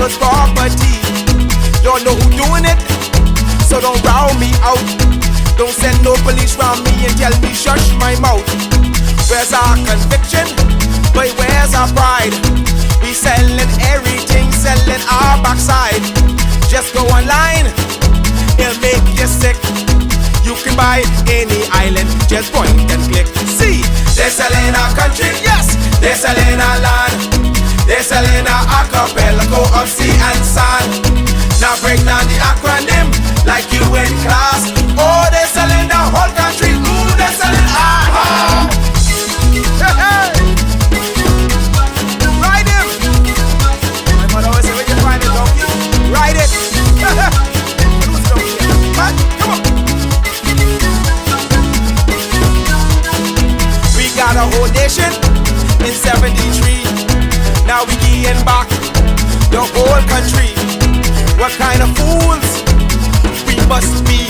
people's property. Don't know who doing it, so don't round me out. Don't send no police round me and tell me shush my mouth. Where's our conviction? But where's our pride? We selling everything, selling our backside. Just go online, it'll make you sick. You can buy any island, just point and click. See, they're selling our country, yes, they're selling our land. They're selling our archipelago of sea and sand. Now break down the acronym like you in class. Oh, they're selling the whole country. Ooh, they're selling our hey, hey. Ride him. My mother always say, where you find a donkey? Ride it. Who's donkey? Huh? Come on. We got a whole nation in 73. Now we getting back the whole country. What kind of fools we must be,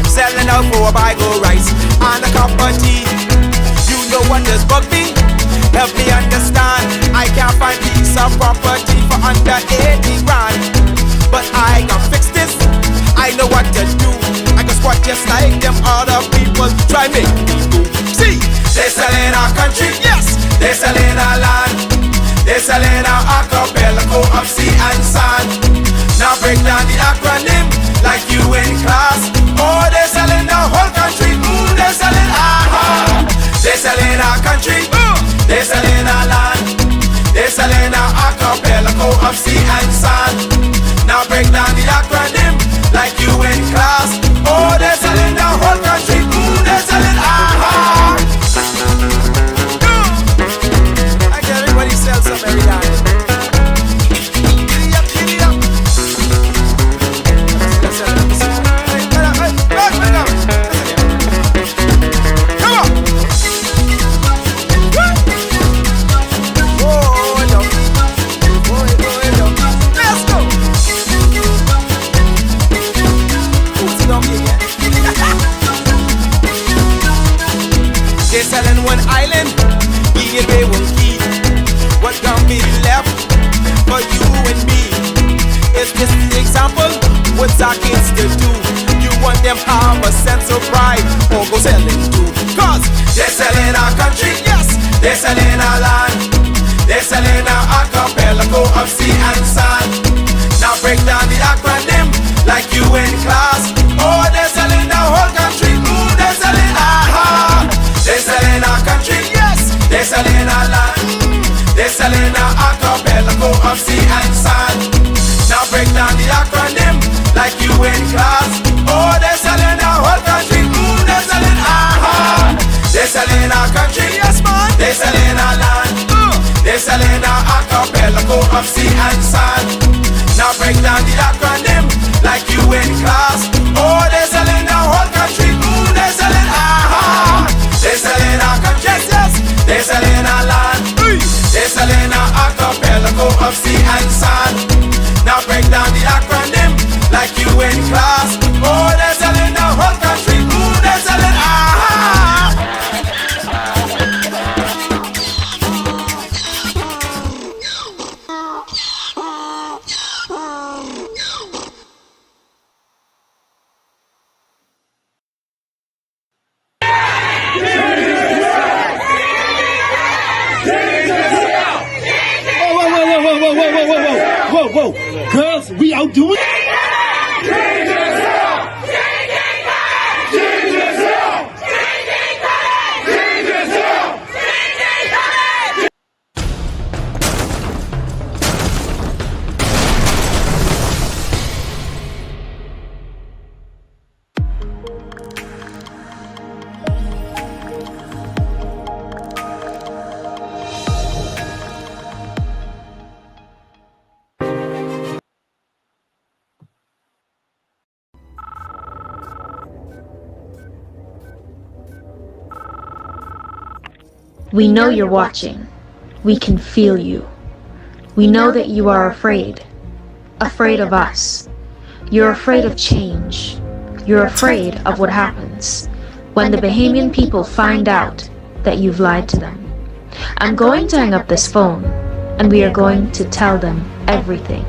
selling out for a bag of rice and a cup of tea. You know what does bug me? Help me understand. I can't find piece of property for under 80 grand, but I can fix this. I know what to do. I can squat just like them other people try make me do. See, they're selling our country, yes, they're selling our land. They're selling our archipelago of sea and sand. Now break down the acronym like you in class. Oh, they're selling the whole country. Ooh, they're selling our they're selling our country. They're selling our land. They're selling our archipelago of sea and sand. Now break down the acronym like you in class. Oh, they're selling the whole country. Ooh, they're selling our I get everybody sells some every time. They're selling one island, yeah, they won't keep. What can be left for you and me? It's just an example, what's our kids to do? You want them have a sense of pride, or go selling too. Cause they're selling our country, yes, they're selling our land. They're selling our archipelago of sea and sand. Now break down the acronym like you in class. Oh, they're selling the whole country. Ooh, they're selling our they're selling our country, yes, they're selling our land. They're selling our archipelago of sea and sand. Now break down the acronym like you in class. Oh, they're selling our whole country. Ooh, they're selling our they're selling our country, yes man. They're selling our land. They're selling our archipelago of sea and sand. Now break down the acronym like you in class. Oh, they're selling our whole country. Ooh, they're selling our they're selling our country, yes, they're selling our land. They're selling our archipelago of sea and sand. Now break down the acronym like you in class. Oh, they're selling the whole country. Ooh, they're selling Whoa, girls, we out doing We know you're watching. We can feel you. We know that you are afraid. Afraid of us. You're afraid of change. You're afraid of what happens when the Bahamian people find out that you've lied to them. I'm going to hang up this phone, and we are going to tell them everything.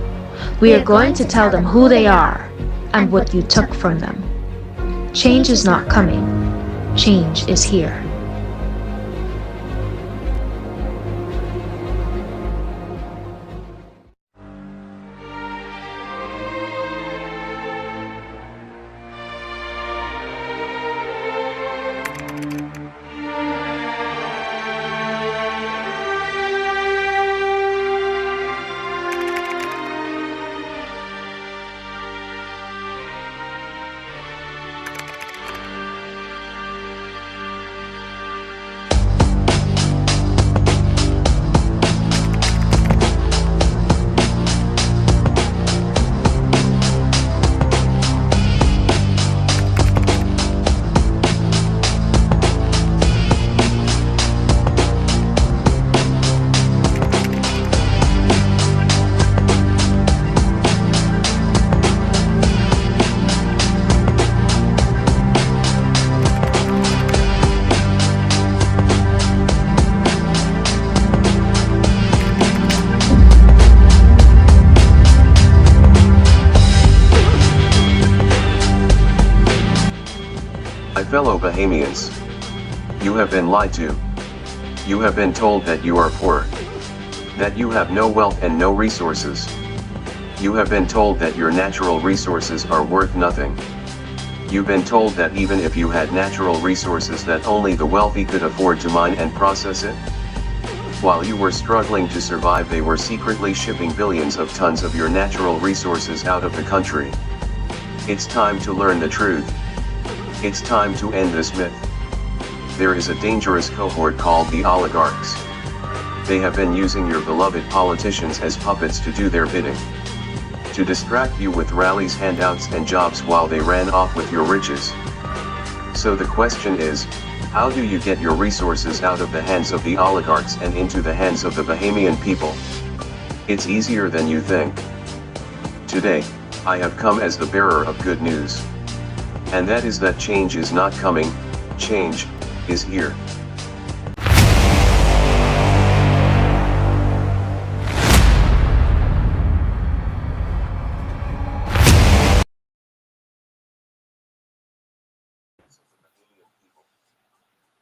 We are going to tell them who they are and what you took from them. Change is not coming. Change is here. My fellow Bahamians, you have been lied to. You have been told that you are poor, that you have no wealth and no resources. You have been told that your natural resources are worth nothing. You've been told that even if you had natural resources that only the wealthy could afford to mine and process it. While you were struggling to survive, they were secretly shipping billions of tons of your natural resources out of the country. It's time to learn the truth. It's time to end this myth. There is a dangerous cohort called the oligarchs. They have been using your beloved politicians as puppets to do their bidding. To distract you with rallies, handouts and jobs while they ran off with your riches. So the question is, how do you get your resources out of the hands of the oligarchs and into the hands of the Bahamian people? It's easier than you think. Today, I have come as the bearer of good news. And that is that change is not coming, change is here.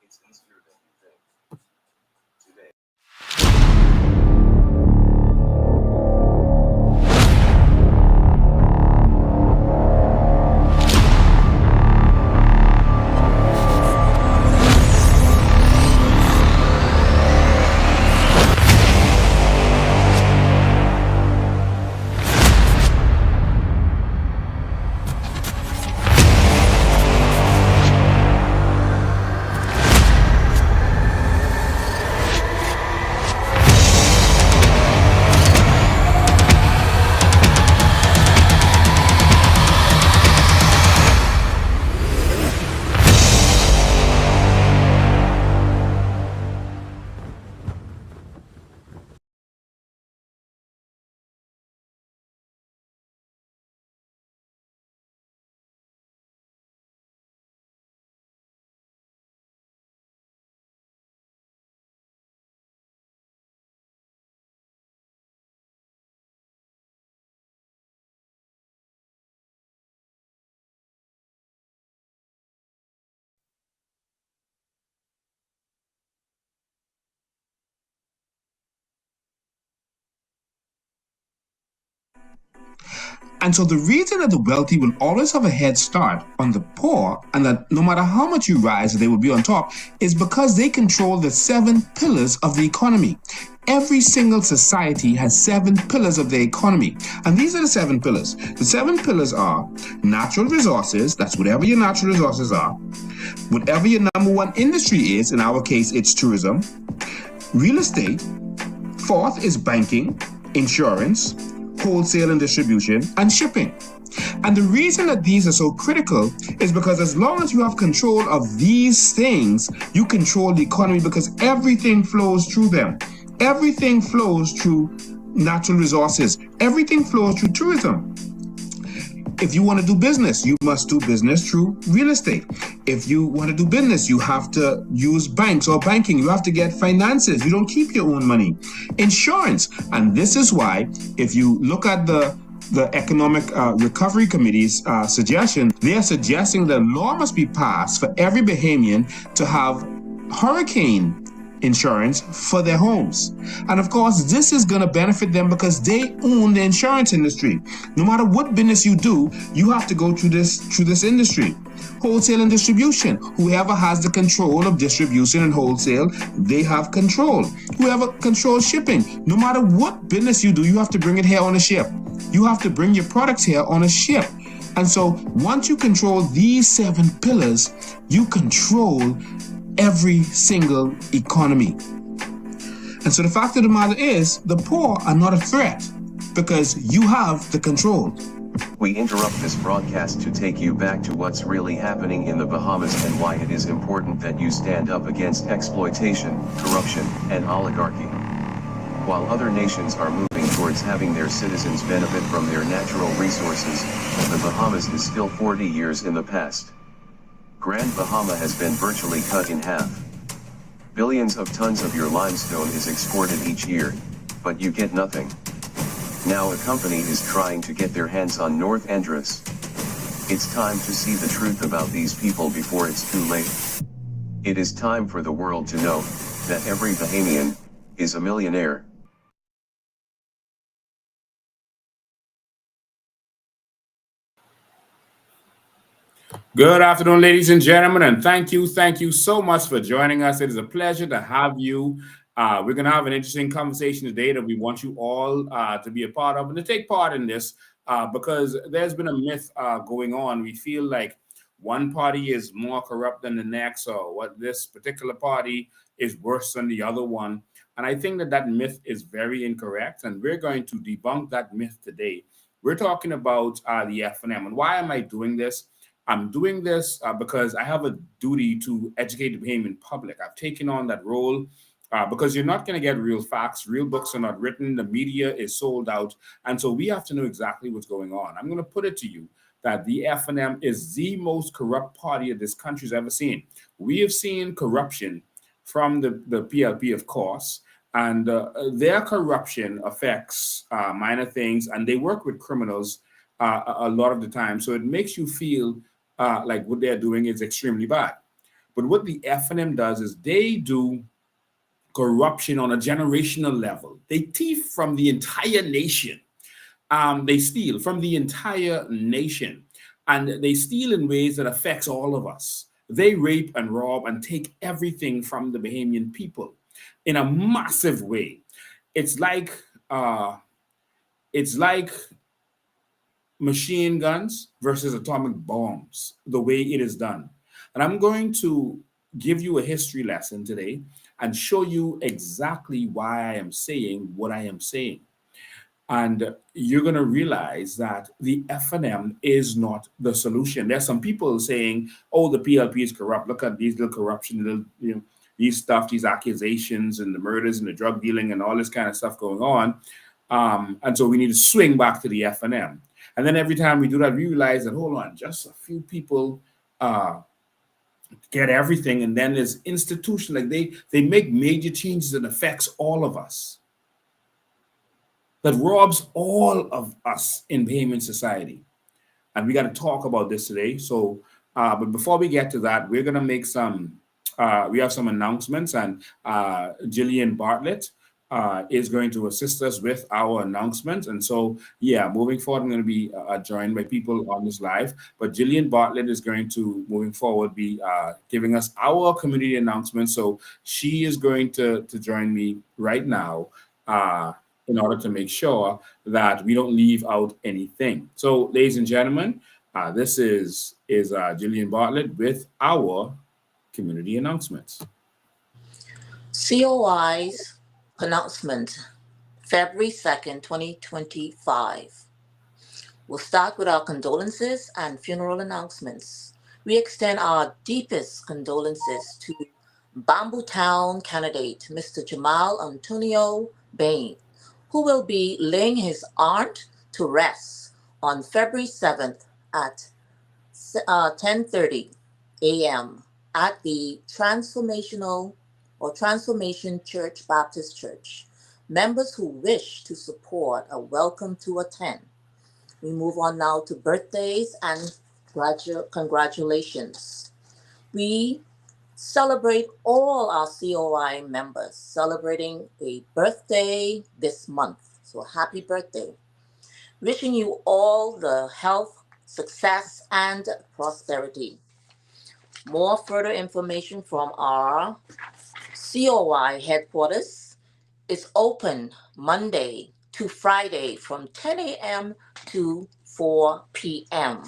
It's easier than you think. Today. And so the reason that the wealthy will always have a head start on the poor, and that no matter how much you rise, they will be on top, is because they control the 7 pillars of the economy. Every single society has 7 pillars of the economy. And these are the 7 pillars. The 7 pillars are natural resources, that's whatever your natural resources are, whatever your number one industry is, in our case it's tourism, real estate, 4th is banking, insurance, wholesale and distribution, and shipping. And the reason that these are so critical is because as long as you have control of these things, you control the economy, because everything flows through them. Everything flows through natural resources. Everything flows through tourism. If you want to do business, you must do business through real estate. If you want to do business, you have to use banks or banking. You have to get finances. You don't keep your own money. Insurance. And this is why, if you look at the the Economic Recovery Committee's suggestion, they are suggesting that law must be passed for every Bahamian to have hurricane insurance for their homes. And of course, this is going to benefit them because they own the insurance industry. No matter what business you do, you have to go through this industry. Wholesale and distribution. Whoever has the control of distribution and wholesale, they have control. Whoever controls shipping, no matter what business you do, you have to bring it here on a ship. You have to bring your products here on a ship. And so once you control these 7 pillars, you control every single economy. And so the fact of the matter is, the poor are not a threat because you have the control. We interrupt this broadcast to take you back to what's really happening in the Bahamas and why it is important that you stand up against exploitation, corruption, and oligarchy. While other nations are moving towards having their citizens benefit from their natural resources, the Bahamas is still 40 years in the past. Grand Bahama has been virtually cut in half. Billions of tons of your limestone is exported each year, but you get nothing. Now a company is trying to get their hands on North Andros. It's time to see the truth about these people before it's too late. It is time for the world to know that every Bahamian is a millionaire. Good afternoon, ladies and gentlemen, and thank you so much for joining us. It is a pleasure to have you. We're going to have an interesting conversation today that we want you all to be a part of and to take part in this because there's been a myth going on. We feel like one party is more corrupt than the next, or what this particular party is worse than the other one. And I think that myth is very incorrect, and we're going to debunk that myth today. We're talking about the FNM. And why am I doing this? I'm doing this because I have a duty to educate the Bahamian public. I've taken on that role because you're not going to get real facts. Real books are not written. The media is sold out. And so we have to know exactly what's going on. I'm going to put it to you that the FNM is the most corrupt party that this country's ever seen. We have seen corruption from the PLP, of course, and their corruption affects minor things, and they work with criminals a lot of the time. So it makes you feel like what they're doing is extremely bad. But what the FNM does is they do corruption on a generational level. They thief from the entire nation. They steal from the entire nation. And they steal in ways that affects all of us. They rape and rob and take everything from the Bahamian people in a massive way. It's like machine guns versus atomic bombs, the way it is done. And I'm going to give you a history lesson today and show you exactly why I am saying what I am saying. And you're going to realize that the FNM is not the solution. There's some people saying, oh, the PLP is corrupt. Look at these little corruption, these stuff, these accusations and the murders and the drug dealing and all this kind of stuff going on. And so we need to swing back to the FNM. And then every time we do that, we realize that, hold on, just a few people get everything. And then there's institution, like they make major changes that affects all of us, that robs all of us in Bahamian society. And we got to talk about this today. So, but before we get to that, we're going to make we have some announcements, and Jillian Bartlett is going to assist us with our announcements. And so, yeah, moving forward, I'm going to be joined by people on this live. But Jillian Bartlett is going to, moving forward, be giving us our community announcements. So she is going to join me right now in order to make sure that we don't leave out anything. So, ladies and gentlemen, this is Jillian Bartlett with our community announcements. COI's announcement, February 2nd, 2025. We'll start with our condolences and funeral announcements. We extend our deepest condolences to Bamboo Town candidate, Mr. Jamal Antonio Bain, who will be laying his aunt to rest on February 7th at 10:30 a.m. at the Transformation Church Baptist Church. Members who wish to support are welcome to attend. We move on now to birthdays and congratulations. We celebrate all our COI members celebrating a birthday this month. So happy birthday. Wishing you all the health, success, and prosperity. More further information from our COI headquarters is open Monday to Friday from 10 a.m. to 4 p.m.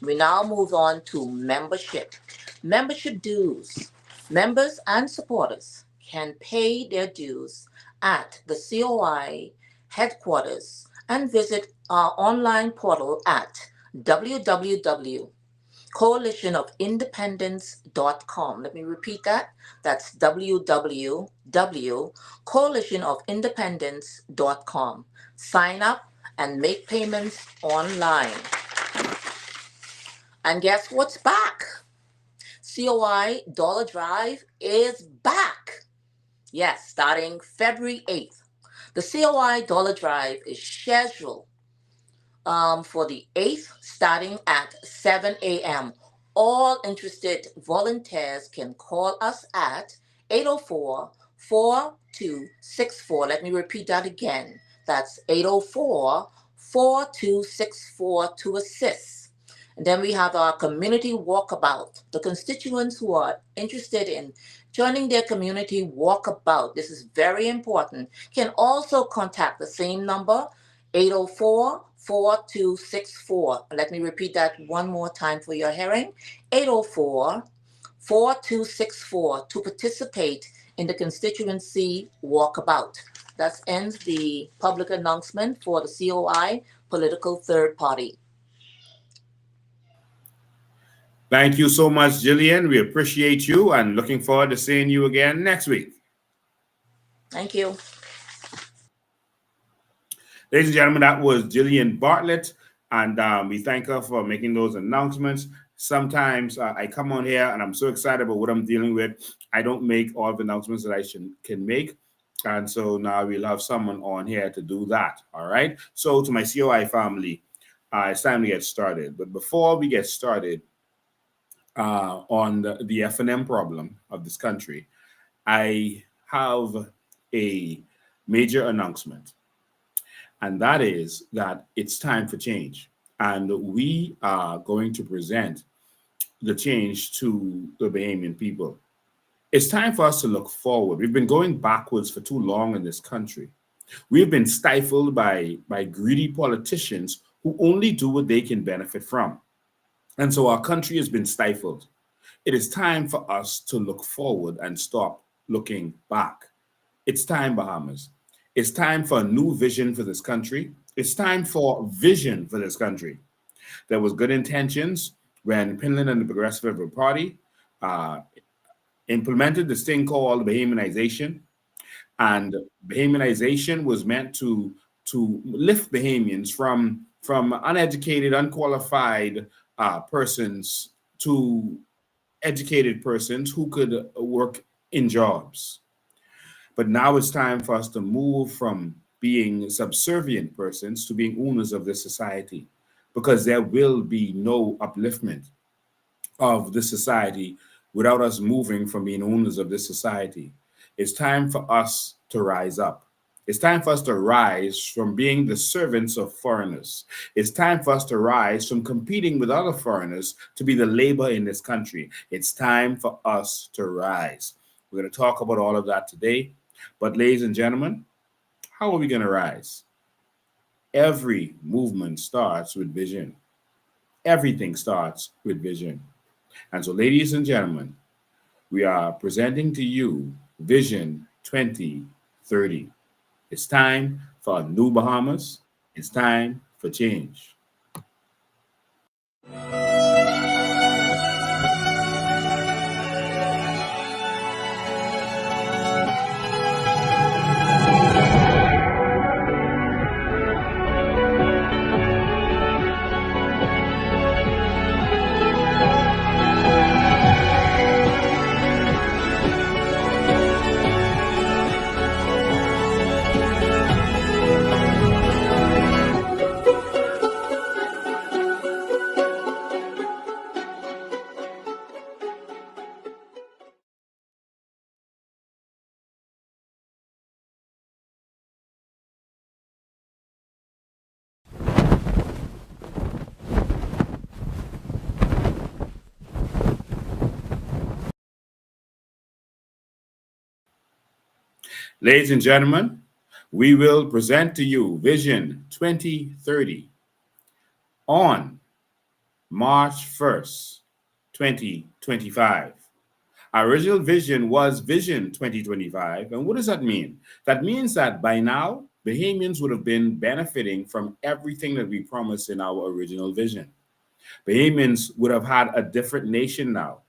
We now move on to membership. Membership dues. Members and supporters can pay their dues at the COI headquarters and visit our online portal at www.coalitionofindependence.com. Let me repeat that. That's www.coalitionofindependence.com. Sign up and make payments online. And guess what's back? COI Dollar Drive is back. Yes, starting February 8th. The COI Dollar Drive is scheduled for the 8th, starting at 7 a.m. All interested volunteers can call us at 804-4264. Let me repeat that again. That's 804-4264 to assist. And then we have our community walkabout. The constituents who are interested in joining their community walkabout, this is very important, can also contact the same number, 804-4264. Let me repeat that one more time for your hearing. 804-4264 to participate in the constituency walkabout. That ends the public announcement for the COI political third party. Thank you so much, Jillian. We appreciate you and looking forward to seeing you again next week. Thank you. Ladies and gentlemen, that was Jillian Bartlett, and we thank her for making those announcements. Sometimes I come on here and I'm so excited about what I'm dealing with. I don't make all the announcements that I can make. And so now we'll have someone on here to do that. All right. So to my COI family, it's time to get started. But before we get started, on the FNM problem of this country, I have a major announcement, and that is that it's time for change. And we are going to present the change to the Bahamian people. It's time for us to look forward. We've been going backwards for too long in this country. We've been stifled by greedy politicians who only do what they can benefit from. And so our country has been stifled. It is time for us to look forward and stop looking back. It's time, Bahamas. It's time for a new vision for this country. It's time for vision for this country. There was good intentions when Pinland and the Progressive Party implemented this thing called Bahamianization. And Bahamianization was meant to lift Bahamians from uneducated, unqualified persons to educated persons who could work in jobs. But now it's time for us to move from being subservient persons to being owners of this society, because there will be no upliftment of this society without us moving from being owners of this society. It's time for us to rise up. It's time for us to rise from being the servants of foreigners. It's time for us to rise from competing with other foreigners to be the labor in this country. It's time for us to rise. We're going to talk about all of that today. But ladies and gentlemen, how are we going to rise? Every movement starts with vision. Everything starts with vision. And so, ladies and gentlemen, we are presenting to you Vision 2030. It's time for a new Bahamas. It's time for change. Ladies and gentlemen, we will present to you Vision 2030 on March 1st, 2025. Our original vision was Vision 2025. And what does that mean? That means that by now, Bahamians would have been benefiting from everything that we promised in our original vision. Bahamians would have had a different nation now.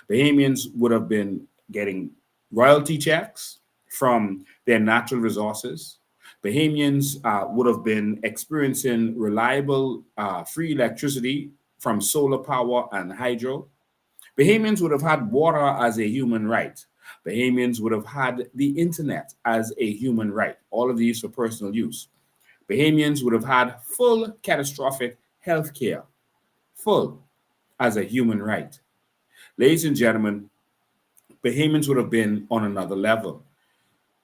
Bahamians would have been getting royalty checks from their natural resources. Bahamians would have been experiencing reliable free electricity from solar power and hydro. Bahamians would have had water as a human right. Bahamians would have had the internet as a human right, all of these for personal use. Bahamians would have had full catastrophic health care, full as a human right. Ladies and gentlemen, Bahamians would have been on another level,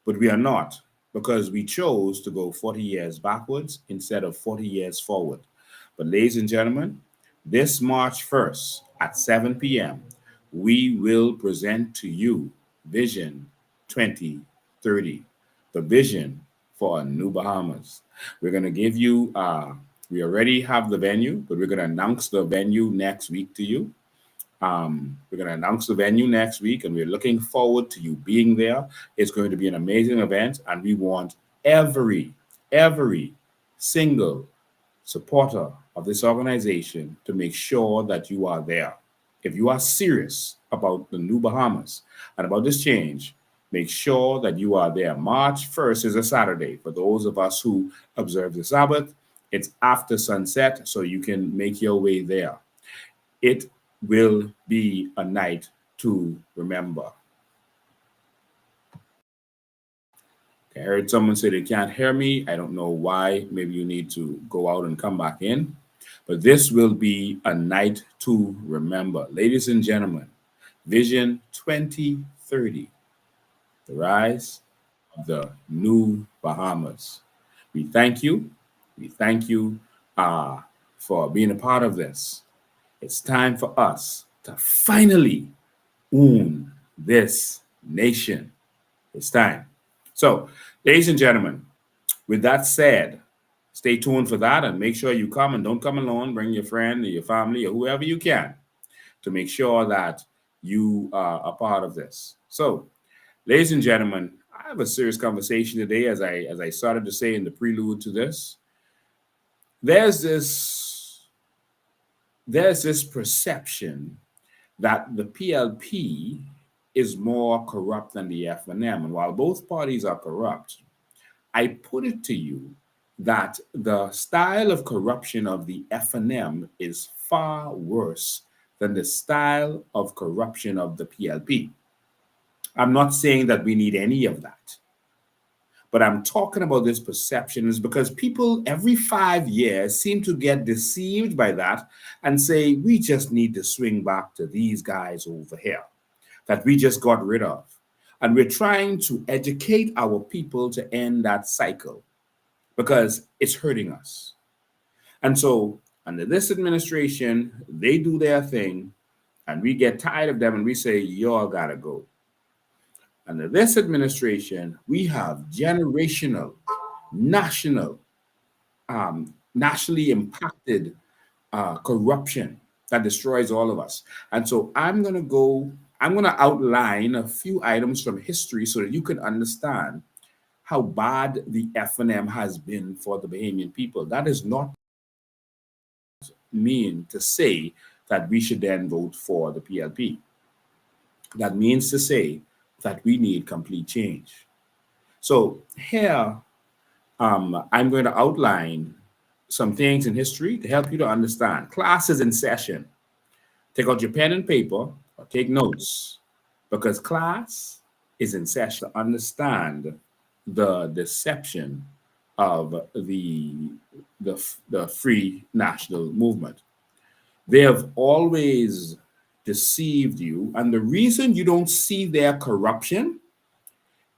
but we are not because we chose to go 40 years backwards instead of 40 years forward. But, ladies and gentlemen, this March 1st at 7 p.m., we will present to you Vision 2030, the vision for a new Bahamas. We're going to give you, we already have the venue, but we're going to announce the venue next week to you. We're going to announce the venue next week, and we're looking forward to you being there. It's going to be an amazing event, and we want every single supporter of this organization to make sure that you are there. If you are serious about the new Bahamas and about this change, make sure that you are there. March 1st is a Saturday. For those of us who observe the Sabbath, it's after sunset, so you can make your way there. It will be a night to remember. Okay, I heard someone say they can't hear me. I don't know why. Maybe you need to go out and come back in. But this will be a night to remember. Ladies and gentlemen, Vision 2030, the rise of the new Bahamas. We thank you. We thank you for being a part of this. It's time for us to finally own this nation. It's time. So, ladies and gentlemen, with that said, stay tuned for that and make sure you come and don't come alone. Bring your friend or your family or whoever you can to make sure that you are a part of this. So, ladies and gentlemen, I have a serious conversation today, as I started to say in the prelude to this. There's this perception that the PLP is more corrupt than the FNM. And while both parties are corrupt, I put it to you that the style of corruption of the FNM is far worse than the style of corruption of the PLP. I'm not saying that we need any of that. But I'm talking about this perception is because people every 5 years seem to get deceived by that and say, we just need to swing back to these guys over here that we just got rid of. And we're trying to educate our people to end that cycle because it's hurting us. And so under this administration, they do their thing and we get tired of them and we say, y'all gotta go. Under this administration, we have generational, nationally impacted corruption that destroys all of us. And so I'm going to outline a few items from history so that you can understand how bad the FNM has been for the Bahamian people. That does not mean to say that we should then vote for the PLP. That means to say that we need complete change. So here, I'm going to outline some things in history to help you to understand. Class is in session. Take out your pen and paper or take notes because class is in session to understand the deception of the free national movement. They have always deceived you. And the reason you don't see their corruption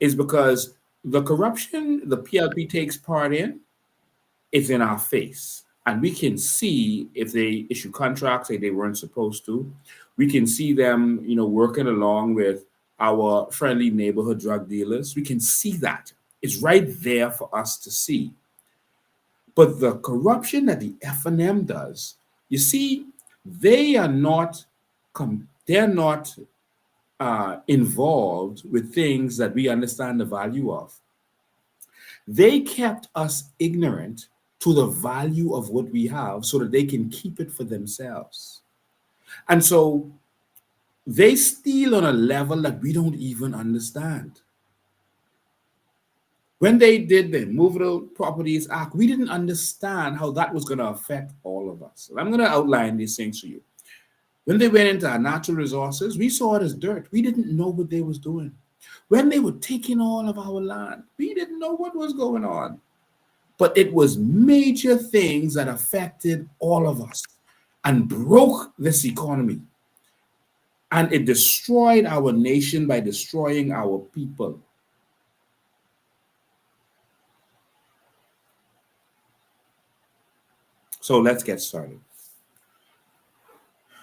is because the corruption the PLP takes part in is in our face. And we can see if they issue contracts that they weren't supposed to. We can see them, working along with our friendly neighborhood drug dealers. We can see that. It's right there for us to see. But the corruption that the FNM does, you see, they are not they're not involved with things that we understand the value of. They kept us ignorant to the value of what we have so that they can keep it for themselves. And so they steal on a level that we don't even understand. When they did the Movable Properties Act, we didn't understand how that was going to affect all of us. And I'm going to outline these things for you. When they went into our natural resources, we saw it as dirt. We didn't know what they was doing. When they were taking all of our land, we didn't know what was going on. But it was major things that affected all of us and broke this economy. And it destroyed our nation by destroying our people. So let's get started.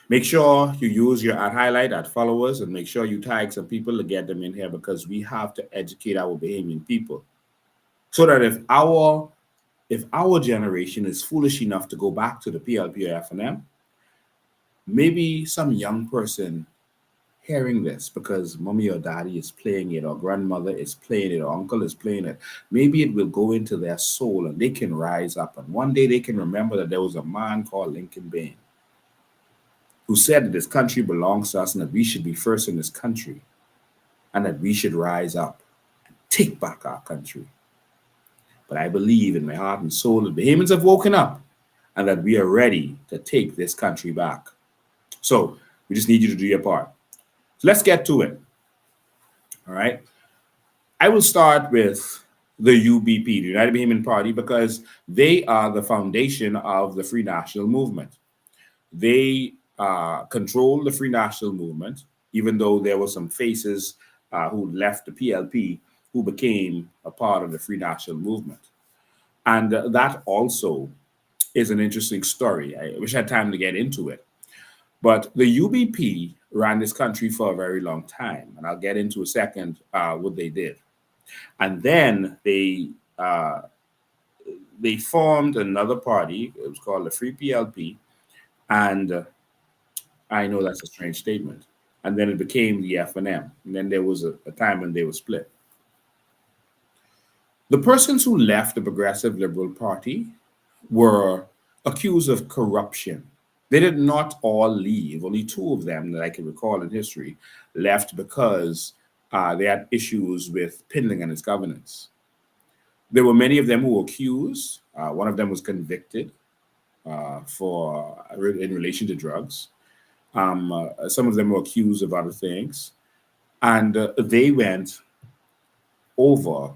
Make sure you use your @highlight, @followers, and make sure you tag some people to get them in here, because we have to educate our Bahamian people. So that if our generation is foolish enough to go back to the PLP or FNM, maybe some young person hearing this because mommy or daddy is playing it, or grandmother is playing it, or uncle is playing it, maybe it will go into their soul and they can rise up. And one day they can remember that there was a man called Lincoln Bain who said that this country belongs to us and that we should be first in this country and that we should rise up and take back our country. But I believe in my heart and soul that the Bahamians have woken up and that we are ready to take this country back. So we just need you to do your part. So let's get to it. All right. I will start with the UBP, the United Bahamian Party, because they are the foundation of the Free National Movement. They control the Free National Movement, even though there were some faces who left the PLP who became a part of the Free National Movement. And that also is an interesting story. I wish I had time to get into it. But the UBP ran this country for a very long time, and I'll get into a second what they did. And then they formed another party. It was called the Free PLP, and I know that's a strange statement. And then it became the FNM, and then there was a time when they were split. The persons who left the Progressive Liberal Party were accused of corruption. They did not all leave. Only two of them that I can recall in history left because they had issues with Pindling and his governance. There were many of them who were accused. One of them was convicted in relation to drugs. Some of them were accused of other things. And they went over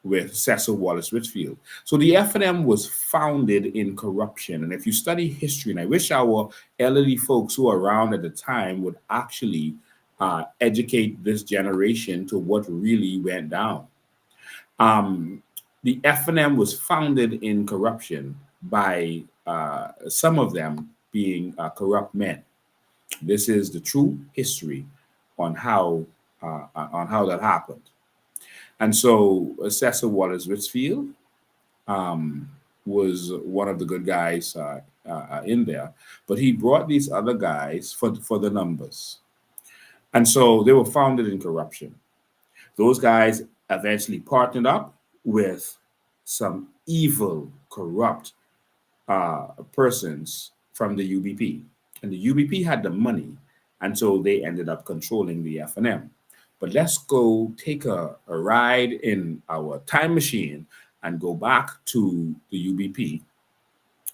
with Cecil Wallace Richfield. So the FNM was founded in corruption. And if you study history, and I wish our elderly folks who were around at the time would actually educate this generation to what really went down. The FNM was founded in corruption by some of them being corrupt men. This is the true history on how that happened. And so Cecil Wallace Richfield was one of the good guys in there, but he brought these other guys for the numbers. And so they were founded in corruption. Those guys eventually partnered up with some evil, corrupt persons from the UBP. And the UBP had the money, and so they ended up controlling the FNM. But let's go take a ride in our time machine and go back to the UBP,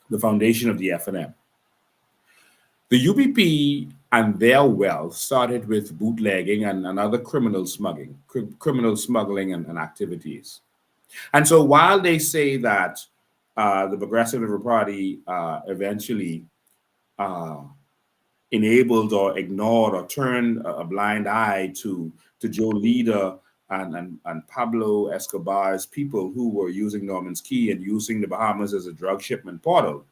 the foundation of the FNM. The UBP and their wealth started with bootlegging and other criminal smuggling, and activities. And so while they say that the Progressive Liberal Party eventually enabled or ignored or turned a blind eye to Joe Leder and Pablo Escobar's people who were using Norman's Key and using the Bahamas as a drug shipment portal,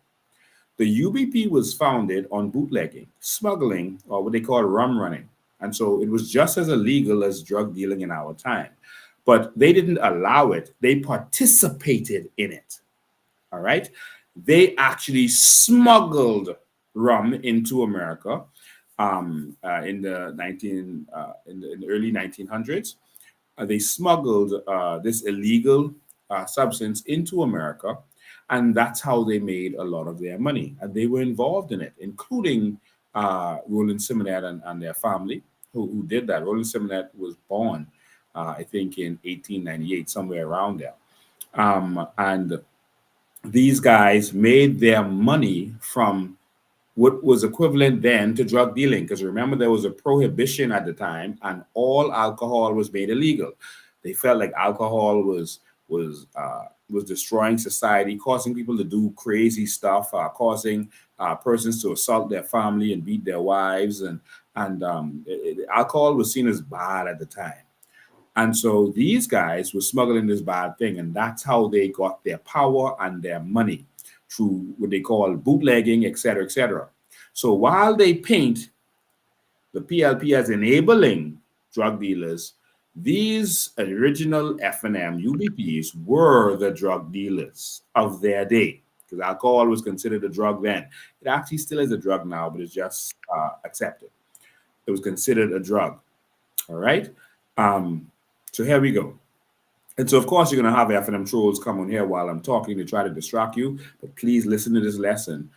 the UBP was founded on bootlegging, smuggling, or what they call rum running. And so it was just as illegal as drug dealing in our time. But they didn't allow it, they participated in it. All right. They actually smuggled rum into America in the in the early 1900s. They smuggled this illegal substance into America, and that's how they made a lot of their money. And they were involved in it, including Roland Simonet and their family, who did that. Roland Simonet was born, I think, in 1898, somewhere around there. And these guys made their money from what was equivalent then to drug dealing. Because remember, there was a prohibition at the time, and all alcohol was made illegal. They felt like alcohol was destroying society, causing people to do crazy stuff, causing persons to assault their family and beat their wives, and alcohol was seen as bad at the time. And so these guys were smuggling this bad thing, and that's how they got their power and their money through what they call bootlegging, et cetera, et cetera. So while they paint the PLP as enabling drug dealers, these original FNM UBPs were the drug dealers of their day, because alcohol was considered a drug then. It actually still is a drug now, but it's just accepted. It was considered a drug. All right. So here we go. And so, of course, you're going to have FNM trolls come on here while I'm talking to try to distract you. But please listen to this lesson.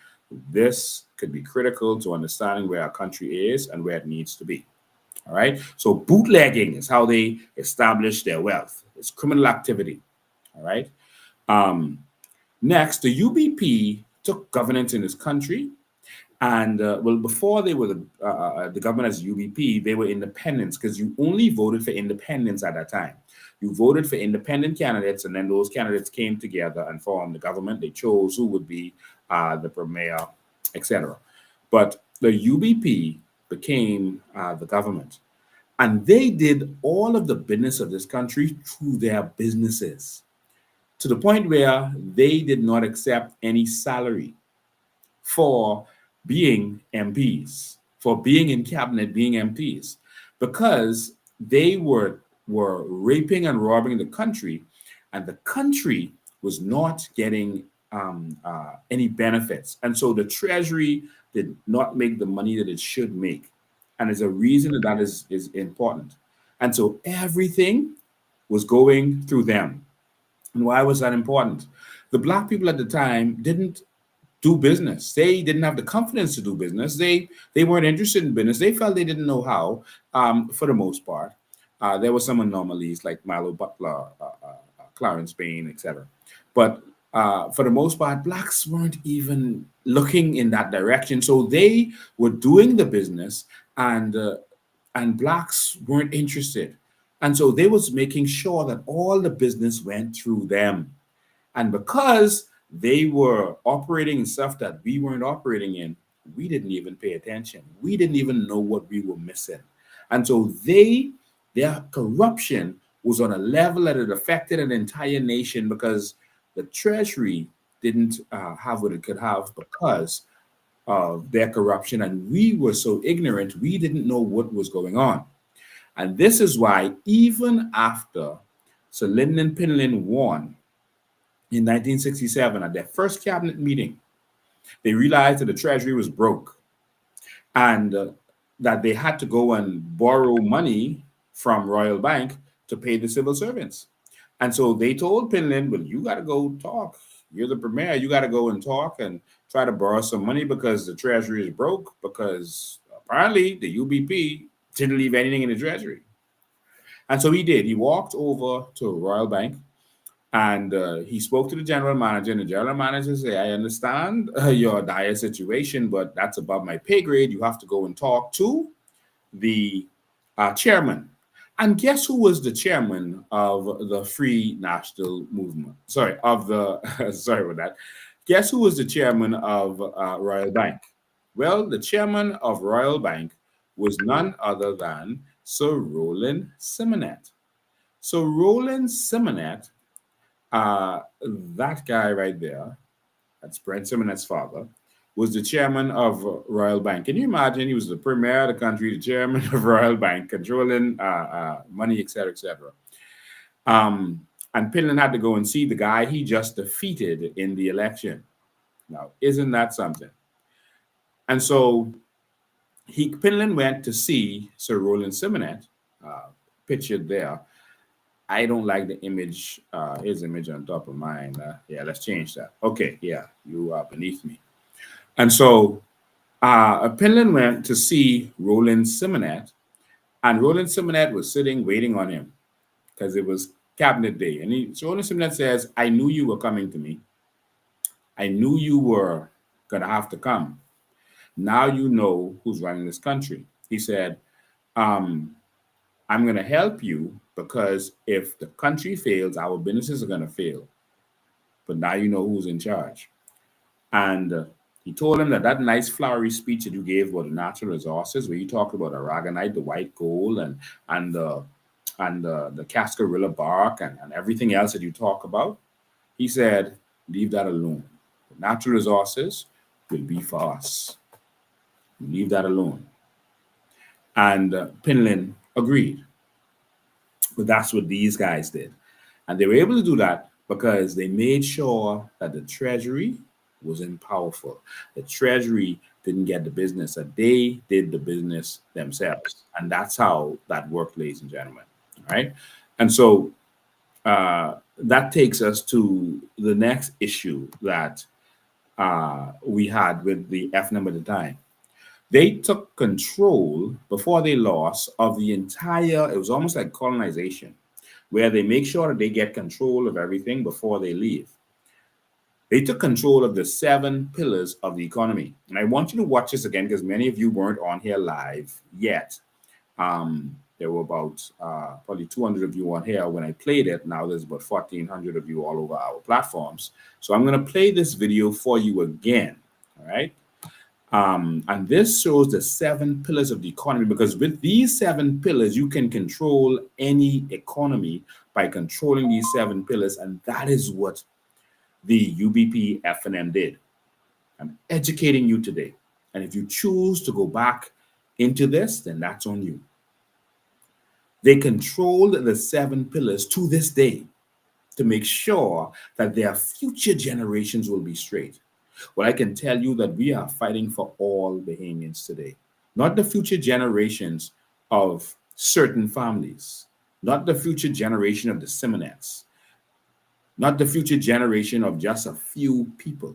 This could be critical to understanding where our country is and where it needs to be. All right. So bootlegging is how they establish their wealth. It's criminal activity. All right. Next, the UBP took governance in this country. And well, before they were the government as UBP, they were independents, because you only voted for independents at that time. You voted for independent candidates, and then those candidates came together and formed the government. They chose who would be the premier, etc. But the UBP became the government, and they did all of the business of this country through their businesses, to the point where they did not accept any salary for being MPs, for being in cabinet, being MPs, because they were raping and robbing the country, and the country was not getting any benefits, and so the treasury did not make the money that it should make, and there's a reason that is important, and so everything was going through them. And why was that important? The black people at the time didn't do business. They didn't have the confidence to do business. They weren't interested in business. They felt they didn't know how, for the most part. There were some anomalies like Milo Butler, Clarence Bain, etc. But for the most part, blacks weren't even looking in that direction. So they were doing the business, and blacks weren't interested. And so they was making sure that all the business went through them. And because they were operating in stuff that we weren't operating in, we didn't even pay attention. We didn't even know what we were missing. And so their corruption was on a level that it affected an entire nation, because the treasury didn't have what it could have because of their corruption. And we were so ignorant, we didn't know what was going on. And this is why, even after Sir Lyndon Pinlin won in 1967 at their first cabinet meeting, they realized that the treasury was broke, and that they had to go and borrow money from Royal Bank to pay the civil servants. And so they told Pinlin, well, you got to go talk. You're the premier. You got to go and talk and try to borrow some money, because the treasury is broke, because apparently the UBP didn't leave anything in the treasury. And so he did. He walked over to Royal Bank, and he spoke to the general manager, and the general manager said, I understand your dire situation, but that's above my pay grade. You have to go and talk to the chairman. And guess who was the chairman of the Free National Movement? Sorry, of the, sorry about that. Guess who was the chairman of Royal Bank? Well, the chairman of Royal Bank was none other than Sir Roland Simonet. So Roland Simonet, that guy right there, that's Brent Simonet's father, was the chairman of Royal Bank. Can you imagine? He was the premier of the country, the chairman of Royal Bank, controlling money, etc., etc. And Pinland had to go and see the guy he just defeated in the election. Now, isn't that something? And so Pinland went to see Sir Roland Simonet, pictured there. I don't like the image, his image on top of mine. Yeah, let's change that. Okay, yeah, you are beneath me. And so Pinland went to see Roland Simonet, and Roland Simonet was sitting waiting on him because it was cabinet day. And so Roland Simonet says, I knew you were coming to me. I knew you were going to have to come. Now you know who's running this country. He said, I'm going to help you because if the country fails, our businesses are going to fail. But now you know who's in charge. And he told him that nice flowery speech that you gave about the natural resources, where you talked about aragonite, the white gold, and the cascarilla bark, and everything else that you talk about. He said, leave that alone. The natural resources will be for us. Leave that alone. And Pinland agreed. But that's what these guys did. And they were able to do that because they made sure that the Treasury wasn't powerful. The Treasury didn't get the business, that they did the business themselves. And that's how that worked, ladies and gentlemen. All right. And so that takes us to the next issue that we had with the FNM at the time. They took control before they lost of the entire, it was almost like colonization, where they make sure that they get control of everything before they leave. They took control of the 7 pillars of the economy. And I want you to watch this again because many of you weren't on here live yet. There were about probably 200 of you on here when I played it. Now there's about 1,400 of you all over our platforms. So I'm going to play this video for you again. All right. And this shows the 7 pillars of the economy, because with these 7 pillars, you can control any economy by controlling these 7 pillars. And that is what the UBP FNM did. I'm educating you today. And if you choose to go back into this, then that's on you. They controlled the 7 pillars to this day to make sure that their future generations will be straight. Well, I can tell you that we are fighting for all Bahamians today, not the future generations of certain families, not the future generation of the Simonets, not the future generation of just a few people.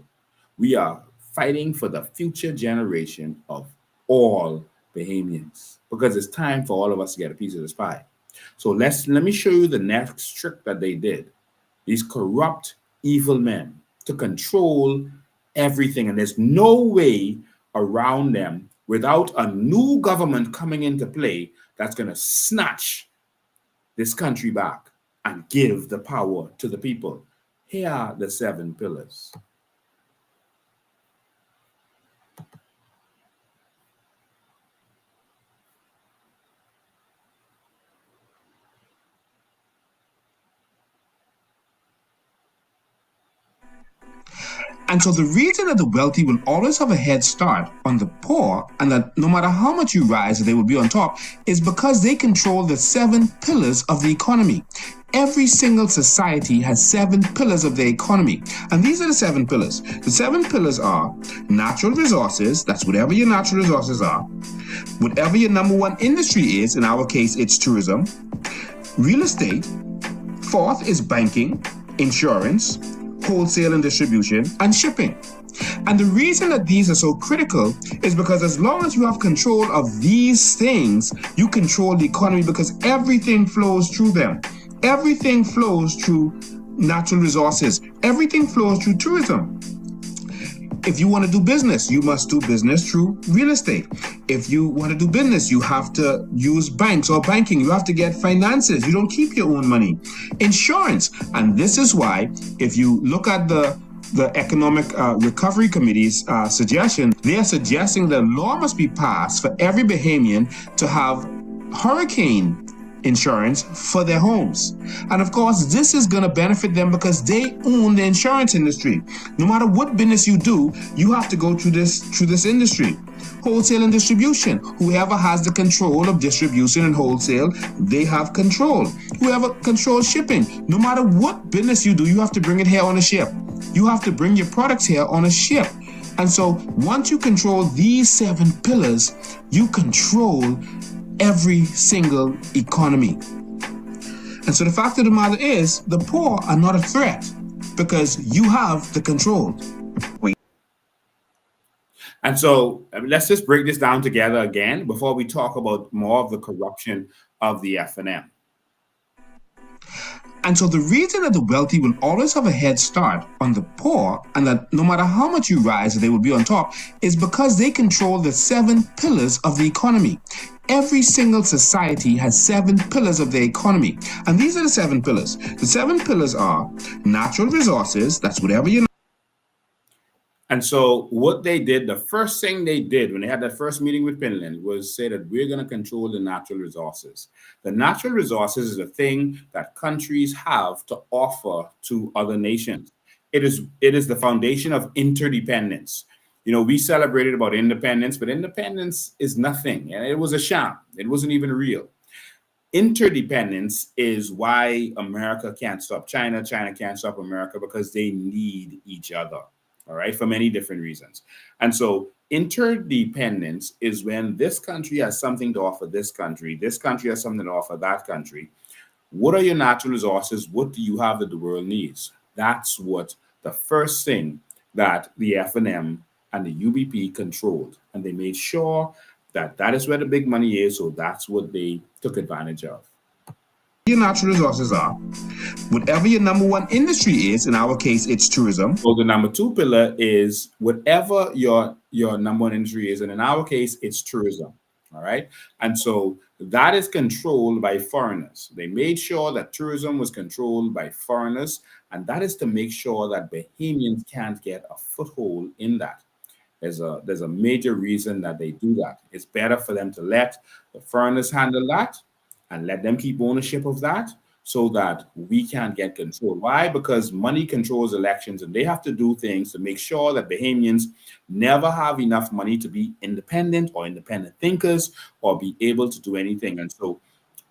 We are fighting for the future generation of all Bahamians, because it's time for all of us to get a piece of this pie. So let me show you the next trick that they did. These corrupt, evil men to control everything, and there's no way around them without a new government coming into play that's going to snatch this country back and give the power to the people. Here are the 7 pillars. And so the reason that the wealthy will always have a head start on the poor, and that no matter how much you rise, they will be on top, is because they control the 7 pillars of the economy. Every single society has 7 pillars of their economy. And these are the 7 pillars. The 7 pillars are natural resources. That's whatever your natural resources are. Whatever your number 1 industry is, in our case, it's tourism. Real estate. 4th is banking, insurance, wholesale and distribution, and shipping. And the reason that these are so critical is because as long as you have control of these things, you control the economy, because everything flows through them. Everything flows through natural resources. Everything flows through tourism. If you want to do business, you must do business through real estate. If you want to do business, you have to use banks or banking. You have to get finances. You don't keep your own money. Insurance. And this is why, if you look at the Economic Recovery Committee's suggestion, they are suggesting that law must be passed for every Bahamian to have hurricane insurance for their homes. And of course, this is going to benefit them because they own the insurance industry. No matter what business you do, you have to go through this industry. Wholesale and distribution. Whoever has the control of distribution and wholesale, they have control. Whoever controls shipping. No matter what business you do, you have to bring it here on a ship. You have to bring your products here on a ship. And so once you control these 7 pillars, you control every single economy. And so the fact of the matter is, the poor are not a threat because you have the control. And so let's just break this down together again before we talk about more of the corruption of the FNM. And so the reason that the wealthy will always have a head start on the poor, and that no matter how much you rise, they will be on top, is because they control the 7 pillars of the economy. Every single society has 7 pillars of their economy. And these are the 7 pillars. The 7 pillars are natural resources, that's whatever you know. And so what they did, the first thing they did when they had that first meeting with Finland was say that we're going to control the natural resources. The natural resources is a thing that countries have to offer to other nations. It is the foundation of interdependence. You know, we celebrated about independence, but independence is nothing. And it was a sham. It wasn't even real. Interdependence is why America can't stop China. China can't stop America because they need each other. All right, for many different reasons. And so interdependence is when this country has something to offer this country has something to offer that country. What are your natural resources? What do you have that the world needs? That's what the first thing that the FNM and the UBP controlled. And they made sure that that is where the big money is. So that's what they took advantage of. Your natural resources are, whatever your number 1 industry is, in our case, it's tourism. So the number 2 pillar is whatever your number 1 industry is, and in our case, it's tourism. All right. And so that is controlled by foreigners. They made sure that tourism was controlled by foreigners, and that is to make sure that Bahamians can't get a foothold in that. There's a major reason that they do that. It's better for them to let the foreigners handle that and let them keep ownership of that so that we can't get control. Why? Because money controls elections, and they have to do things to make sure that Bahamians never have enough money to be independent or independent thinkers or be able to do anything. And so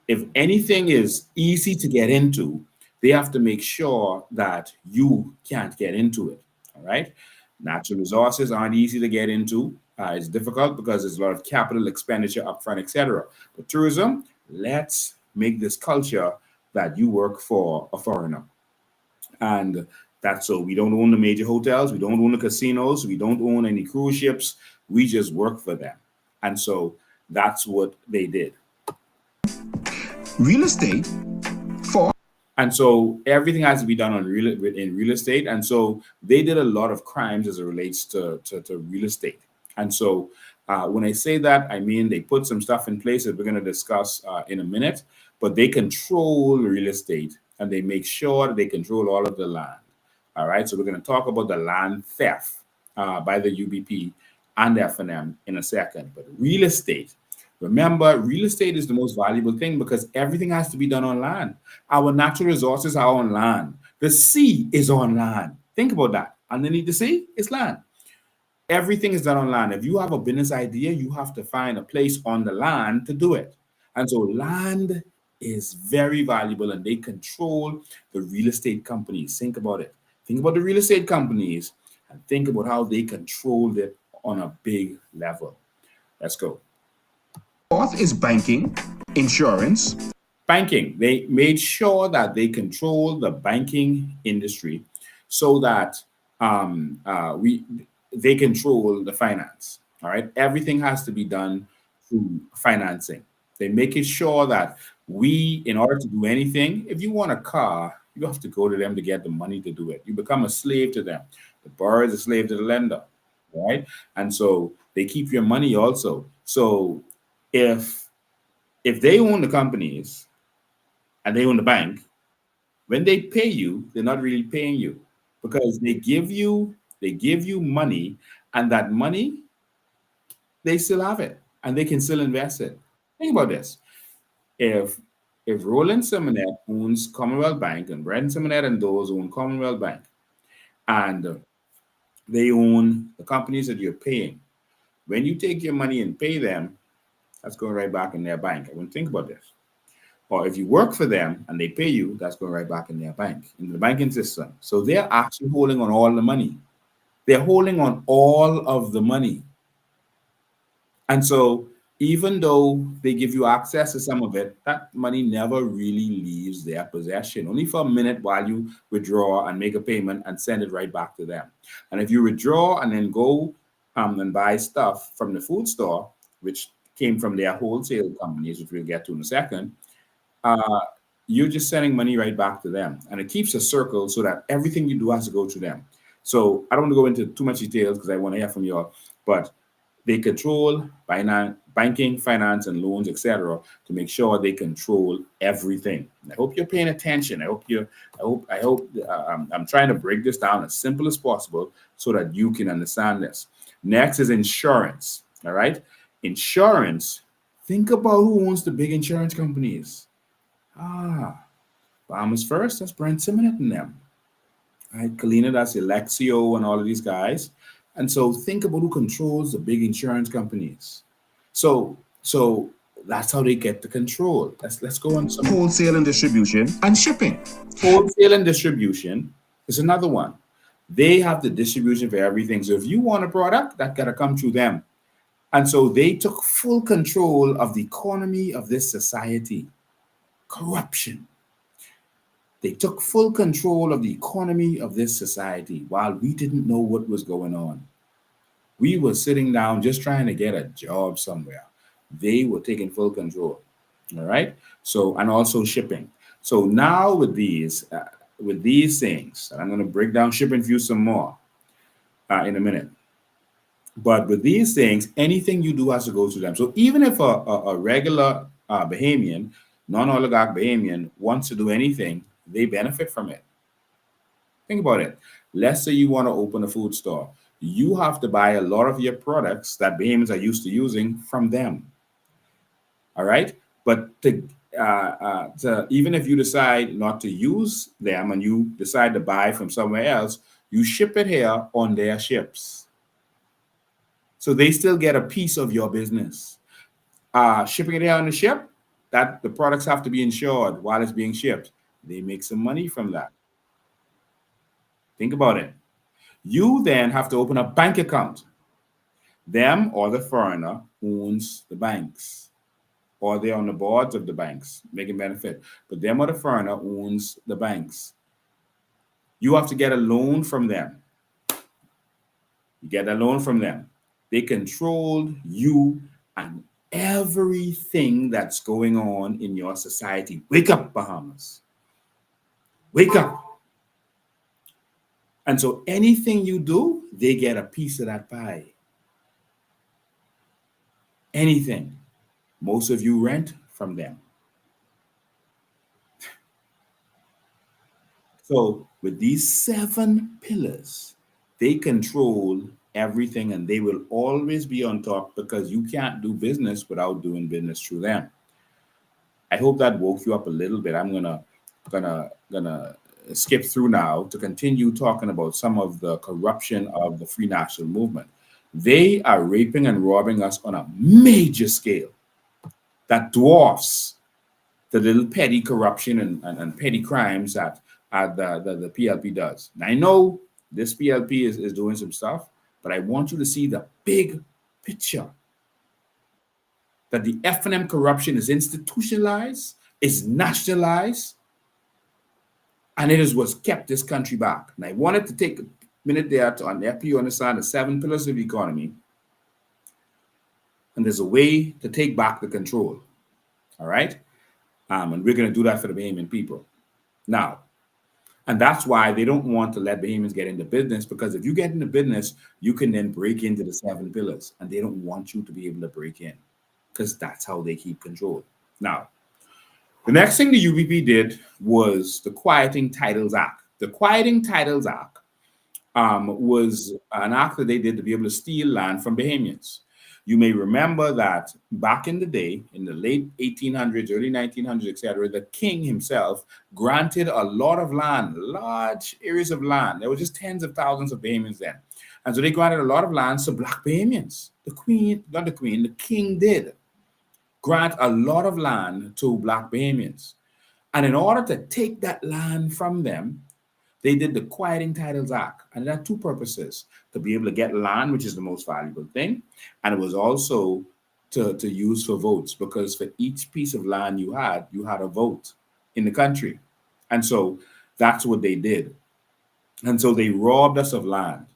if anything is easy to get into, they have to make sure that you can't get into it. All right. Natural resources aren't easy to get into. It's difficult because there's a lot of capital expenditure upfront, etc. But tourism, let's make this culture that you work for a foreigner. And that's so we don't own the major hotels, we don't own the casinos, we don't own any cruise ships, we just work for them. And so that's what they did. Real estate for. And so everything has to be done in real estate. And so they did a lot of crimes as it relates to real estate. And so when I say that, I mean they put some stuff in place that we're going to discuss in a minute, but they control real estate and they make sure that they control all of the land. All right, so we're going to talk about the land theft by the UBP and FNM in a second. But real estate, remember, real estate is the most valuable thing because everything has to be done on land. Our natural resources are on land. The sea is on land. Think about that. Underneath the sea is land. Everything is done on land. If you have a business idea, you have to find a place on the land to do it. And so land is very valuable and they control the real estate companies. Think about it. Think about the real estate companies and think about how they controlled it on a big level. Let's go. Fourth is banking, insurance. Banking. They made sure that they control the banking industry so that they control the finance. All right. Everything has to be done through financing. They make it sure that we, in order to do anything, if you want a car, you have to go to them to get the money to do it. You become a slave to them. The borrower is a slave to the lender. Right. And so they keep your money also. So if they own the companies and they own the bank, when they pay you, they're not really paying you because they give you money, and that money, they still have it and they can still invest it. Think about this. If If Roland Simonet owns Commonwealth Bank and Brendan Simonet and those own Commonwealth Bank, and they own the companies that you're paying, when you take your money and pay them, that's going right back in their bank. I wouldn't think about this. Or if you work for them and they pay you, that's going right back in their bank, in the banking system. So they're actually holding on all the money. They're holding on all of the money. And so even though they give you access to some of it, that money never really leaves their possession, only for a minute while you withdraw and make a payment and send it right back to them. And if you withdraw and then go and buy stuff from the food store, which came from their wholesale companies, which we'll get to in a second, uh, you're just sending money right back to them. And it keeps a circle so that everything you do has to go through them. So I don't want to go into too much details because I want to hear from you all, but they control banking, finance, and loans, etc., to make sure they control everything. And I hope you're paying attention. I'm trying to break this down as simple as possible so that you can understand this. Next is insurance. All right, insurance. Think about who owns the big insurance companies. Bahamas First. That's Brent Simonet and them. Right, Kalina, that's Alexio and all of these guys. And so think about who controls the big insurance companies. So that's how they get the control. Let's go on some Wholesale and distribution and shipping. wholesale and distribution is another one. They have the distribution for everything. So if you want a product, that gotta come through them. And so they took full control of the economy of this society. Corruption. They took full control of the economy of this society while we didn't know what was going on. We were sitting down just trying to get a job somewhere. They were taking full control. All right. So, and also shipping. So now with these things, and I'm going to break down shipping for you some more in a minute. But with these things, anything you do has to go through them. So even if a regular Bahamian, non-oligarch Bahamian wants to do anything, they benefit from it. Think about it. Let's say you want to open a food store. You have to buy a lot of your products that Bahamians are used to using from them. All right. But even if you decide not to use them and you decide to buy from somewhere else, you ship it here on their ships. So they still get a piece of your business. Shipping it here on the ship, that the products have to be insured while it's being shipped. They make some money from that. Think about it. You then have to open a bank account. Them or the foreigner owns the banks, or they're on the boards of the banks, making benefit. But them or the foreigner owns the banks. You have to get a loan from them. You get a loan from them. They control you and everything that's going on in your society. Wake up, Bahamas. Wake up. And so anything you do, they get a piece of that pie. Anything. Most of you rent from them. So with these 7 pillars, they control everything and they will always be on top because you can't do business without doing business through them. I hope that woke you up a little bit. I'm gonna skip through now to continue talking about some of the corruption of the Free National Movement. They are raping and robbing us on a major scale that dwarfs the little petty corruption and petty crimes that the PLP does. Now, I know this PLP is doing some stuff, but I want you to see the big picture. That the FNM corruption is institutionalized, is nationalized, and it is what's kept this country back. And I wanted to take a minute there to help you understand the 7 pillars of the economy. And there's a way to take back the control. All right? And we're going to do that for the Bahamian people. Now, and that's why they don't want to let Bahamians get into business, because if you get into business, you can then break into the 7 pillars. And they don't want you to be able to break in, because that's how they keep control. Now, the next thing the UBP did was the Quieting Titles Act. The Quieting Titles Act was an act that they did to be able to steal land from Bahamians. You may remember that back in the day, in the late 1800s, early 1900s, etc., the king himself granted a lot of land, large areas of land. There were just tens of thousands of Bahamians then. And so they granted a lot of lands to black Bahamians. The queen, not the queen, the king did grant a lot of land to black Bahamians. And in order to take that land from them, they did the Quieting Titles Act. And it had two purposes: to be able to get land, which is the most valuable thing, and it was also to use for votes, because for each piece of land you had a vote in the country. And so that's what they did. And so they robbed us of land,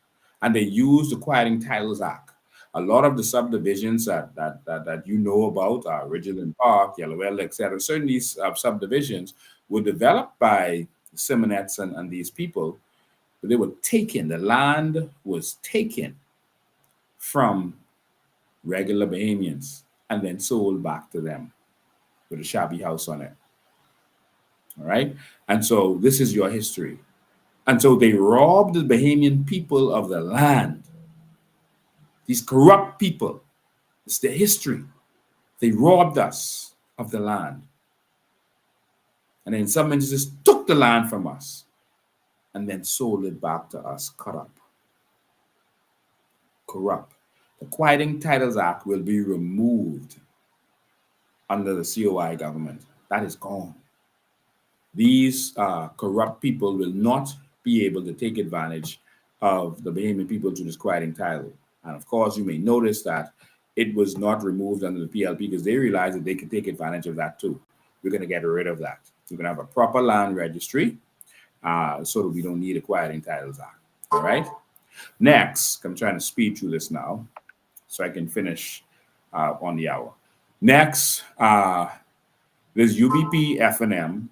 and they used the Quieting Titles Act. A lot of the subdivisions that you know about, Ridgeland Park, Yellowell, etc., certainly these subdivisions were developed by Simonettes and these people, but they were taken. The land was taken from regular Bahamians and then sold back to them with a shabby house on it. All right. And so this is your history. And so they robbed the Bahamian people of the land. These corrupt people, it's their history. They robbed us of the land. And in some instances, took the land from us and then sold it back to us, cut up. Corrupt. The Quieting Titles Act will be removed under the COI government. That is gone. These corrupt people will not be able to take advantage of the Bahamian people through this quieting title. And of course, you may notice that it was not removed under the PLP because they realized that they could take advantage of that too. We're going to get rid of that. We're going to have a proper land registry so that we don't need a quieting titles act. All right. Next, I'm trying to speed through this now so I can finish on the hour. Next, this UBP FNM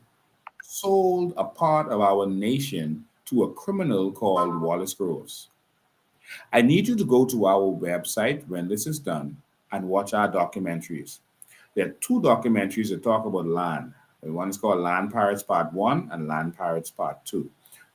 sold a part of our nation to a criminal called Wallace Groves. I need you to go to our website when this is done and watch our documentaries. There are two documentaries that talk about land. One is called Land Pirates Part 1 and Land Pirates Part 2.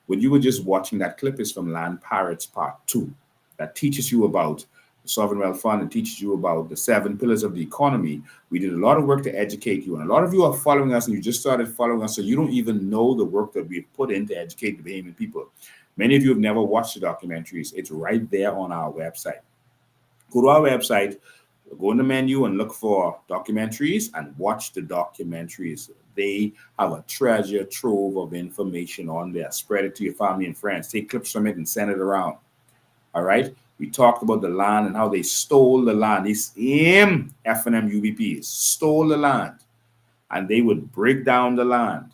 When you were just watching, that clip is from Land Pirates Part 2 that teaches you about the Sovereign Wealth Fund and teaches you about the 7 pillars of the economy. We did a lot of work to educate you, and a lot of you are following us and you just started following us, so you don't even know the work that we've put in to educate the Bahamian people. Many of you have never watched the documentaries. It's right there on our website. Go to our website, go in the menu and look for documentaries and watch the documentaries. They have a treasure trove of information on there. Spread it to your family and friends. Take clips from it and send it around. All right? We talked about the land and how they stole the land. These FNM UBPs stole the land, and they would break down the land,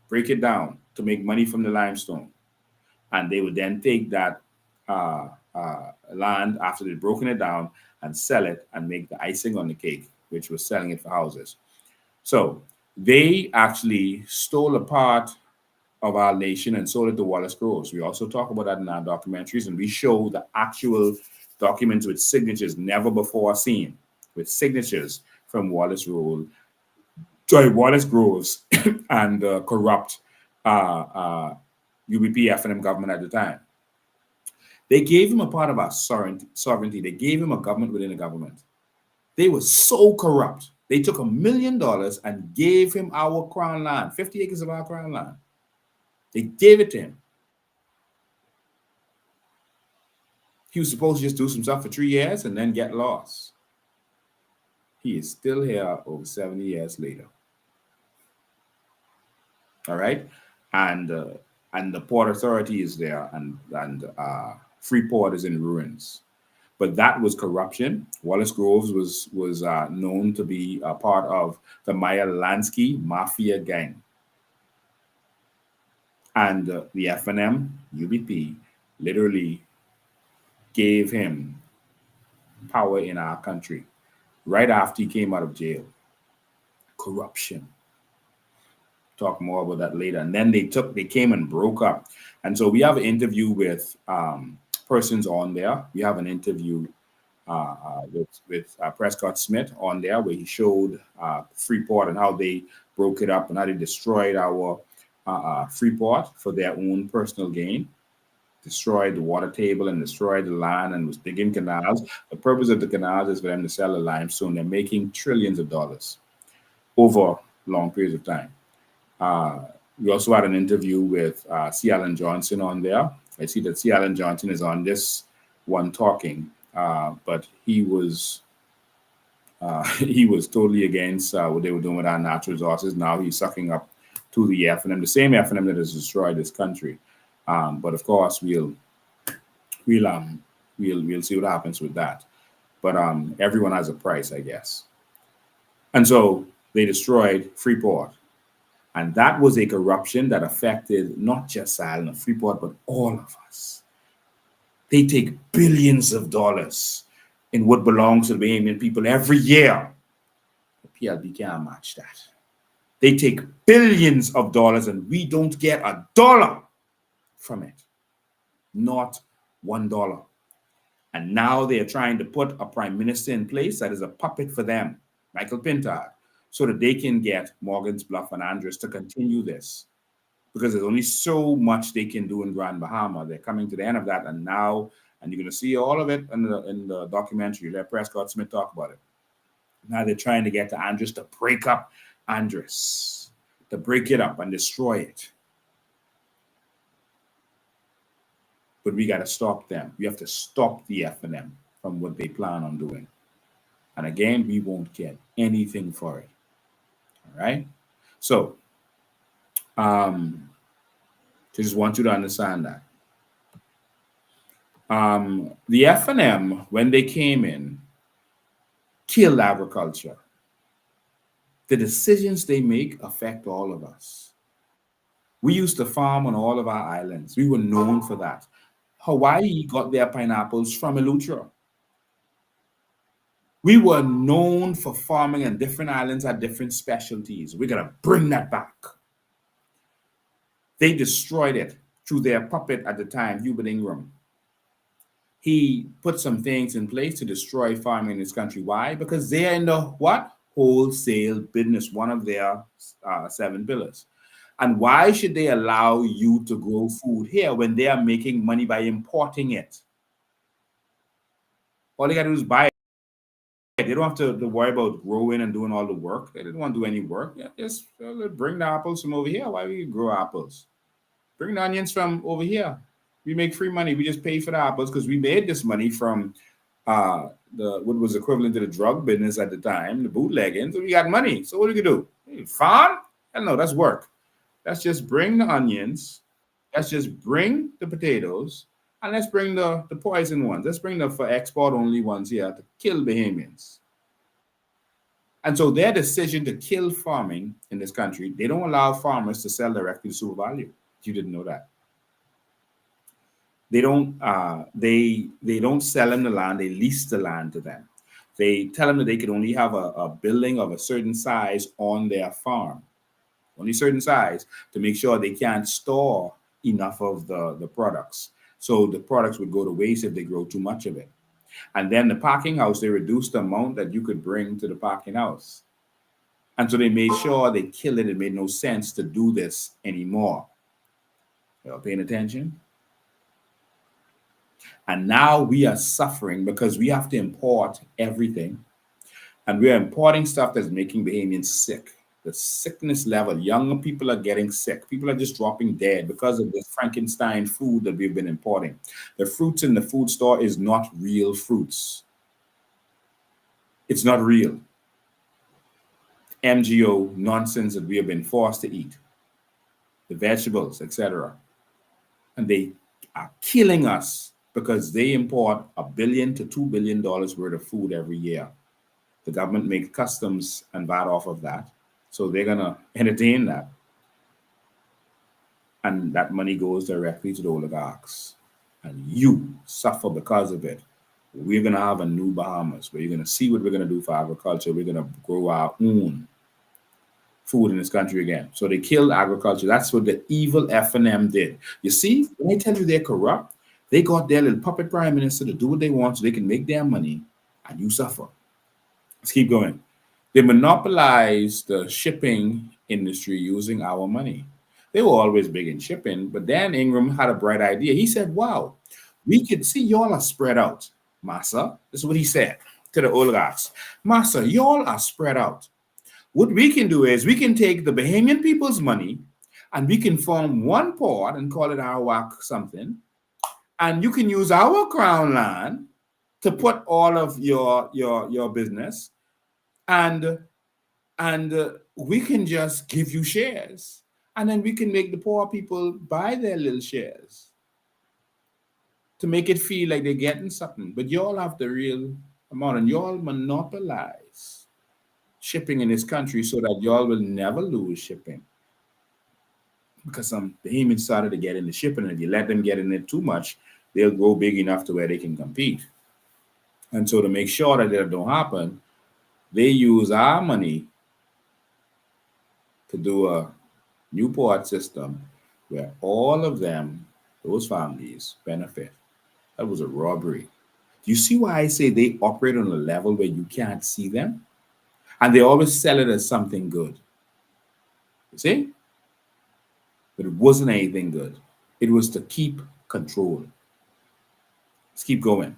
break it down to make money from the limestone. And they would then take that land after they'd broken it down and sell it and make the icing on the cake, which was selling it for houses. So they actually stole a part of our nation and sold it to Wallace Groves. We also talk about that in our documentaries, and we show the actual documents with signatures never before seen, with signatures from Wallace Groves and corrupt UBP FNM government at the time. They gave him a part of our sovereignty. They gave him a government within a government. They were so corrupt. They took $1 million and gave him our crown land, 50 acres of our crown land. They gave it to him. He was supposed to just do some stuff for 3 years and then get lost. He is still here over 70 years later. All right? And the Port Authority is there, and Freeport is in ruins. But that was corruption. Wallace Groves was known to be a part of the Meyer Lansky Mafia gang. And the FNM, UBP, literally gave him power in our country right after he came out of jail. Corruption. Talk more about that later. And then they came and broke up. And so we have an interview with persons on there. We have an interview with Prescott Smith on there, where he showed Freeport and how they broke it up and how they destroyed our Freeport for their own personal gain. destroyed the water table and destroyed the land and was digging canals. The purpose of the canals is for them to sell the limestone. They're making trillions of dollars over long periods of time. Uh, we also had an interview with C. Allen Johnson on there. I see that C. Allen Johnson is on this one talking, but he was he was totally against what they were doing with our natural resources. Now he's sucking up to the FNM, the same FNM that has destroyed this country. But of course, we'll we'll see what happens with that. But everyone has a price, I guess. And so they destroyed Freeport, and that was a corruption that affected not just Silent or Freeport, but all of us. They take billions of dollars in what belongs to the Bahamian people every year. The PLB can't match that. They take billions of dollars and we don't get a dollar from it. Not $1. And now they are trying to put a prime minister in place that is a puppet for them, Michael Pintard, so that they can get Morgan's Bluff and Andres to continue this. Because there's only so much they can do in Grand Bahama. They're coming to the end of that, and now, and you're going to see all of it in the documentary. Let Prescott Smith talk about it. Now they're trying to get to Andres to break up Andres, to break it up and destroy it. But we got to stop them. We have to stop the FNM from what they plan on doing. And again, we won't get anything for it. All right? So, I just want you to understand that. The FNM, when they came in, killed agriculture. The decisions they make affect all of us. We used to farm on all of our islands. We were known for that. Hawaii got their pineapples from Eleuthera. We were known for farming, and different islands had different specialties. We're going to bring that back. They destroyed it through their puppet at the time, Hubert Ingram. He put some things in place to destroy farming in this country. Why? Because they're in the what? Wholesale business, one of their 7 pillars. And why should they allow you to grow food here when they are making money by importing it? All they got to do is buy it. They don't have to worry about growing and doing all the work. They didn't want to do any work. Yeah, just bring the apples from over here. Why we grow apples? Bring the onions from over here. We make free money. We just pay for the apples because we made this money from what was equivalent to the drug business at the time, the bootlegging. So we got money. So what do we do? Hey, farm? Hell no, that's work. Let's just bring the onions. Let's just bring the potatoes. And let's bring the poison ones. Let's bring the for export only ones here to kill Bahamians. And so their decision to kill farming in this country, they don't allow farmers to sell directly to super value. You didn't know that. They don't they don't sell them the land, they lease the land to them. They tell them that they can only have a building of a certain size on their farm. Only certain size to make sure they can't store enough of the products. So the products would go to waste if they grow too much of it. And then the packing house, they reduced the amount that you could bring to the packing house. And so they made sure they killed it. It made no sense to do this anymore. Y'all paying attention? And now we are suffering because we have to import everything. And we are importing stuff that's making Bahamians sick. The sickness level, younger people are getting sick. People are just dropping dead because of this Frankenstein food that we've been importing. The fruits in the food store is not real fruits. It's not real. MGO nonsense that we have been forced to eat. The vegetables, etc. And they are killing us because they import $1 billion to $2 billion worth of food every year. The government makes customs and VAT off of that. So they're going to entertain that. And that money goes directly to the oligarchs. And you suffer because of it. We're going to have a new Bahamas where you're going to see what we're going to do for agriculture. We're going to grow our own food in this country again. So they killed agriculture. That's what the evil FNM did. You see, when I tell you they're corrupt, they got their little puppet prime minister to do what they want so they can make their money and you suffer. Let's keep going. They monopolized the shipping industry using our money. They were always big in shipping, but then Ingram had a bright idea. He said, wow, we could see y'all are spread out, massa. This is what he said to the oligarchs. Massa, y'all are spread out. What we can do is we can take the Bahamian people's money and we can form one port and call it Arawak something. And you can use our crown land to put all of your business, and we can just give you shares, and then we can make the poor people buy their little shares to make it feel like they're getting something. But y'all have the real amount, and y'all monopolize shipping in this country so that y'all will never lose shipping. Because some Bahamians started to get into shipping, and if you let them get in it too much, they'll grow big enough to where they can compete. And so to make sure that that don't happen, they use our money to do a Newport system where all of them, those families, benefit. That was a robbery. Do you see why I say they operate on a level where you can't see them? And they always sell it as something good. You see? But it wasn't anything good. It was to keep control. Let's keep going.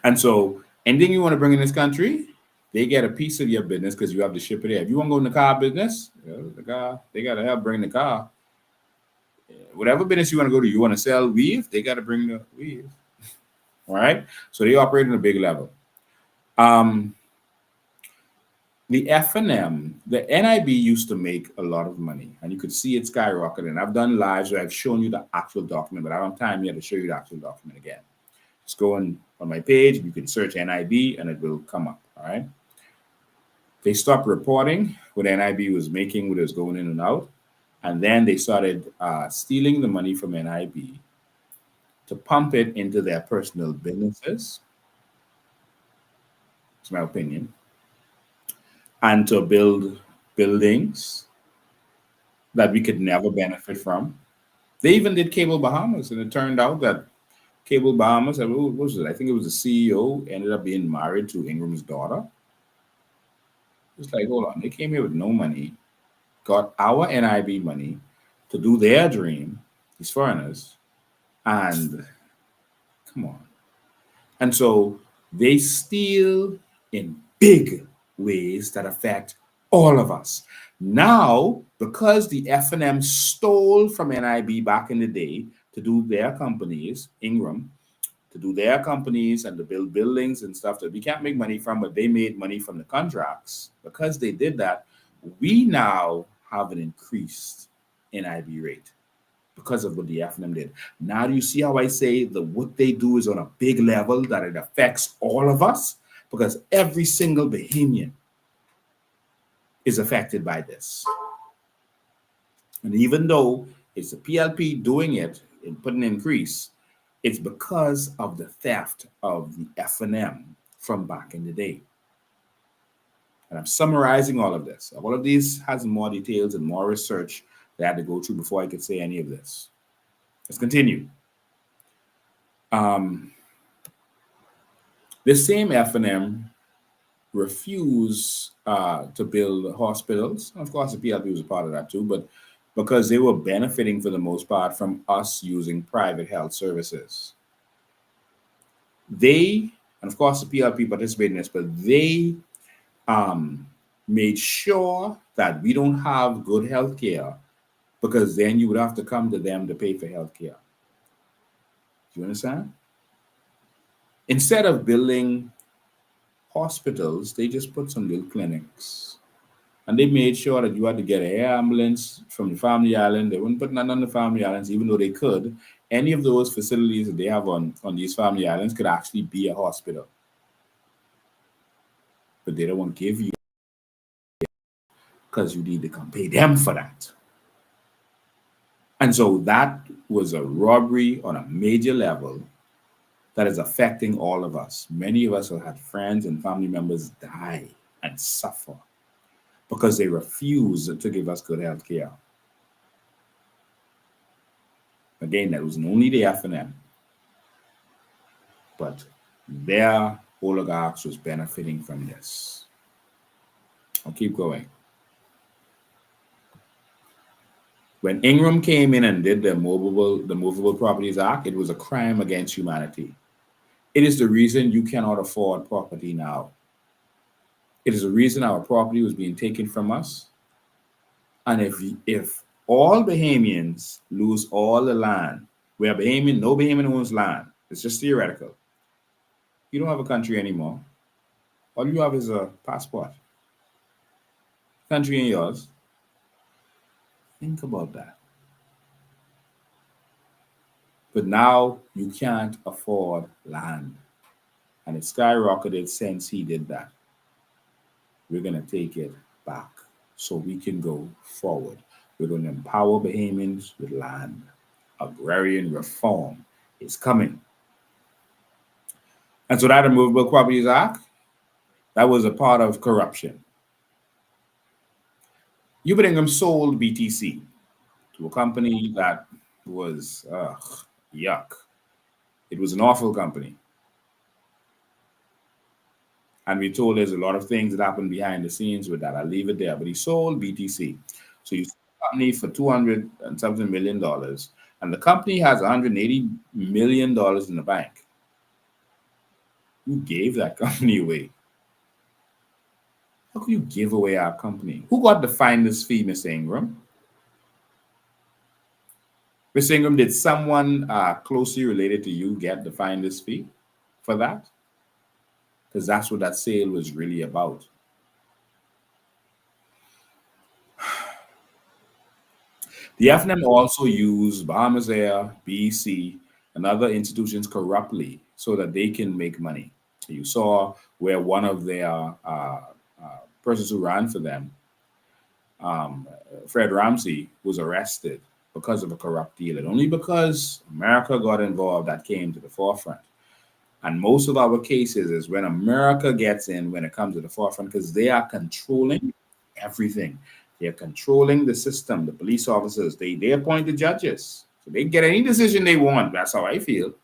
And so anything you want to bring in this country, they get a piece of your business because you have to ship it there. If you want to go in the car business, the car, they got to help bring the car. Whatever business you want to go to, you want to sell weave, they got to bring the weave. All right? So they operate on a big level. The FNM, the NIB used to make a lot of money, and you could see it skyrocketing. I've done lives where I've shown you the actual document, but I don't have time yet to show you the actual document again. Just go on my page, you can search NIB, and it will come up, all right? They stopped reporting what NIB was making, what it was going in and out, and then they started stealing the money from NIB to pump it into their personal businesses. It's my opinion. And to build buildings that we could never benefit from. They even did Cable Bahamas, and it turned out that Cable Bahamas, what was it? I think it was the CEO, ended up being married to Ingram's daughter. It's like, hold on, they came here with no money, got our NIB money to do their dream, these foreigners, and come on. And so they steal in big ways that affect all of us. Now, because the FNM stole from NIB back in the day to do their companies, Ingram, to do their companies and to build buildings and stuff that we can't make money from, but they made money from the contracts. Because they did that, we now have an increased NIB rate because of what the FNM did. Now do you see how I say that what they do is on a big level, that it affects all of us? Because every single Bahamian is affected by this. And even though it's the PLP doing it and putting an increase, it's because of the theft of the FNM from back in the day. And I'm summarizing all of this. All of these has more details and more research that I had to go through before I could say any of this. Let's continue. The same FNM refused to build hospitals. Of course, the PLP was a part of that too, but because they were benefiting for the most part from us using private health services. They, and of course the PLP participated in this, but they made sure that we don't have good health care, because then you would have to come to them to pay for health care. Do you understand? Instead of building hospitals, they just put some little clinics. And they made sure that you had to get an air ambulance from the family island. They wouldn't put none on the family islands, even though they could. Any of those facilities that they have on these family islands could actually be a hospital. But they don't want to give you, because you need to come pay them for that. And so that was a robbery on a major level that is affecting all of us. Many of us have had friends and family members die and suffer because they refuse to give us good health care. Again, that was only the FNM, but their oligarchs was benefiting from this. I'll keep going. When Ingram came in and did the Movable Properties Act, it was a crime against humanity. It is the reason you cannot afford property now. It is the reason our property was being taken from us. And if all Bahamians lose all the land, where no Bahamian owns land, it's just theoretical. You don't have a country anymore. All you have is a passport. Country ain't yours. Think about that. But now you can't afford land. And it skyrocketed since he did that. We're going to take it back so we can go forward. We're going to empower Bahamians with land. Agrarian reform is coming. And so that Movable Properties Act, that was a part of corruption. Hubert Ingham sold BTC to a company that was, yuck. It was an awful company. And we told there's a lot of things that happened behind the scenes with that. I'll leave it there. But he sold BTC. So you sold the company for $200 and something million, and the company has $180 million in the bank. Who gave that company away? How could you give away our company? Who got the finder's fee, Miss Ingram? Miss Ingram, did someone closely related to you get the finder's fee for that? Because that's what that sale was really about. The FNM also used Bahamas Air, BC, and other institutions corruptly so that they can make money. You saw where one of their persons who ran for them, Fred Ramsey, was arrested because of a corrupt deal. And only because America got involved that came to the forefront. And most of our cases is when America gets in when it comes to the forefront, because they are controlling everything. They're controlling the system, the police officers. They appoint the judges. So they get any decision they want. That's how I feel.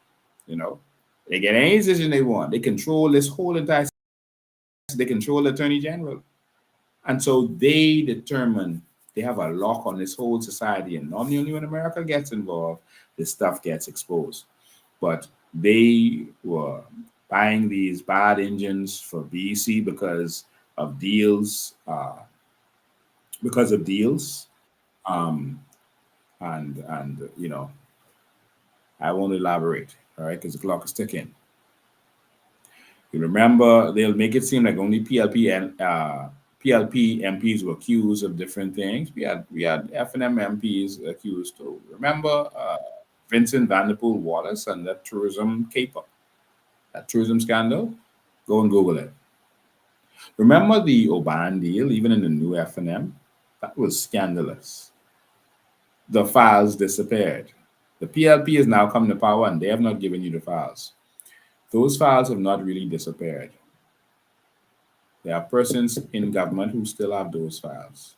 They get any decision they want. They control this whole entire system. They control the attorney general. And so they determine, they have a lock on this whole society. And normally only when America gets involved, this stuff gets exposed. But they were buying these bad engines for BC because of deals. And I won't elaborate, all right, because the clock is ticking. You remember, they'll make it seem like only PLP and PLP MPs were accused of different things. We had FNM MPs accused too. Remember Vincent Vanderpool Wallace and that tourism caper, that tourism scandal? Go and Google it. Remember the Oban deal, even in the new FNM? That was scandalous. The files disappeared. The PLP has now come to power and they have not given you the files. Those files have not really disappeared. There are persons in government who still have those files.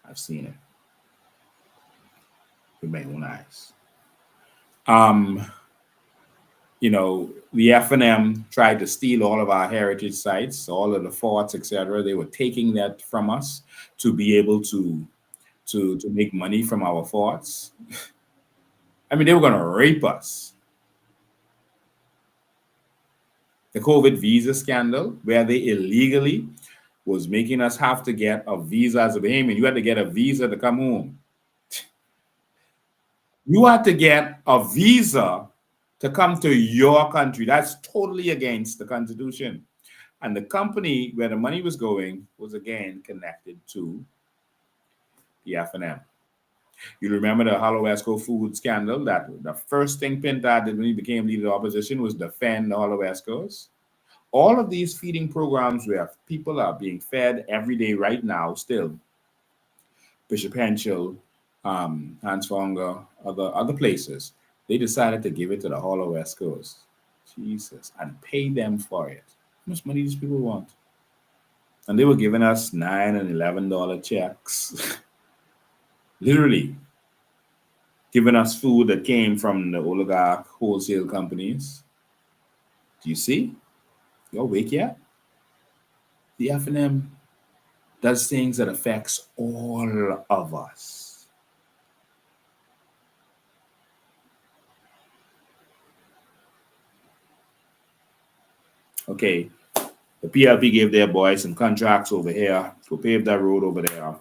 I've seen it with my own eyes. The FNM tried to steal all of our heritage sites, all of the forts, etc. They were taking that from us to be able to make money from our forts. I mean, they were going to rape us. The COVID visa scandal, where they illegally was making us have to get a visa as a Bahamian. You had to get a visa to come home. You had to get a visa to come to your country. That's totally against the Constitution. And the company where the money was going was again connected to the FNM. You remember the Holowesco food scandal, that the first thing Pinta did when he became leader of the opposition was defend the Holowescos. All of these feeding programs where people are being fed every day right now still. Bishop Henschel, Hans Fonger, other places, they decided to give it to the Holowescos. Jesus, and pay them for it. How much money these people want? And they were giving us $9 and $11 checks. Literally giving us food that came from the oligarch wholesale companies. Do you see? You awake yet? The FNM does things that affects all of us. Okay, the PLP gave their boys some contracts over here to pave that road over there.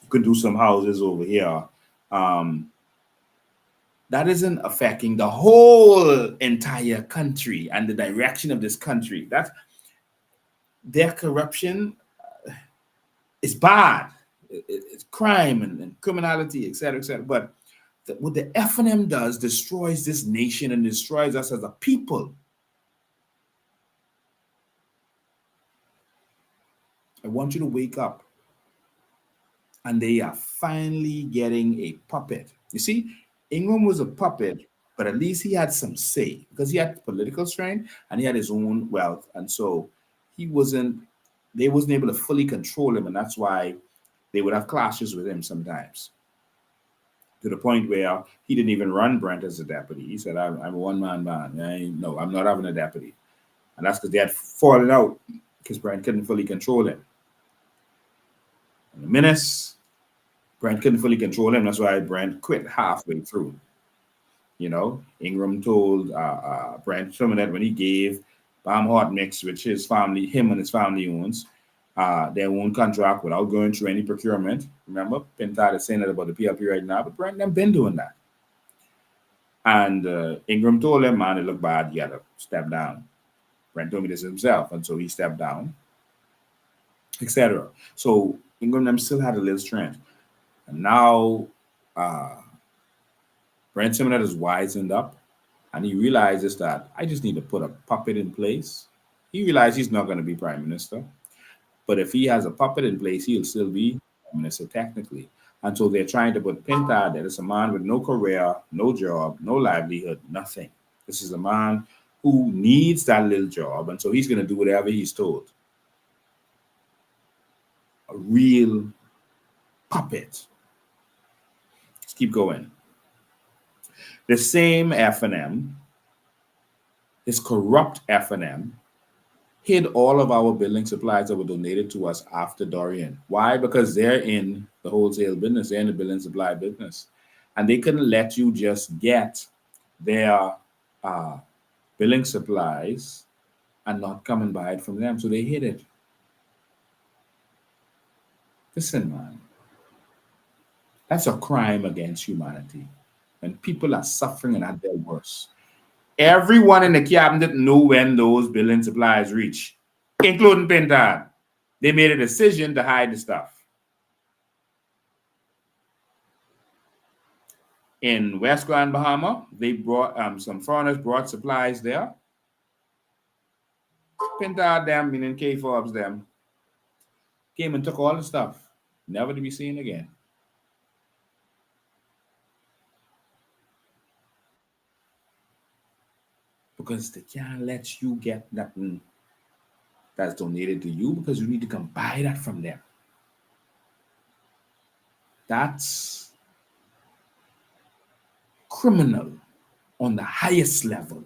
You could do some houses over here. Um, that isn't affecting the whole entire country and the direction of this country. That's their corruption is bad. It's crime and criminality, et cetera, et cetera. But what the FNM does destroys this nation and destroys us as a people. I want you to wake up. And they are finally getting a puppet. You see, Ingram was a puppet, but at least he had some say because he had political strength and he had his own wealth. And so they wasn't able to fully control him. And that's why they would have clashes with him sometimes, to the point where he didn't even run Brent as a deputy. He said, I'm a one-man band. No, I'm not having a deputy. And that's because they had fallen out because Brent couldn't fully control him. And the menace, Brent couldn't fully control him. That's why Brent quit halfway through. You know, Ingram told Brent some of that when he gave Baham Hot Mix, which him and his family owns, their own contract without going through any procurement. Remember, Pintard is saying that about the PLP right now, but Brent them been doing that. And Ingram told him, man, it looked bad. You got to step down. Brent told me this himself, and so he stepped down, etc. So Ingram them still had a little strength. And now Brent Simonette has wisened up and he realizes that I just need to put a puppet in place. He realizes he's not going to be prime minister. But if he has a puppet in place, he'll still be prime minister technically. And so they're trying to put Pintard there. It's a man with no career, no job, no livelihood, nothing. This is a man who needs that little job. And so he's going to do whatever he's told. A real puppet. Let's keep going. The same FNM, this corrupt FNM, hid all of our building supplies that were donated to us after Dorian. Why? Because they're in the wholesale business, they're in the building supply business. And they couldn't let you just get their building supplies and not come and buy it from them. So they hid it. Listen, man, that's a crime against humanity. When people are suffering and at their worst. Everyone in the cabinet knew when those building supplies reach, including Pintard. They made a decision to hide the stuff. In West Grand Bahama, they brought some foreigners brought supplies there. Pintard them, meaning K Forbes them, came and took all the stuff, never to be seen again. Because they can't let you get nothing that's donated to you because you need to come buy that from them. That's criminal on the highest level.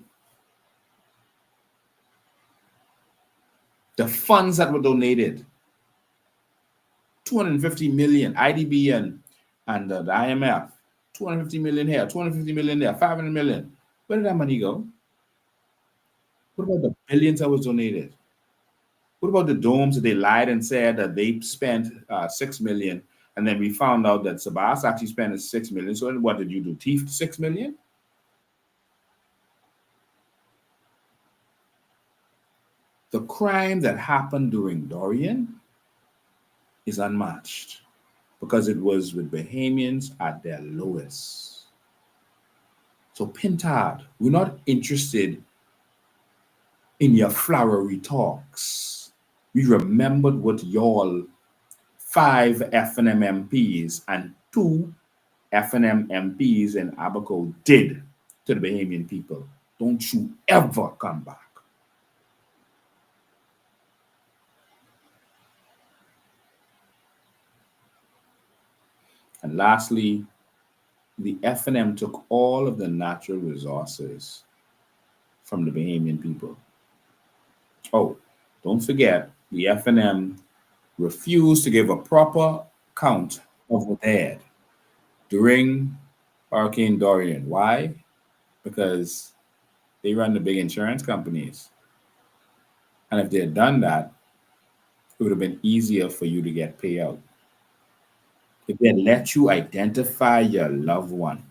The funds that were donated, 250 million, IDB and the IMF, 250 million here, 250 million there, 500 million. Where did that money go? What about the billions that was donated? What about the domes that they lied and said that they spent 6 million, and then we found out that Sabas actually spent 6 million. So what did you do? Thief 6 million? The crime that happened during Dorian is unmatched because it was with Bahamians at their lowest. So Pintard, we're not interested in your flowery talks. We remembered what y'all 5 FNM MPs and 2 FNM MPs in Abaco did to the Bahamian people. Don't you ever come back. And lastly, the FNM took all of the natural resources from the Bahamian people. Oh, don't forget, the FNM refused to give a proper count of the dead during Hurricane Dorian. Why? Because they run the big insurance companies. And if they had done that, it would have been easier for you to get payout. If they had let you identify your loved one,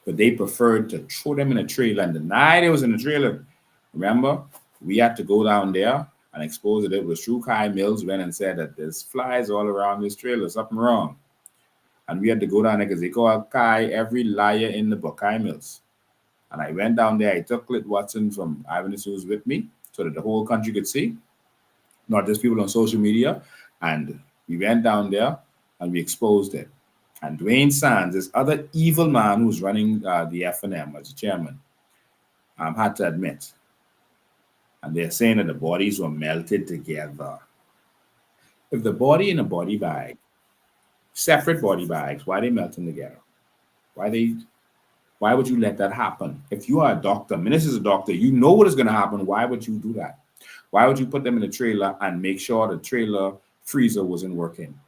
but they preferred to throw them in a trailer and deny they was in the trailer. Remember, we had to go down there and expose it. It was true. Kai Mills went and said that there's flies all around this trailer, something wrong. And we had to go down there because they call Kai every liar in the book, Kai Mills. And I went down there. I took Clint Watson from Eyewitness News with me so that the whole country could see, not just people on social media. And we went down there and we exposed it. And Dwayne Sands, this other evil man who's running the FNM as the chairman, had to admit. And they're saying that the bodies were melted together. If the body in a body bag, separate body bags, why are they melting together? Why would you let that happen? If you are a doctor, Minister is a doctor, you know what is going to happen. Why would you do that? Why would you put them in a trailer and make sure the trailer freezer wasn't working?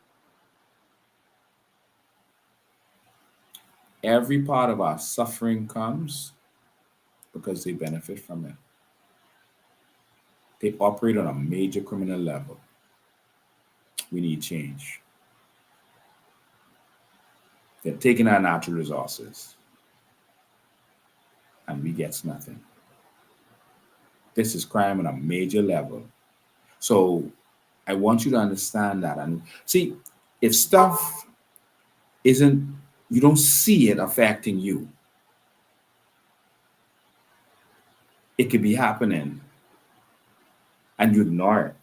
Every part of our suffering comes because they benefit from it. They operate on a major criminal level. We need change. They're taking our natural resources and we get nothing. This is crime on a major level. So I want you to understand that. And see, if stuff isn't, you don't see it affecting you, it could be happening and you ignore it.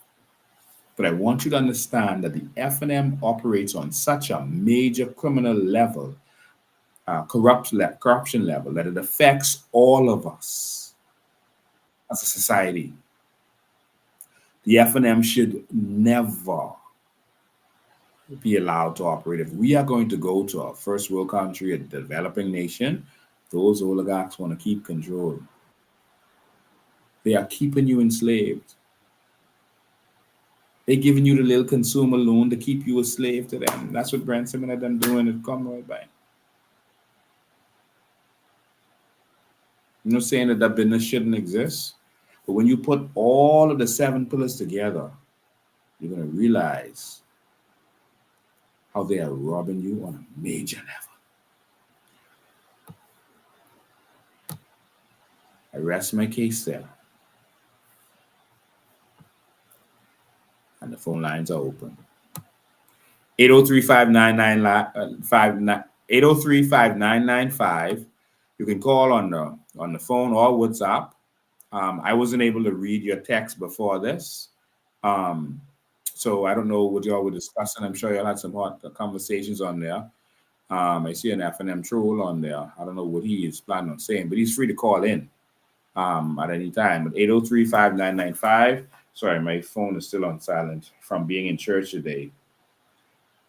But I want you to understand that the FNM operates on such a major criminal level, corruption level, that it affects all of us as a society. The FNM should never be allowed to operate. If we are going to go to a first world country, a developing nation, those oligarchs want to keep control. They are keeping you enslaved. They're giving you the little consumer loan to keep you a slave to them. That's what Brent Simon had done doing at Commonwealth Bank. I'm not saying that that business shouldn't exist, but when you put all of the 7 pillars together, you're going to realize how they are robbing you on a major level. I rest my case there. And the phone lines are open. 803-5995. You can call on the phone or WhatsApp. I wasn't able to read your text before this. So I don't know what y'all were discussing. I'm sure y'all had some hot conversations on there. I see an FNM troll on there. I don't know what he is planning on saying, but he's free to call in at any time. At 803-5995. Sorry, my phone is still on silent from being in church today.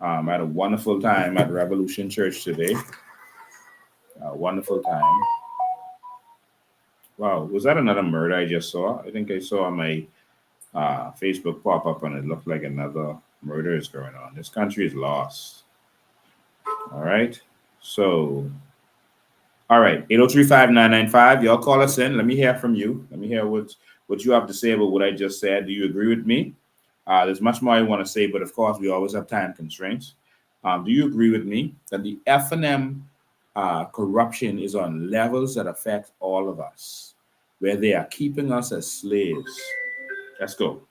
I had a wonderful time at Revolution Church today. A wonderful time. Wow, was that another murder I just saw? I think I saw my Facebook pop up and it looked like another murder is going on. This country is lost. All right. So, all right, 803-5995. Y'all call us in. Let me hear from you. Let me hear what you have to say about what I just said. Do you agree with me? There's much more I want to say, but of course, we always have time constraints. Do you agree with me that the FNM corruption is on levels that affect all of us, where they are keeping us as slaves? Let's go.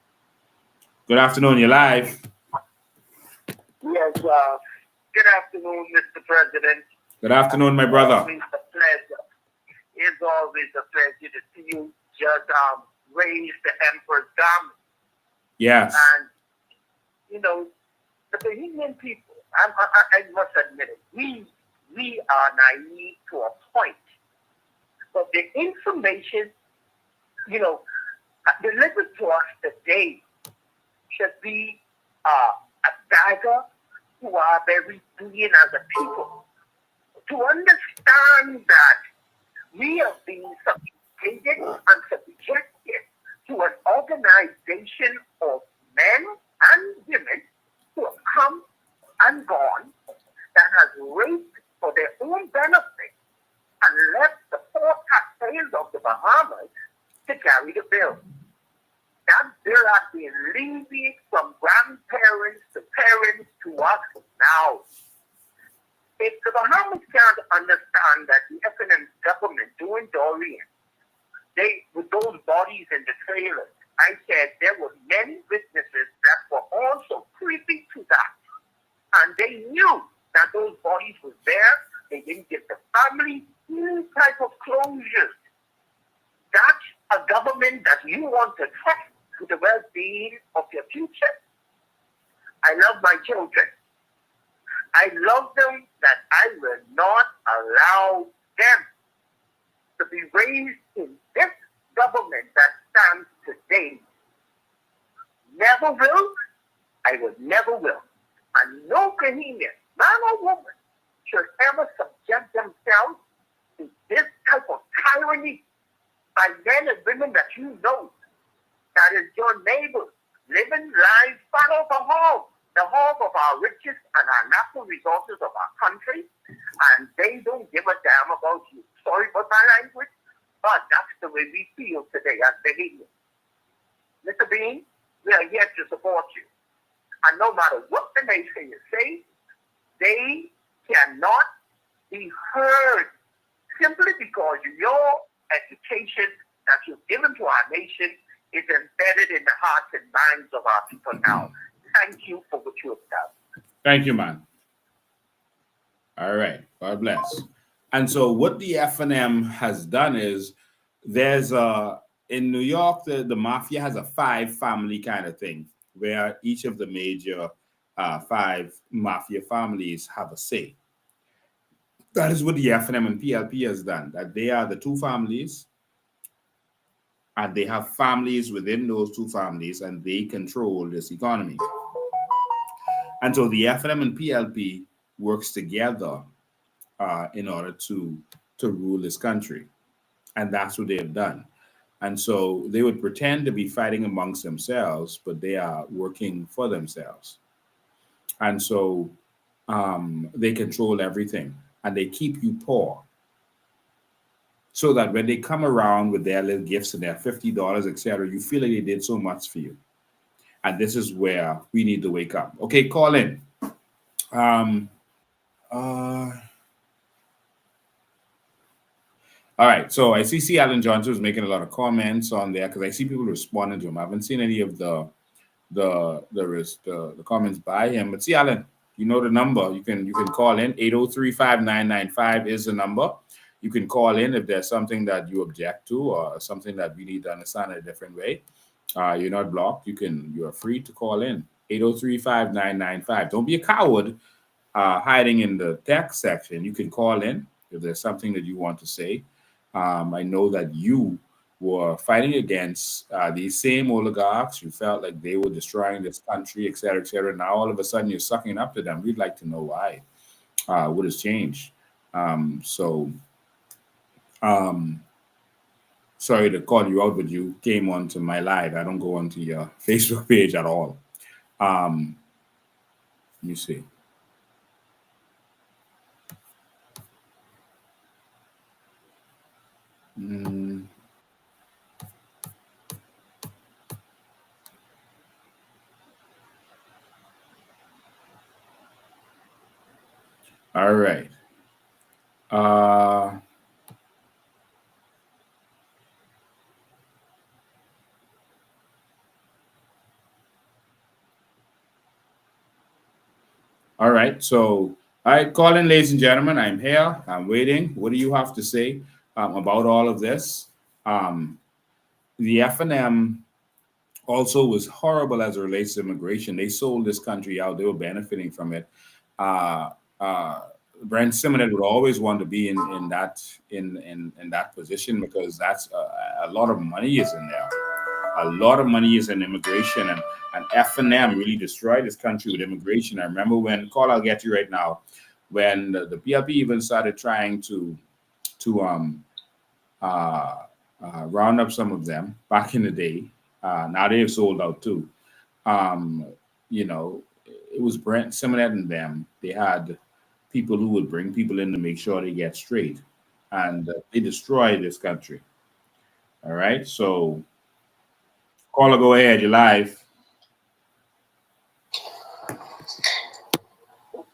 Good afternoon. You're live. Yes, good afternoon, Mr. President. Good afternoon, my brother. Always a pleasure. It's always a pleasure to see you just raise the Emperor's garment. Yes. And, you know, the Bahamian people, I must admit it, we are naive to a point. But the information, you know, delivered to us today should be a dagger to our very being as a people. To understand that we are being subjugated and subjected to an organization of men and women who have come and gone that has raped for their own benefit and left the poor taxpayers of the Bahamas to carry the bill. That bill has been levied from grandparents to parents to us now. If the Bahamas can't understand that the FNM government during Dorian, with those bodies in the trailers, I said there were many witnesses that were also privy to that. And they knew that those bodies were there. They didn't give the family any type of closure. That's a government that you want to trust to the well-being of your future. I love my children. I love them that I will not allow them to be raised in this government that stands today. Never will. I will never will. And no Bahamian, man or woman, should ever subject themselves to this type of tyranny by men and women that you know, that is your neighbors, living lives far off the hog of our riches and our natural resources of our country, and they don't give a damn about you. Sorry for my language, but that's the way we feel today as Bahamians. Mr. Bean, we are here to support you. And no matter what the naysayers say, they cannot be heard simply because your education that you've given to our nation is embedded in the hearts and minds of our people now. Thank you for what you have done. Thank you, man. All right. God bless. And so what the FNM has done is there's in New York, the mafia has a 5-family kind of thing where each of the major 5 mafia families have a say. That is what the FNM and PLP has done, that they are the 2 families and they have families within those 2 families and they control this economy. And so the FNM and PLP works together in order to rule this country. And that's what they have done. And so they would pretend to be fighting amongst themselves, but they are working for themselves. And so they control everything and they keep you poor. So that when they come around with their little gifts and their $50, etc., you feel like they did so much for you. And this is where we need to wake up. Okay, call in. All right, so I see C. Allen Johnson was making a lot of comments on there because I see people responding to him. I haven't seen any of the comments by him. But C. Allen, you know the number. You can call in. 803-5995 is the number. You can call in if there's something that you object to or something that we need to understand in a different way. You're not blocked. You are free to call in. 803-5995. Don't be a coward hiding in the text section. You can call in if there's something that you want to say. I know that you were fighting against these same oligarchs. You felt like they were destroying this country, et cetera, et cetera. Now all of a sudden you're sucking up to them. We'd like to know why. What has changed? Sorry to call you out, but you came onto my live. I don't go onto your Facebook page at all. Let me see. All right. All right. So, all right, call in, ladies and gentlemen. I'm here. I'm waiting. What do you have to say about all of this? The FNM also was horrible as it relates to immigration. They sold this country out. They were benefiting from it. Brent Simonet would always want to be in that position because that's a lot of money is in there. A lot of money is in immigration, and FNM really destroyed this country with immigration. I remember when, call, I'll get you right now, when the PLP even started trying to round up some of them back in the day. Now they've sold out too. it was Brent Simonet and them. They had people who would bring people in to make sure they get straight, and they destroy this country. All right, so caller, go ahead. You're live.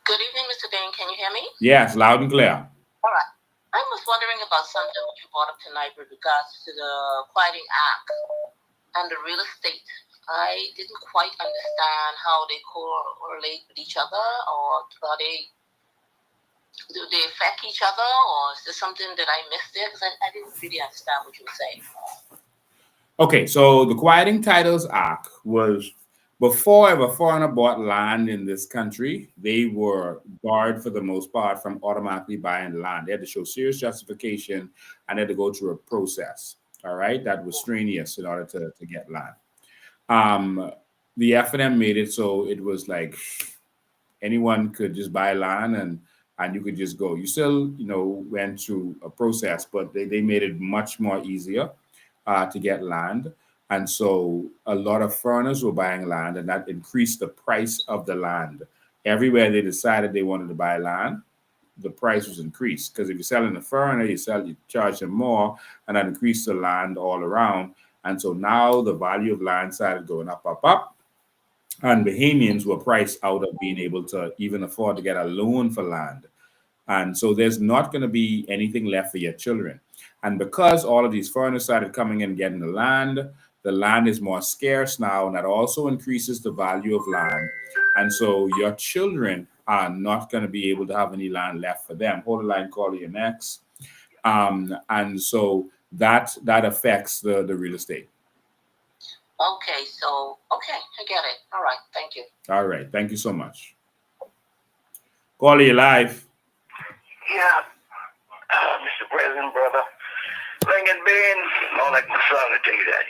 Good evening, Mr. Dane. Can you hear me? Yes, loud and clear. All right. I was wondering about something which you brought up tonight with regards to the Quieting Act and the real estate. I didn't quite understand how they correlate with each other, or do they affect each other, or is there something that I missed there? Because I didn't really understand what you were saying. Okay, so the Quieting Titles Act was before if a foreigner bought land in this country, they were barred for the most part from automatically buying land. They had to show serious justification and they had to go through a process. All right, that was strenuous in order to get land. Um, the FNM made it so it was like anyone could just buy land and you could just go. You still, went through a process, but they made it much more easier to get land. And so a lot of foreigners were buying land, and that increased the price of the land. Everywhere they decided they wanted to buy land, the price was increased. Because if you're selling a foreigner, you charge them more, and that increased the land all around. And so now the value of land started going up, up, up. And Bahamians were priced out of being able to even afford to get a loan for land. And so there's not going to be anything left for your children. And because all of these foreigners started coming and getting the land is more scarce now, and that also increases the value of land. And so your children are not going to be able to have any land left for them. Hold the line, call you next. And so that affects the real estate. Okay, I get it. All right, thank you. All right, thank you so much. Call you live. Yeah, Mr. President, brother. Lincoln Ben, all that my son to tell you that,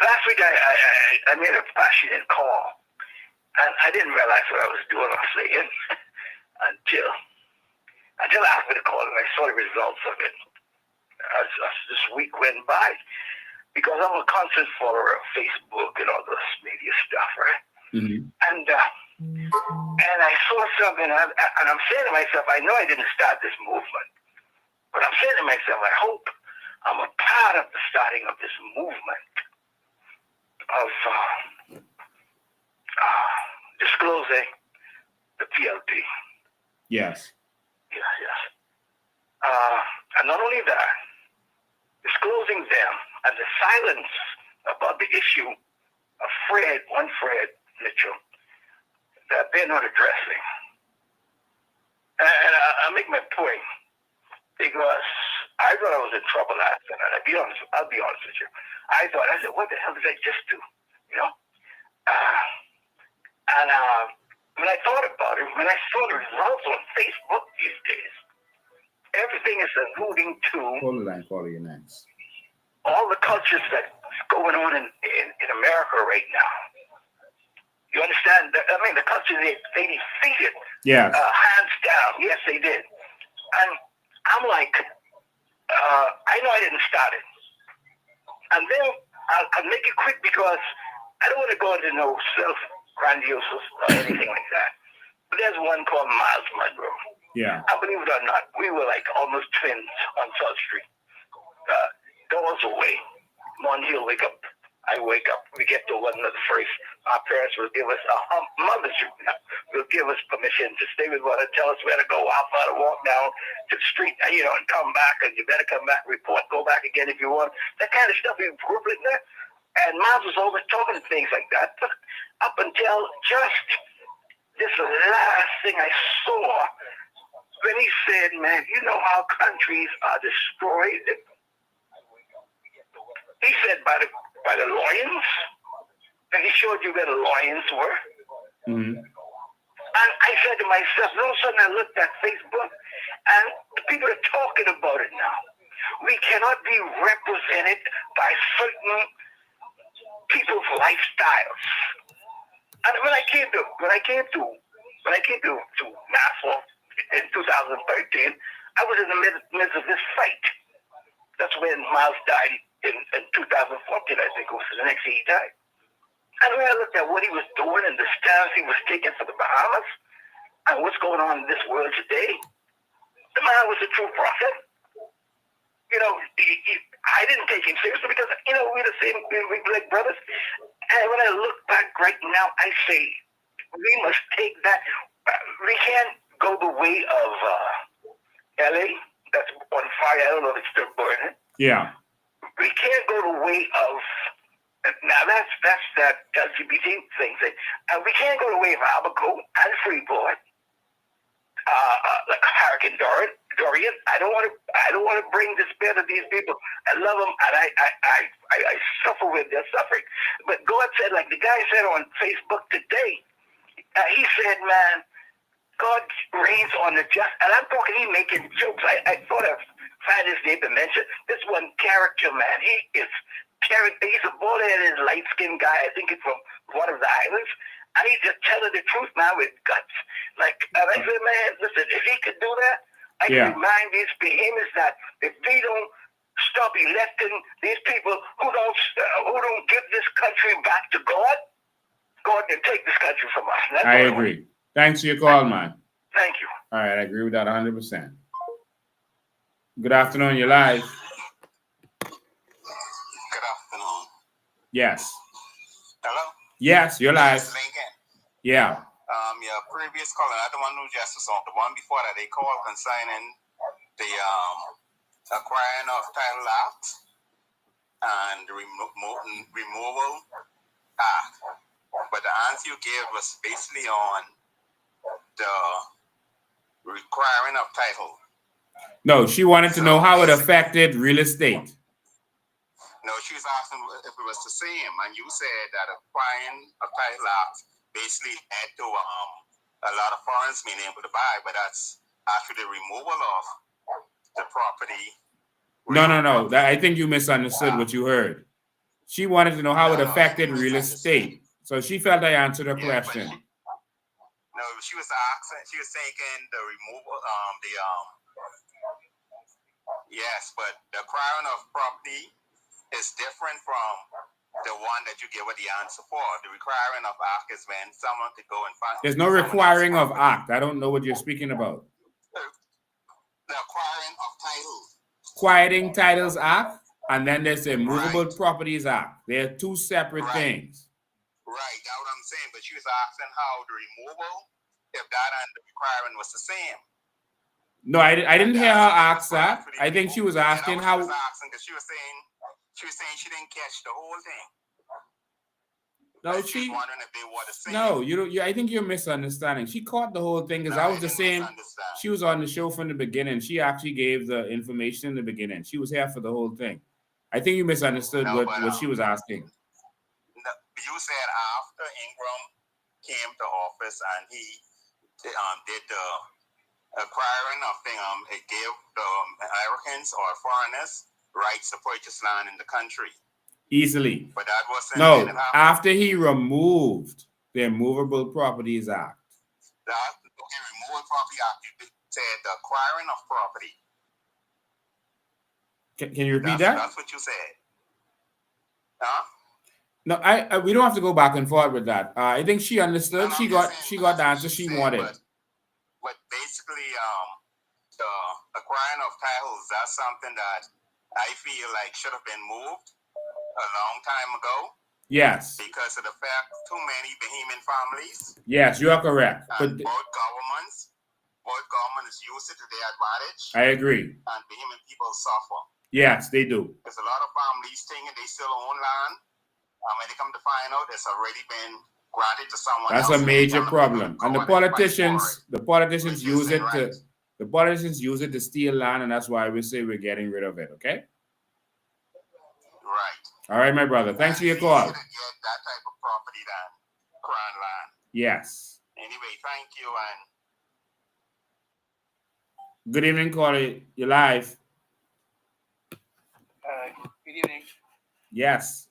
last week I made a passionate call, and I didn't realize what I was doing or saying until after the call, and I saw the results of it as this week went by, because I'm a constant follower of Facebook and all this media stuff, right? Mm-hmm. And I saw something, and I'm saying to myself, I know I didn't start this movement, but I'm saying to myself, I hope I'm a part of the starting of this movement of disclosing the PLP. Yes. Yes. And not only that, disclosing them and the silence about the issue of Fred Mitchell, that they're not addressing. And I'll make my point, because I thought I was in trouble last night. I'll be honest with you. I said, what the hell did I just do? When I thought about it, when I saw the results on Facebook these days, everything is alluding to Hold the line, call you next. all the cultures that's going on in America right now. You understand? The culture they defeated. Yes. Hands down. Yes, they did. And I'm like, I know I didn't start it. And then I'll make it quick, because I don't want to go into no self-grandiose or anything like that. But there's one called Miles Monroe. Yeah. I believe it or not, we were like almost twins on South Street. Doors away. One, he'll wake up. I wake up. We get to one another first. Our parents will give us, mothers will give us permission to stay with one and tell us where to go, how far to walk down to the street, and come back, and you better come back, report, go back again if you want. That kind of stuff we grew up in there. And Miles was always talking things like that. But up until just this last thing I saw, when he said, man, you know how countries are destroyed? He said by the lions, and he showed you where the lions were. Mm-hmm. And I said to myself, all of a sudden I looked at Facebook, and people are talking about it now. We cannot be represented by certain people's lifestyles. And when I came to Nassau in 2013, I was in the midst of this fight. That's when Miles died in 2014, I think it was the next year he died. And when I looked at what he was doing and the stance he was taking for the Bahamas and what's going on in this world today, the man was a true prophet. You know, I didn't take him seriously because, you know, we're the same, we're like brothers. And when I look back right now, I say, we must take that. We can't go the way of LA, that's on fire. I don't know if it's still burning. Yeah. We can't go the way of, now that's that LGBT thing. We can't go the way of Abaco and Freeport, like Hurricane Dorian. I don't want to bring despair to these people. I love them, and I suffer with their suffering. But God said, like the guy said on Facebook today, he said, man, God reigns on the just. And I'm talking, he making jokes. I thought of Fanny's Day to mention this one character, man. He is character. He's a bald-headed, light-skinned guy. I think he's from one of the islands. And he's just telling the truth now with guts. Like, and I said, man, listen, if he could do that, I can remind these behemoths that if they don't stop electing these people who don't give this country back to God, God can take this country from us. That's I agree. Thanks for your call, man. Thank you. All right, I agree with that 100%. Good afternoon, you're live. Good afternoon. Yes. Hello? Yes, you're live. Yes, Lincoln. Yeah. Your previous caller, not the one who just was on, the one before that, they called concerning the acquiring of title act and the removal act. But the answer you gave was basically on the requiring of title. No, she wanted to know how it affected real estate. No, she was asking if it was the same, and you said that acquiring of title act basically led to a lot of foreigners being able to buy, but that's actually the removal of the property. No. I think you misunderstood what you heard. She wanted to know how it affected real estate. So she felt I answered her question. No, she was asking. She was thinking the removal. Yes, but the acquiring of property is different from the one that you give with the answer for. The requiring of act is when someone could go and find. There's no requiring of act. I don't know what you're speaking about. The acquiring of title. Quieting Titles Act, and then there's the Movable Properties Act. They're two separate things. Right, that's what I'm saying. But she was asking how the removal, if that and the requiring was the same. No, I didn't hear her ask that. I think she was asking how. She was asking because she was saying she didn't catch the whole thing. No, like she was wondering if they were the same. No, you. I think you're misunderstanding. She caught the whole thing because I was the same. She was on the show from the beginning. She actually gave the information in the beginning. She was here for the whole thing. I think you misunderstood what she was asking. You said after Ingram came to office and he did the acquiring of thing, it gave the Americans or foreigners rights to purchase land in the country. Easily. But that wasn't after he removed the Movable Properties Act. The Removal Property Act, you said the acquiring of property. Can you repeat that? That's what you said. Huh? No, we don't have to go back and forth with that. I think she understood. She got the answer she wanted. But basically, the acquiring of titles, that's something that I feel like should have been moved a long time ago. Yes. Because of the fact too many Bahamian families. Yes, you are correct. And both governments use it to their advantage. I agree. And Bahamian people suffer. Yes, they do. There's a lot of families thinking they still own land. When they come to find out, it's already been granted to someone else. That's a major problem. And the politicians use it to steal land, and that's why we say we're getting rid of it. Okay. Right. All right, my brother. Thanks for your call. Get that type of property than crown land. Yes. Anyway, thank you and good evening, caller. You're live. Good evening. Yes.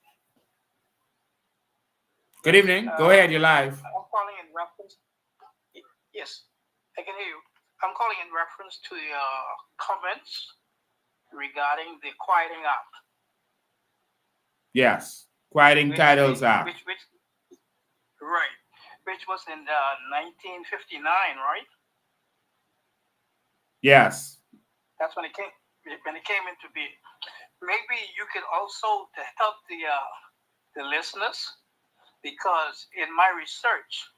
Good evening. Go ahead. You're live. I'm calling in reference. Yes, I can hear you. I'm calling in reference to the comments regarding the Quieting Act. Yes, Quieting Titles Act. Right, which was in 1959, right? Yes. That's when it came into being. Maybe you could also to help the listeners, because in my research,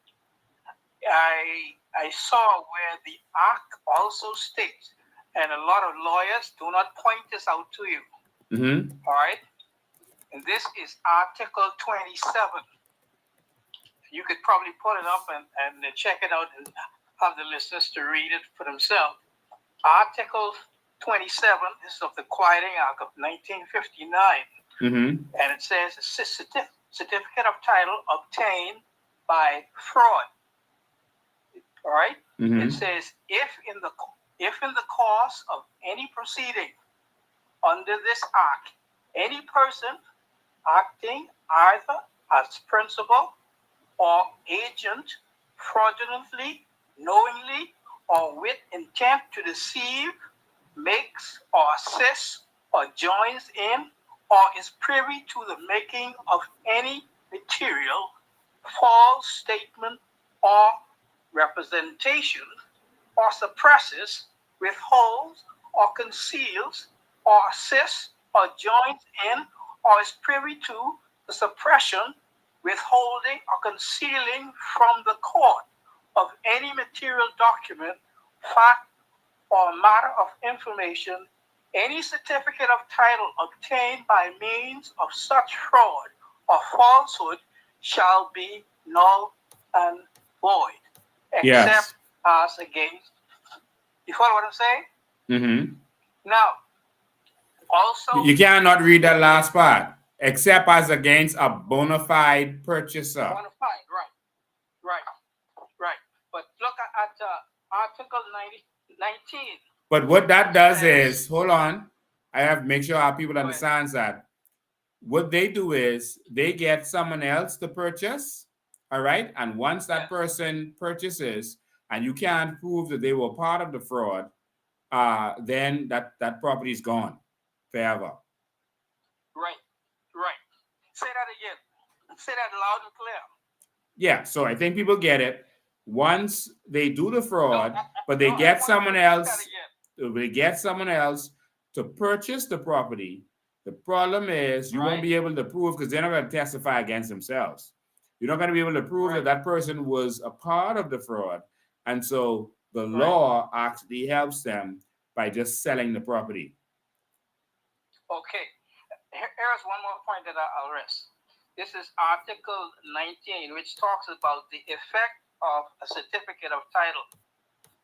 I saw where the Act also states, and a lot of lawyers do not point this out to you. All right, and this is Article 27. You could probably pull it up and check it out and have the listeners to read it for themselves. Article 27, this is of the Quieting Act of 1959. And it says a certificate of title obtained by fraud. All right? It says if in the course of any proceeding under this act, any person acting either as principal or agent fraudulently, knowingly, or with intent to deceive, makes or assists or joins in or is privy to the making of any material, false statement or representation, or suppresses, withholds, or conceals, or assists, or joins in, or is privy to the suppression, withholding, or concealing from the court of any material document, fact, or matter of information, any certificate of title obtained by means of such fraud or falsehood shall be null and void, except as against. You follow what I'm saying? Now, also, you cannot read that last part. Except as against a bona fide purchaser. Bona fide, right. But look at Article 19. But what that does is, hold on, I have to make sure our people understand that. What they do is they get someone else to purchase, all right? And once that person purchases and you can't prove that they were part of the fraud, then that property is gone forever. Right. Say that again. Say that loud and clear. Yeah, so I think people get it. Once they do the fraud, but they get someone else, to purchase the property. The problem is you won't be able to prove, because they're not going to testify against themselves. You're not going to be able to prove that that person was a part of the fraud. And so the law actually helps them by just selling the property. Okay. Here's one more point that I'll raise. This is Article 19, which talks about the effect of a certificate of title.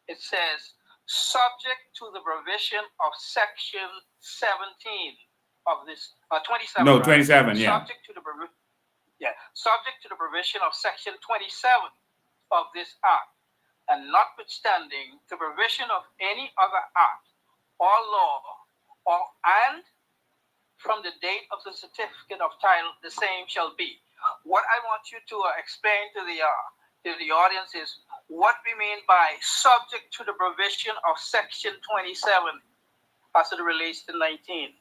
It says, subject to the provision of Section 17 of this, 27. No, 27, yeah. Subject to the provision of Section 27 of this Act, and notwithstanding the provision of any other act or law, and from the date of the certificate of title, the same shall be. What I want you to explain to the audience is what we mean by subject to the provision of Section 27 as it relates to 19.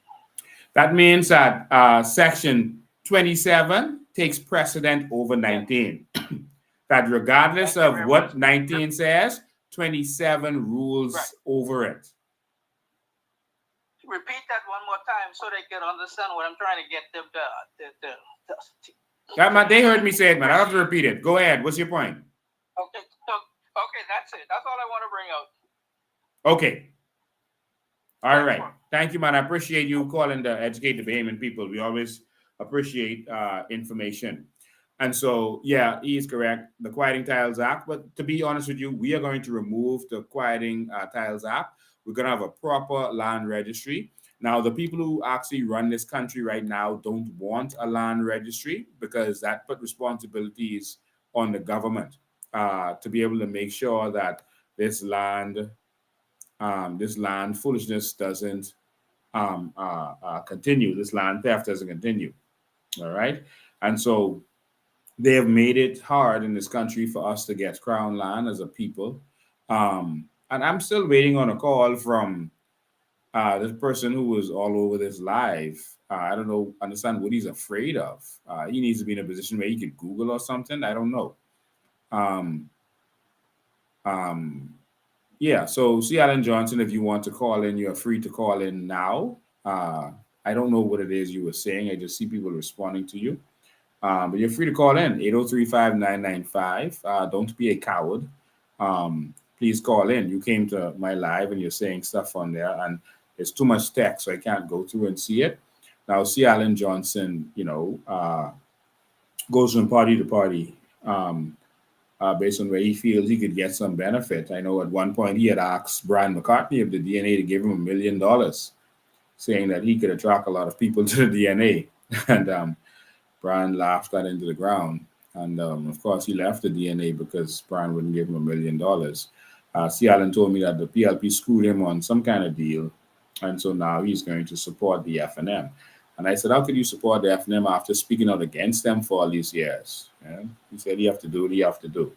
That means that Section 27 takes precedent over 19. That regardless of what 19 says, 27 rules over it. Repeat that one more time so they can understand what I'm trying to get them to. They heard me say it, man. I don't have to repeat it. Go ahead. What's your point? Okay, that's it. That's all I want to bring out. Okay. All right. Thank you, man. I appreciate you calling to educate the Bahamian people. We always appreciate information. And so, yeah, he is correct. The Quieting Titles Act. But to be honest with you, we are going to remove the Quieting Titles Act. We're going to have a proper land registry. Now, the people who actually run this country right now don't want a land registry because that put responsibilities on the government to be able to make sure that this land foolishness doesn't continue. This land theft doesn't continue. All right. And so they have made it hard in this country for us to get crown land as a people. And I'm still waiting on a call from this person who was all over this live, I don't know, understand what he's afraid of. He needs to be in a position where he could Google or something. I don't know. Um, um, yeah, so C. Allen Johnson, if you want to call in, you're free to call in now. I don't know what it is you were saying. I just see people responding to you. But you're free to call in 803-5995. Don't be a coward. Please call in. You came to my live and you're saying stuff on there, and there's too much text, so I can't go through and see it. Now, C. Allen Johnson, goes from party to party based on where he feels he could get some benefit. I know at one point he had asked Brian McCartney of the DNA to give him $1 million, saying that he could attract a lot of people to the DNA. And Brian laughed that into the ground. And of course, he left the DNA because Brian wouldn't give him $1 million. C. Allen told me that the PLP screwed him on some kind of deal. And so now he's going to support the FNM. And I said, how could you support the FNM after speaking out against them for all these years? Yeah? He said, you have to do what you have to do.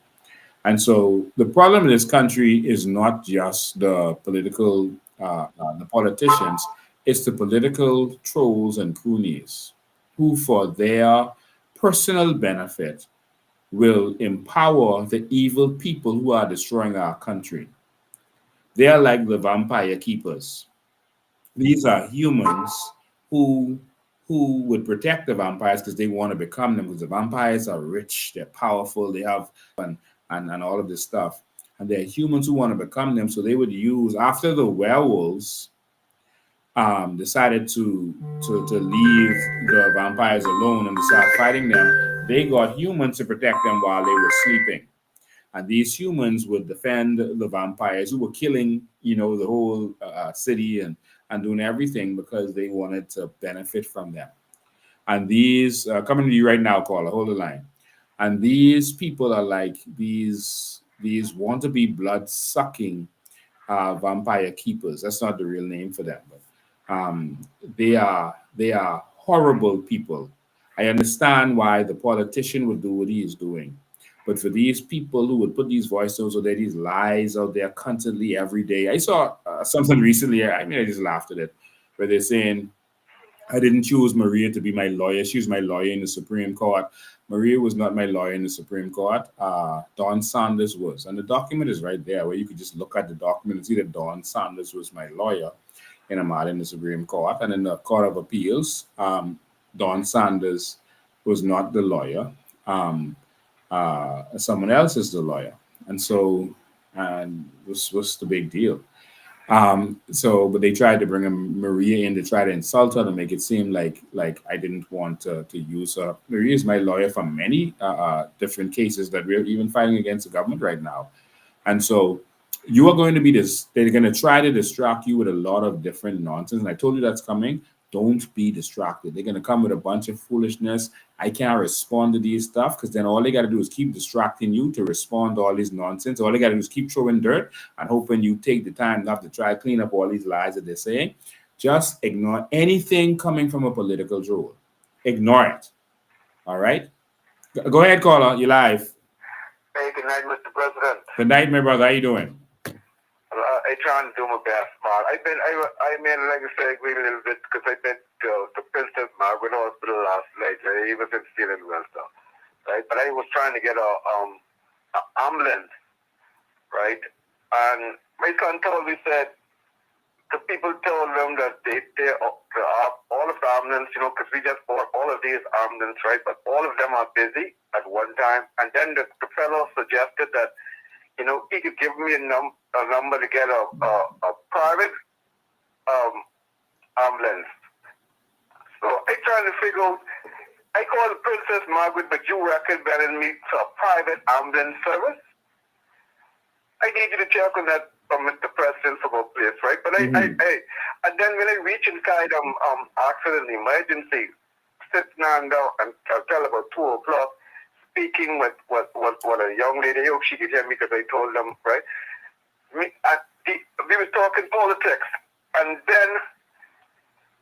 And so the problem in this country is not just the the politicians, it's the political trolls and croonies who, for their personal benefit, will empower the evil people who are destroying our country. They are like the vampire keepers. These are humans who would protect the vampires because they want to become them, because the vampires are rich, they're powerful, they have and all of this stuff. And they're humans who want to become them. So they would use, after the werewolves decided to leave the vampires alone and to start fighting them, they got humans to protect them while they were sleeping. And these humans would defend the vampires who were killing, the whole city and doing everything because they wanted to benefit from them. And these, coming to you right now, caller, hold the line. And these people are like these want-to-be blood-sucking vampire keepers. That's not the real name for them, but they are horrible people. I understand why the politician would do what he is doing, but for these people who would put these voice notes or these lies out there constantly every day, I saw something recently. I mean, I just laughed at it, where they're saying, I didn't choose Maria to be my lawyer. She was my lawyer in the Supreme Court. Maria was not my lawyer in the Supreme Court. Don Sanders was. And the document is right there where you could just look at the document and see that Don Sanders was my lawyer in a matter in the Supreme Court. And in the Court of Appeals, Don Sanders was not the lawyer. Someone else is the lawyer. And so, and what's the big deal? But they tried to bring Maria in to try to insult her to make it seem like I didn't want to use her. Maria is my lawyer for many different cases that we're even fighting against the government right now. And so you are going to be they're going to try to distract you with a lot of different nonsense. And I told you that's coming. Don't be distracted. They're going to come with a bunch of foolishness. I can't respond to these stuff because then all they got to do is keep distracting you to respond to all this nonsense. All they got to do is keep throwing dirt and hoping you take the time enough to try to clean up all these lies that they're saying. Just ignore anything coming from a political troll. Ignore it. All right? Go ahead, caller. You're live. Hey, good night, Mr. President. Good night, my brother. How you doing? I try and do my best, man. I mean, like I say, I agree a little bit because I been to Princess Margaret Hospital last night. He wasn't feeling well, stuff, right? But I was trying to get a ambulance, right? And my son told me, said the people told them that they all of the ambulance, because we just bought all of these ambulance, right? But all of them are busy at one time. And then the fellow suggested that, he could give me a number to get a private ambulance. So I trying to figure out, I called Princess Margaret, but you recommended me to a private ambulance service. I need you to check on that from Mr. President for my place, right? But and then when I reach inside accident emergency, sitting down and tell about 2 o'clock, speaking with a young lady. I hope she could hear me because I told them, right? We were talking politics. And then,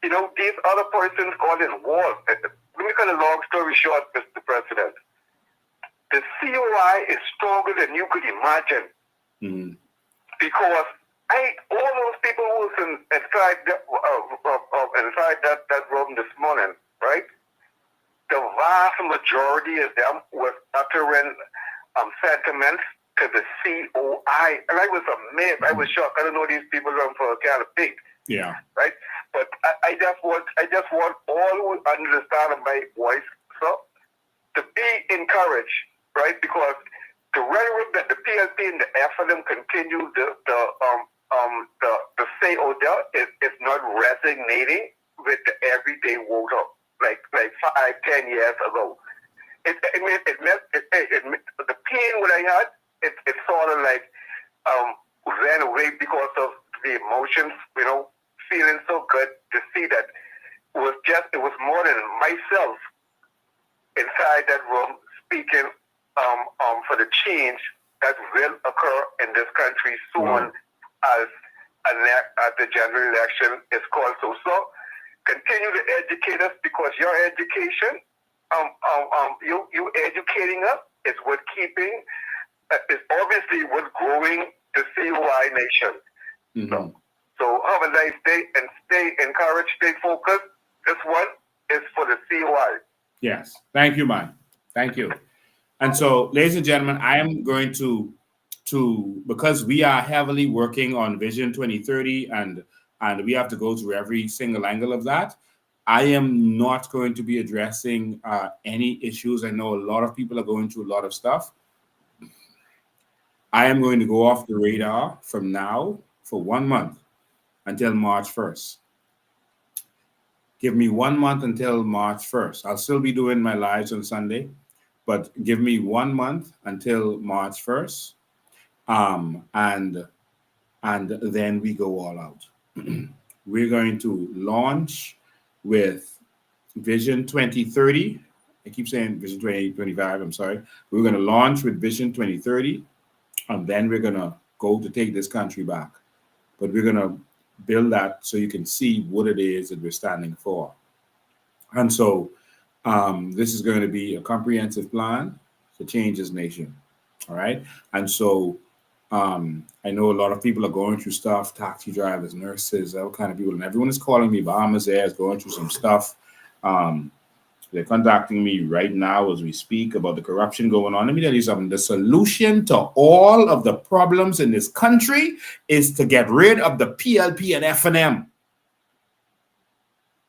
these other persons called in war. Let me cut a long story short, Mr. President. The COI is stronger than you could imagine. Mm-hmm. Because All those people who was inside that room this morning, right? The vast majority of them was uttering sentiments to the COI, and I was amazed. I was shocked. I don't know these people run for a kind of pig. Yeah. Right. But I just want all who understand my voice, so to be encouraged, right? Because the rhetoric that the PLP and the FNM continue the say Odell is not resonating with the everyday voter like 5-10 years ago. The pain what I had, it sort of like ran away because of the emotions, feeling so good to see that it was more than myself inside that room speaking for the change that will occur in this country soon as the general election is called. So continue to educate us, because your education, you educating us is what keeping, is obviously what growing the COI nation. Mm-hmm. So have a nice day and stay encouraged, stay focused. This one is for the COI. Yes. Thank you, man. Thank you. And so, ladies and gentlemen, I am going to because we are heavily working on Vision 2030 and we have to go through every single angle of that. I am not going to be addressing any issues. I know a lot of people are going through a lot of stuff. I am going to go off the radar from now for 1 month until March 1st. Give me 1 month until March 1st. I'll still be doing my lives on Sunday, but give me 1 month until March 1st. And then we go all out. We're going to launch with Vision 2030. I keep saying Vision 2025, I'm sorry. We're going to launch with Vision 2030, and then we're going to go to take this country back. But we're going to build that so you can see what it is that we're standing for. And so this is going to be a comprehensive plan to change this nation. All right. And so I know a lot of people are going through stuff, taxi drivers, nurses, all kind of people, and everyone is calling me. Bahamas Air is going through some stuff. They're contacting me right now as we speak about the corruption going on. Let me tell you something. The solution to all of the problems in this country is to get rid of the PLP and FNM.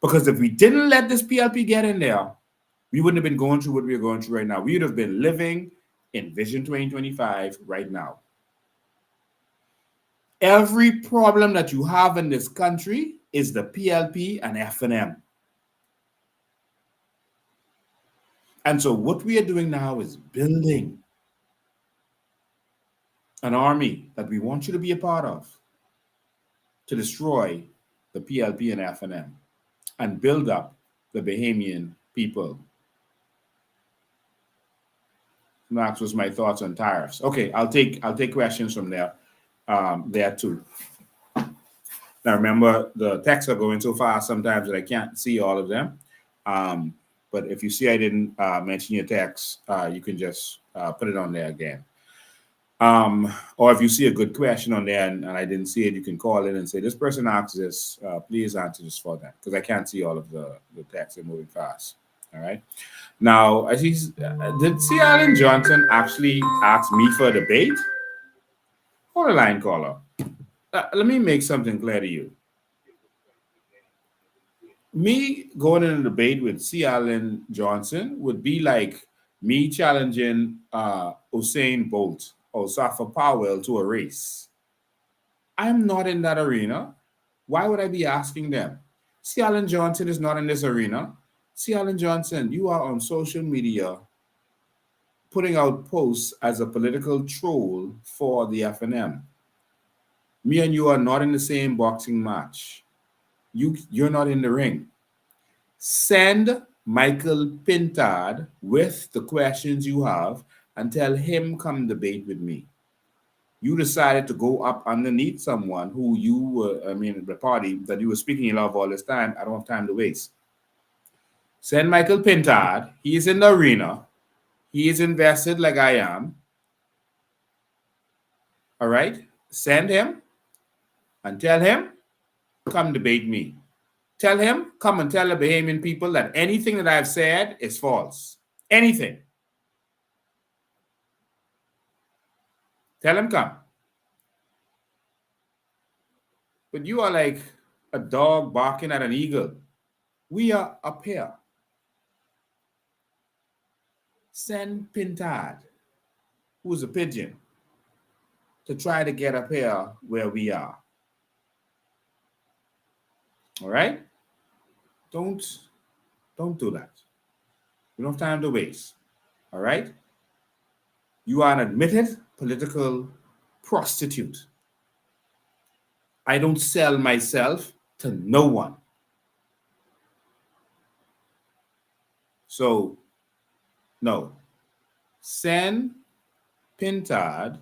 Because if we didn't let this PLP get in there, we wouldn't have been going through what we're going through right now. We would have been living in Vision 2025 right now. Every problem that you have in this country is the PLP and FNM. And so what we are doing now is building an army that we want you to be a part of to destroy the PLP and FNM and build up the Bahamian people. Max was my thoughts on tariffs. Okay, I'll take questions from there too. Now remember, the texts are going so fast sometimes that I can't see all of them. But if you see I didn't mention your text, you can just put it on there again. Or if you see a good question on there and I didn't see it, you can call in and say, this person asked this, please answer this for them, because I can't see all of the text. They're moving fast. All right. Now, I see, did C. Allen Johnson actually ask me for a debate? Hold the line, caller. Let me make something clear to you. Me going in a debate with C. Allen Johnson would be like me challenging Usain Bolt or Safa Powell to a race. I'm not in that arena. Why would I be asking them? C. Allen Johnson is not in this arena. C. Allen Johnson, you are on social media putting out posts as a political troll for the FNM. Me and you are not in the same boxing match. You're not in the ring. Send Michael Pintard with the questions you have and tell him come debate with me. You decided to go up underneath someone who you were, the party that you were speaking of all this time. I don't have time to waste. Send Michael Pintard. He is in the arena. He is invested like I am. All right? Send him. and tell him, come debate me. Tell him, come and tell the Bahamian people that anything that I've said is false. Anything. Tell him, come. But you are like a dog barking at an eagle. We are up here. Send Pintad, who's a pigeon, to try to get up here where we are. All right? Don't do that. We don't have time to waste. All right? You are an admitted political prostitute. I don't sell myself to no one. So, no. Send Pintad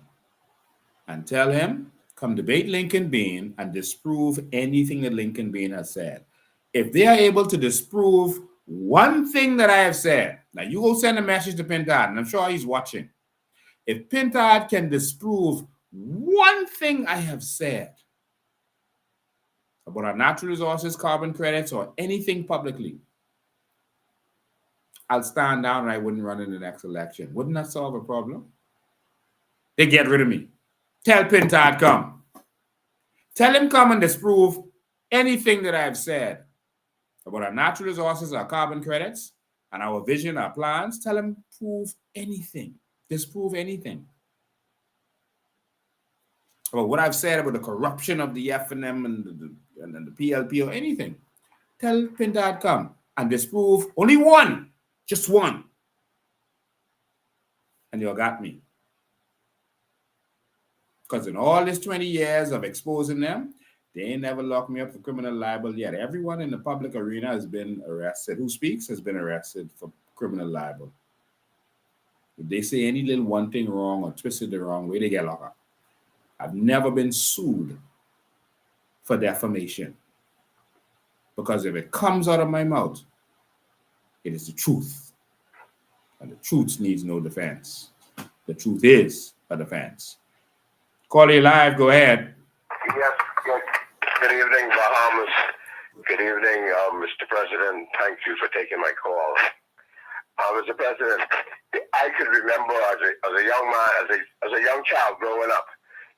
and tell him, come debate Lincoln Bean and disprove anything that Lincoln Bean has said. If they are able to disprove one thing that I have said, now you go send a message to Pintad, and I'm sure he's watching. If Pintad can disprove one thing I have said about our natural resources, carbon credits, or anything publicly, I'll stand down and I wouldn't run in the next election. Wouldn't that solve a problem? They get rid of me. Tell Pintad come. Tell him come and disprove anything that I've said about our natural resources, our carbon credits, and our vision, our plans. Tell him prove anything. Disprove anything. About what I've said about the corruption of the FNM and the PLP or anything. Tell Pintad come and disprove only one. Just one. And you got me. Because in all this 20 years of exposing them, they ain't never locked me up for criminal libel yet. Everyone in the public arena has been arrested. Who speaks has been arrested for criminal libel. If they say any little one thing wrong or twisted the wrong way, they get locked up. I've never been sued for defamation. Because if it comes out of my mouth, it is the truth. And the truth needs no defense. The truth is a defense. Call you live, go ahead. Yes, good evening, Bahamas. Good evening, Mr. President. Thank you for taking my call. Mr. President, I could remember as a young man, as a young child growing up,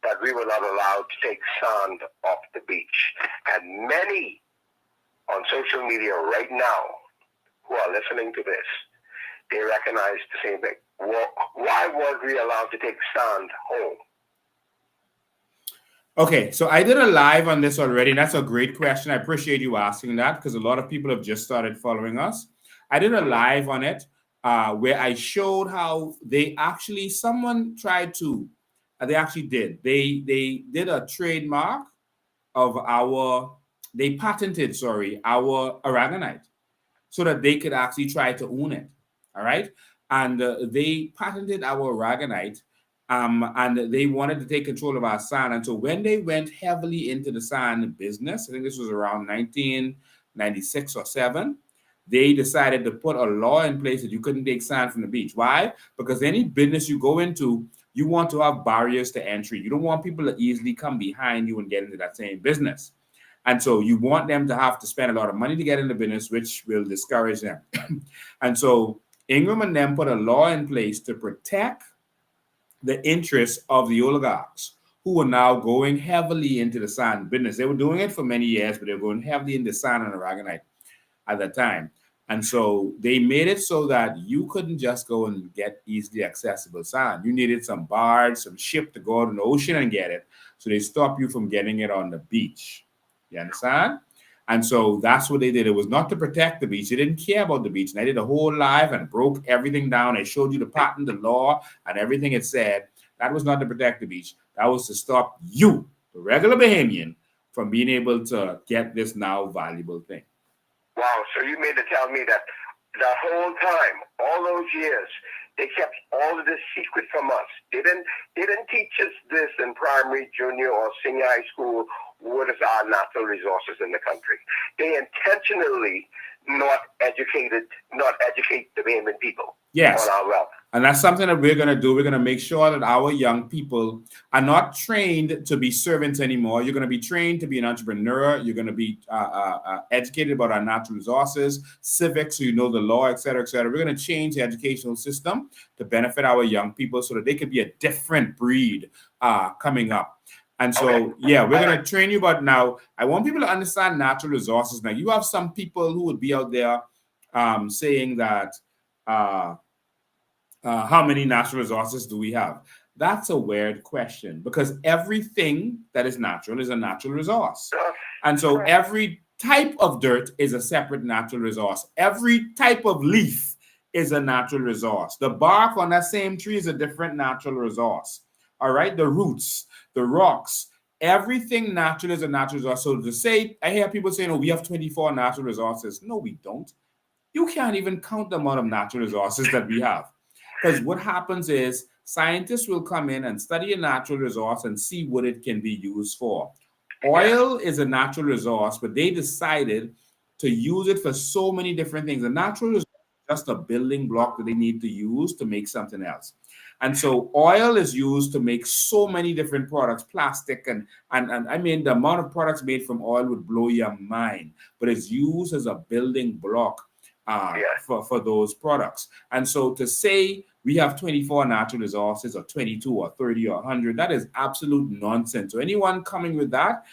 that we were not allowed to take sand off the beach. And many on social media right now who are listening to this, they recognize the same thing. Why weren't we allowed to take sand home? Okay, so I did a live on this already, and that's a great question. I appreciate you asking that because a lot of people have just started following us. I did a live on it where I showed how they actually, someone tried to, they actually did. They did a trademark of they patented, our aragonite so that they could actually try to own it, all right? And they patented our aragonite. And they wanted to take control of our sand. And so when they went heavily into the sand business, I think this was around 1996 or 7, they decided to put a law in place that you couldn't take sand from the beach. Why? Because any business you go into, you want to have barriers to entry. You don't want people to easily come behind you and get into that same business. And so you want them to have to spend a lot of money to get into business, which will discourage them. And so Ingram and them put a law in place to protect the interests of the oligarchs who were now going heavily into the sand business. They were doing it for many years, but they were going heavily into sand and aragonite at that time. And so they made it so that you couldn't just go and get easily accessible sand. You needed some barge, some ship to go out in the ocean and get it. So they stopped you from getting it on the beach. You understand? And so that's what they did. It was not to protect the beach. They didn't care about the beach. And I did a whole live and broke everything down. I showed you the patent, the law, and everything it said. That was not to protect the beach. That was to stop you, the regular Bahamian, from being able to get this now valuable thing. Wow, so you mean to tell me that the whole time, all those years, they kept all of this secret from us. They didn't teach us this in primary, junior, or senior high school what is our natural resources in the country. They intentionally not educate the Bahamian people Yes. on our wealth. And that's something that we're going to do. We're going to make sure that our young people are not trained to be servants anymore. You're going to be trained to be an entrepreneur. You're going to be educated about our natural resources, civics, so you know the law, et cetera, et cetera. We're going to change the educational system to benefit our young people so that they can be a different breed coming up. And so, yeah, we're going to train you. But now I want people to understand natural resources. Now, you have some people who would be out there saying that, how many natural resources do we have? That's a weird question because everything that is natural is a natural resource. And so every type of dirt is a separate natural resource. Every type of leaf is a natural resource. The bark on that same tree is a different natural resource. All right, the roots, the rocks, everything natural is a natural resource. So to say, I hear people saying, oh, we have 24 natural resources. No, we don't. You can't even count the amount of natural resources that we have. Because what happens is scientists will come in and study a natural resource and see what it can be used for. Oil is a natural resource, but they decided to use it for so many different things. A natural resource is just a building block that they need to use to make something else. And so oil is used to make so many different products, plastic, and I mean, the amount of products made from oil would blow your mind, but it's used as a building block for those products. And so to say we have 24 natural resources or 22 or 30 or 100, that is absolute nonsense. So anyone coming with that,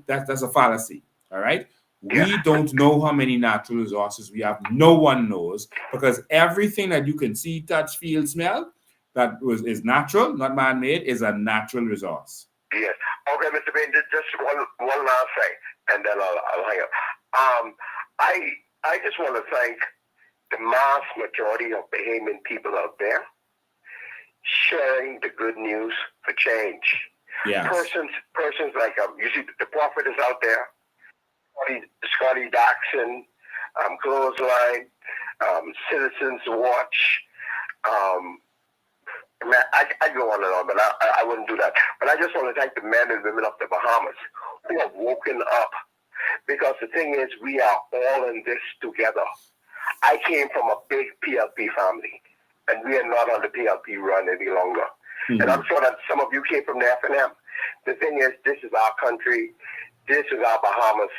that's a fallacy. All right. We don't know how many natural resources we have. No one knows, because everything that you can see, touch, feel, smell, is natural, not man-made, is a natural resource. Yes. Okay, Mr. Bain, just one last thing, and then I'll hang up. I just want to thank the mass majority of Bahamian people out there sharing the good news for change. Yes. Persons like, you see, the prophet is out there, Scotty Daxon, Clothesline, Citizens Watch. I go on and on, but I wouldn't do that. But I just want to thank the men and women of the Bahamas who have woken up. Because the thing is, we are all in this together. I came from a big PLP family, and we are not on the PLP run any longer. Mm-hmm. And I'm sure that some of you came from the FNM. The thing is, this is our country. This is our Bahamas.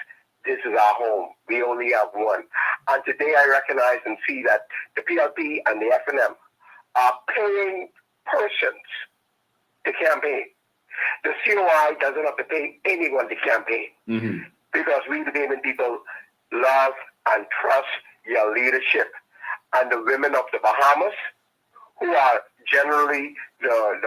This is our home. We only have one. And today I recognize and see that the PLP and the FNM are paying persons to campaign. The COI doesn't have to pay anyone to campaign. Mm-hmm. Because we, the Bahamian people, love and trust your leadership. And the women of the Bahamas, who are generally the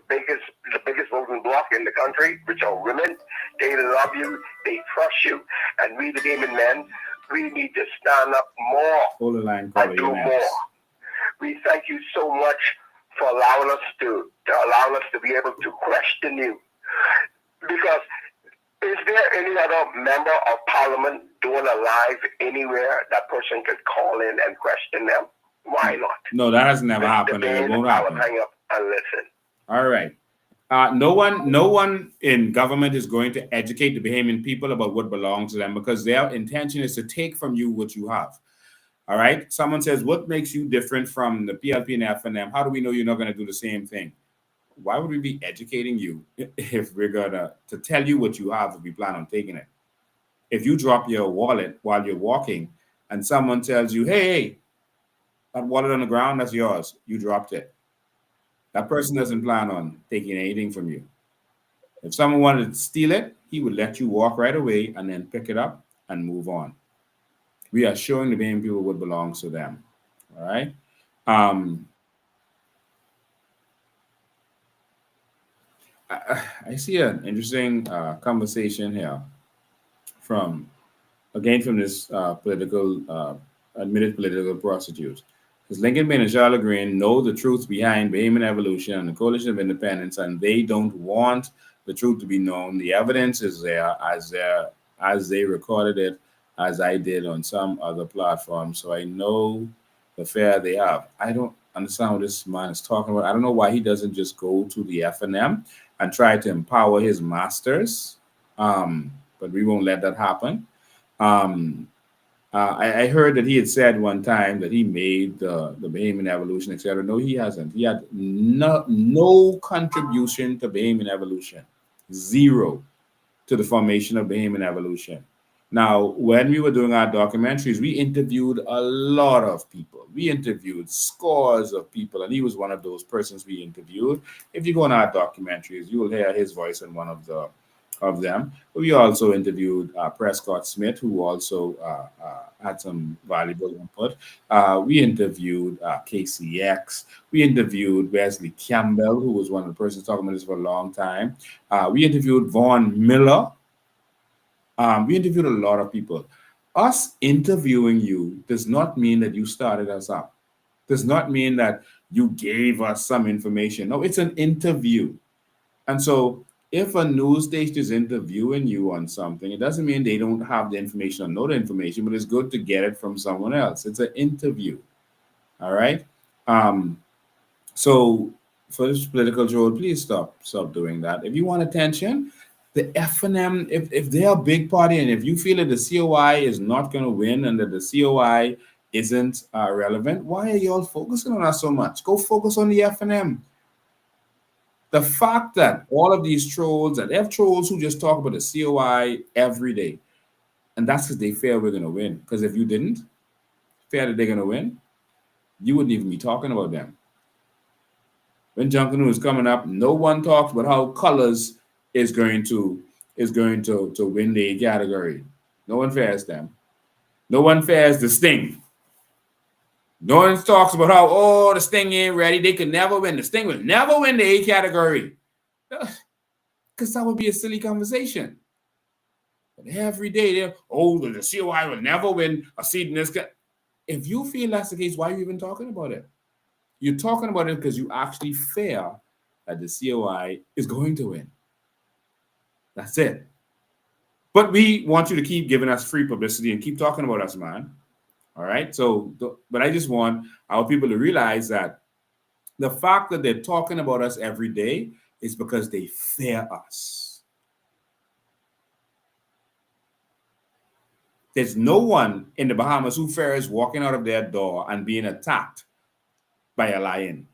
biggest voting bloc in the country, which are women, they love you, they trust you. And we, the Bahamian men, we need to stand up more and do more. We thank you so much for allowing us to be able to question you. Because is there any other member of parliament doing a live anywhere that person could call in and question them? Why not? No, that has never happened. It won't happen. Hang up and listen. All right. No one in government is going to educate the Bahamian people about what belongs to them, because their intention is to take from you what you have. All right. Someone says, what makes you different from the PLP and FNM? How do we know you're not going to do the same thing? Why would we be educating you if we're gonna to tell you what you have if we plan on taking it? If you drop your wallet while you're walking and someone tells you, hey, that wallet on the ground, that's yours, you dropped it. That person doesn't plan on taking anything from you. If someone wanted to steal it, he would let you walk right away and then pick it up and move on. We are showing the Bahamian people what belongs to them. All right. I see an interesting conversation here from this admitted political prostitute. Because Lincoln Bain and Charlotte Green know the truth behind Bahamian evolution and the Coalition of Independence, and they don't want the truth to be known. The evidence is there as they recorded it, as I did on some other platform. So I know the fear they have. understand what this man is talking about. I don't know why he doesn't just go to the FNM and try to empower his masters. But we won't let that happen. Um, I heard that he had said one time that he made the Bahamian evolution, etc. No, he hasn't. He had no contribution to Bahamian evolution, zero to the formation of Bahamian evolution. Now, when we were doing our documentaries, we interviewed a lot of people. We interviewed scores of people, and he was one of those persons we interviewed. If you go on our documentaries, you will hear his voice in one of them. We also interviewed Prescott Smith, who also had some valuable input. We interviewed KCX. We interviewed Wesley Campbell, who was one of the persons talking about this for a long time. We interviewed Vaughn Miller. We interviewed a lot of people. Us interviewing you does not mean that you started us up. Does not mean that you gave us some information. No, it's an interview. And so if a news station is interviewing you on something, it doesn't mean they don't have the information or know the information, but it's good to get it from someone else. It's an interview. All right. So for this political troll, please stop doing that. If you want attention, the FNM, if they're a big party and if you feel that the COI is not going to win and that the COI isn't relevant, why are you all focusing on us so much? Go focus on the FNM. The fact that all of these trolls, and they have trolls who just talk about the COI every day, and that's because they fear we're going to win. Because if you didn't fear that they're going to win, you wouldn't even be talking about them. When Junkanoo is coming up, no one talks about how Colors is going to win the category. No one fears them. No one fears the Sting. No one talks about how the Sting ain't ready. They could never win. The Sting will never win the A category. Because that would be a silly conversation. But every day they're the COI will never win a seat in this. If you feel that's the case, why are you even talking about it? You're talking about it because you actually fear that the COI is going to win. That's it. But we want you to keep giving us free publicity and keep talking about us, man. All right. So, but I just want our people to realize that the fact that they're talking about us every day is because they fear us. There's no one in the Bahamas who fears walking out of their door and being attacked by a lion.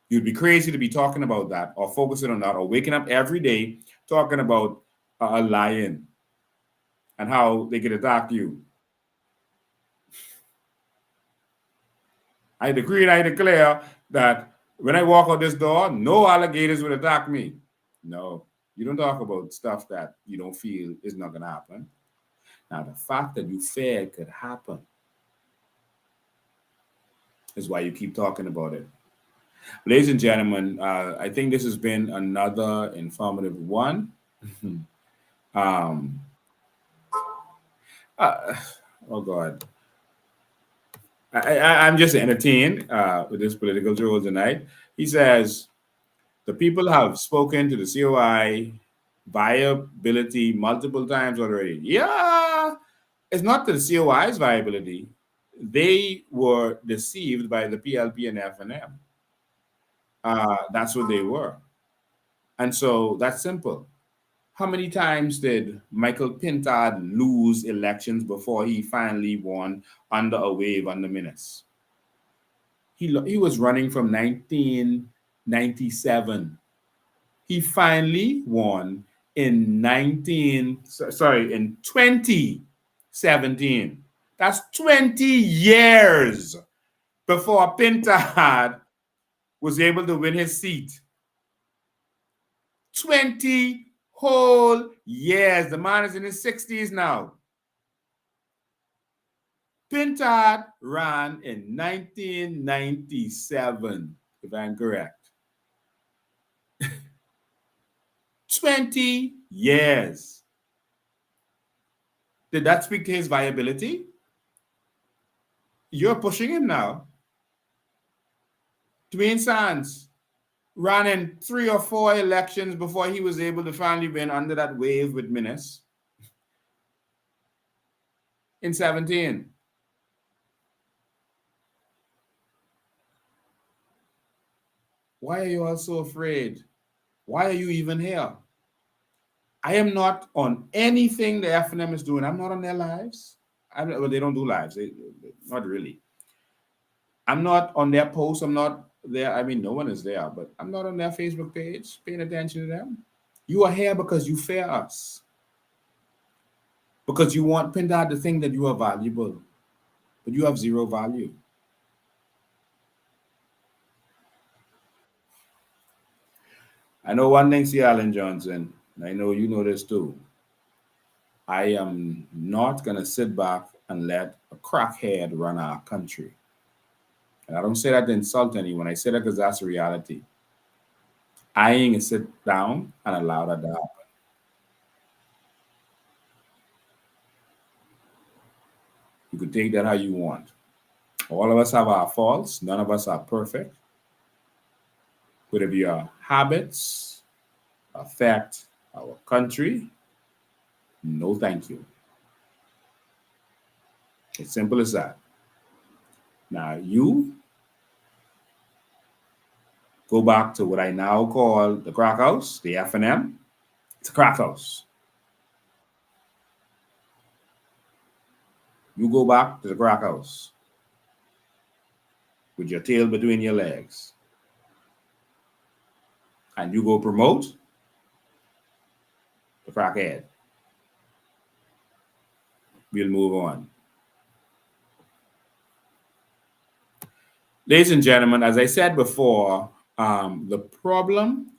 You'd be crazy to be talking about that or focusing on that or waking up every day talking about a lion and how they could attack you. I decree and I declare that when I walk out this door, no alligators will attack me. No, you don't talk about stuff that you don't feel is not going to happen. Now, the fact that you fear it could happen is why you keep talking about it. Ladies and gentlemen, I think this has been another informative one. Oh, God. I'm just entertained with this political troll tonight. He says, the people have spoken to the COI viability multiple times already. Yeah, it's not the COI's viability. They were deceived by the PLP and FNM. That's what they were. And so that's simple. How many times did Michael Pintard lose elections before he finally won under a wave under Minutes? He was running from 1997. He finally won in 2017. That's 20 years before Pintard was able to win his seat. 20 whole years. The man is in his 60s now. Pintard ran in 1997, if I'm correct. 20 years. Did that speak to his viability? You're pushing him now. Dwayne Sands ran in 3 or 4 elections before he was able to finally win under that wave with Minutes in 17. Why are you all so afraid? Why are you even here? I am not on anything the FNM is doing. I'm not on their lives. Well, they don't do lives. Not really. I'm not on their posts. I'm not there. I mean, no one is there, but I'm not on their Facebook page paying attention to them. You are here because you fear us. Because you want Pindar to think that you are valuable, but you have zero value. I know one thing, C. Allen Johnson, and I know you know this too. I am not going to sit back and let a crackhead run our country. And I don't say that to insult anyone. I say that because that's a reality. I ain't going to sit down and allow that to happen. You could take that how you want. All of us have our faults. None of us are perfect. But if your habits affect our country, no thank you. It's simple as that. Now you go back to what I now call the crack house, the FNM. It's a crack house. You go back to the crack house with your tail between your legs. And you go promote the crackhead. We'll move on. Ladies and gentlemen, as I said before, the problem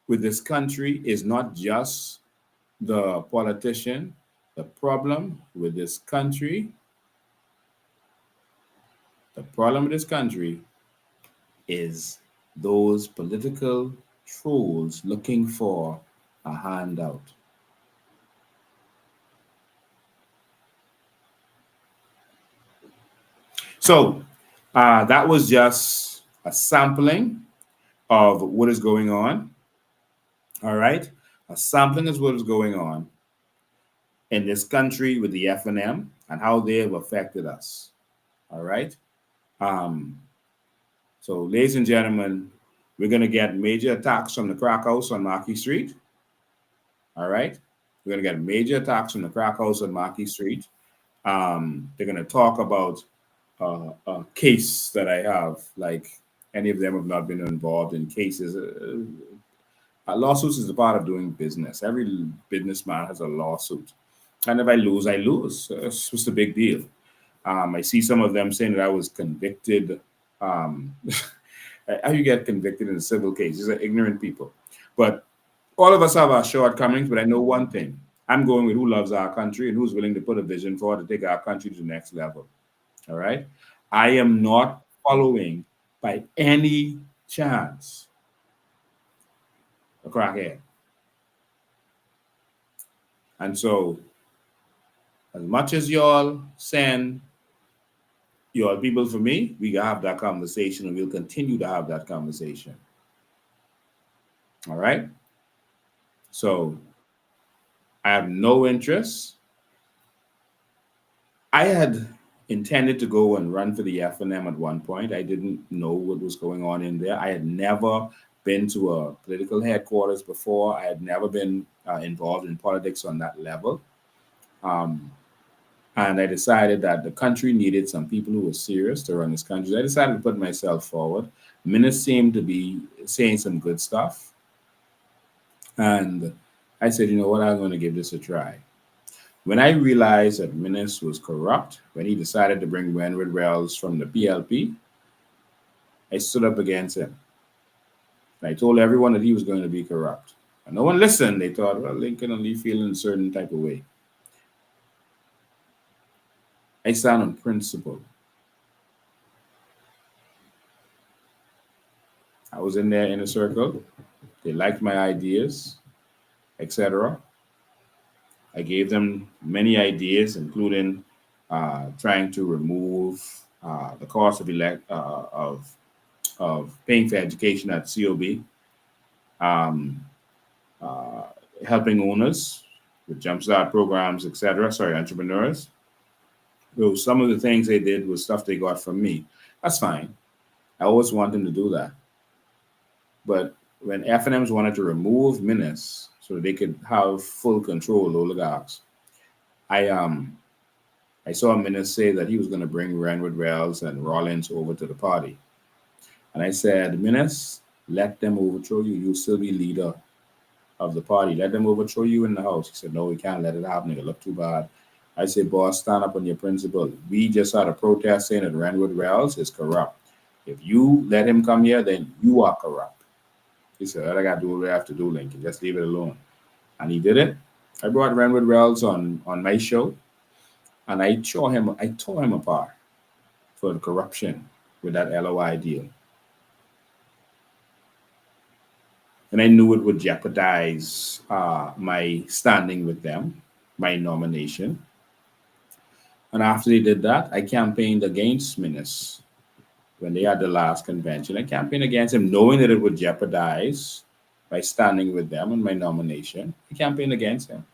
with this country is not just the politician. The problem with this country is those political trolls looking for a handout. So that was just a sampling of what is going on. All right. A sampling is what is going on in this country with the FNM and how they have affected us. All right. So, ladies and gentlemen, we're going to get major attacks from the crack house on Marquis Street. All right. We're going to get major attacks from the crack house on Marquis Street. They're going to talk about a case that I have, like any of them have not been involved in cases. Lawsuits is a part of doing business. Every businessman has a lawsuit. And if I lose, I lose. It's just a big deal. I see some of them saying that I was convicted. How you get convicted in a civil case? These are ignorant people. But all of us have our shortcomings, but I know one thing. I'm going with who loves our country and who's willing to put a vision forward to take our country to the next level. All right? I am not following by any chance a crackhead. And so, as much as y'all send your people for me, we can have that conversation and we'll continue to have that conversation. All right? So, I have no interest. I had intended to go and run for the FNM at one point. I didn't know what was going on in there. I had never been to a political headquarters before. I had never been involved in politics on that level. And I decided that the country needed some people who were serious to run this country. I decided to put myself forward. Ministers seemed to be saying some good stuff. And I said, you know what, I'm going to give this a try. When I realized that Minnis was corrupt, when he decided to bring Wenwood Wells from the PLP, I stood up against him. And I told everyone that he was going to be corrupt. And no one listened. They thought, well, Lincoln only feeling a certain type of way. I stand on principle. I was in their inner circle. They liked my ideas, etc. I gave them many ideas, including trying to remove the cost of paying for education at COB, helping owners with jumpstart programs, etc. Entrepreneurs. So some of the things they did was stuff they got from me. That's fine. I always want them to do that. But when FNMs wanted to remove Minas so they could have full control of oligarchs, I saw Minas say that he was going to bring Renwood Wells and Rollins over to the party. And I said, Minas, let them overthrow you. You'll still be leader of the party. Let them overthrow you in the house. He said, no, we can't let it happen. It'll look too bad. I said, boss, stand up on your principle. We just had a protest saying that Renwood Wells is corrupt. If you let him come here, then you are corrupt. He said, all I got to do what I have to do, Lincoln. Just leave it alone. And he did it. I brought Renwood Wells on my show, and I tore him apart for the corruption with that LOI deal. And I knew it would jeopardize my standing with them, my nomination. And after they did that, I campaigned against Minas when they had the last convention. I campaigned against him, knowing that it would jeopardize my standing with them and my nomination. I campaigned against him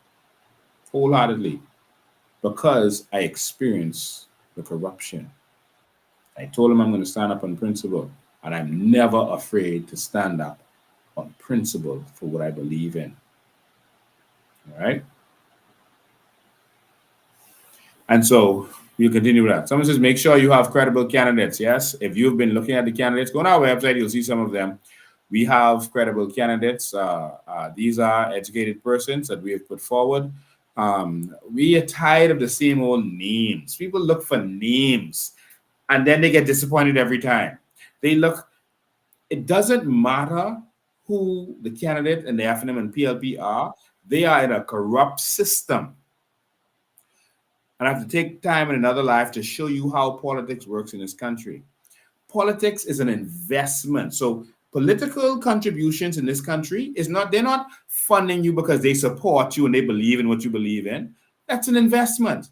wholeheartedly because I experienced the corruption. I told him I'm going to stand up on principle, and I'm never afraid to stand up on principle for what I believe in. All right? And so we'll continue with that. Someone says, make sure you have credible candidates. Yes, if you've been looking at the candidates, go on our website, you'll see some of them. We have credible candidates. These are educated persons that we have put forward. We are tired of the same old names. People look for names, and then they get disappointed every time. It doesn't matter who the candidate and the FNM and PLP are. They are in a corrupt system. And I have to take time in another life to show you how politics works in this country. Politics is an investment. So political contributions in this country they're not funding you because they support you and they believe in what you believe in. That's an investment.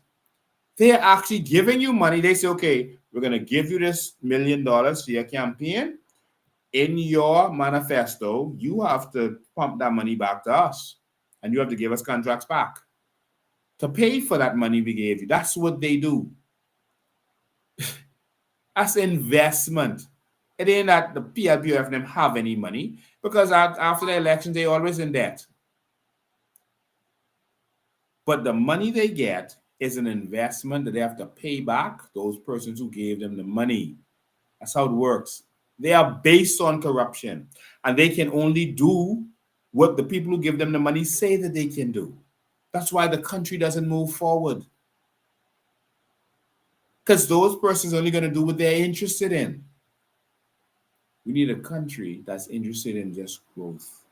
They're actually giving you money. They say, okay, we're going to give you this $1 million for your campaign. In your manifesto, you have to pump that money back to us, and you have to give us contracts back to pay for that money we gave you. That's what they do. That's investment. It ain't that the PLP or FNM have any money, because after the election, they're always in debt. But the money they get is an investment that they have to pay back those persons who gave them the money. That's how it works. They are based on corruption, and they can only do what the people who give them the money say that they can do. That's why the country doesn't move forward. Because those persons are only going to do what they're interested in. We need a country that's interested in just growth.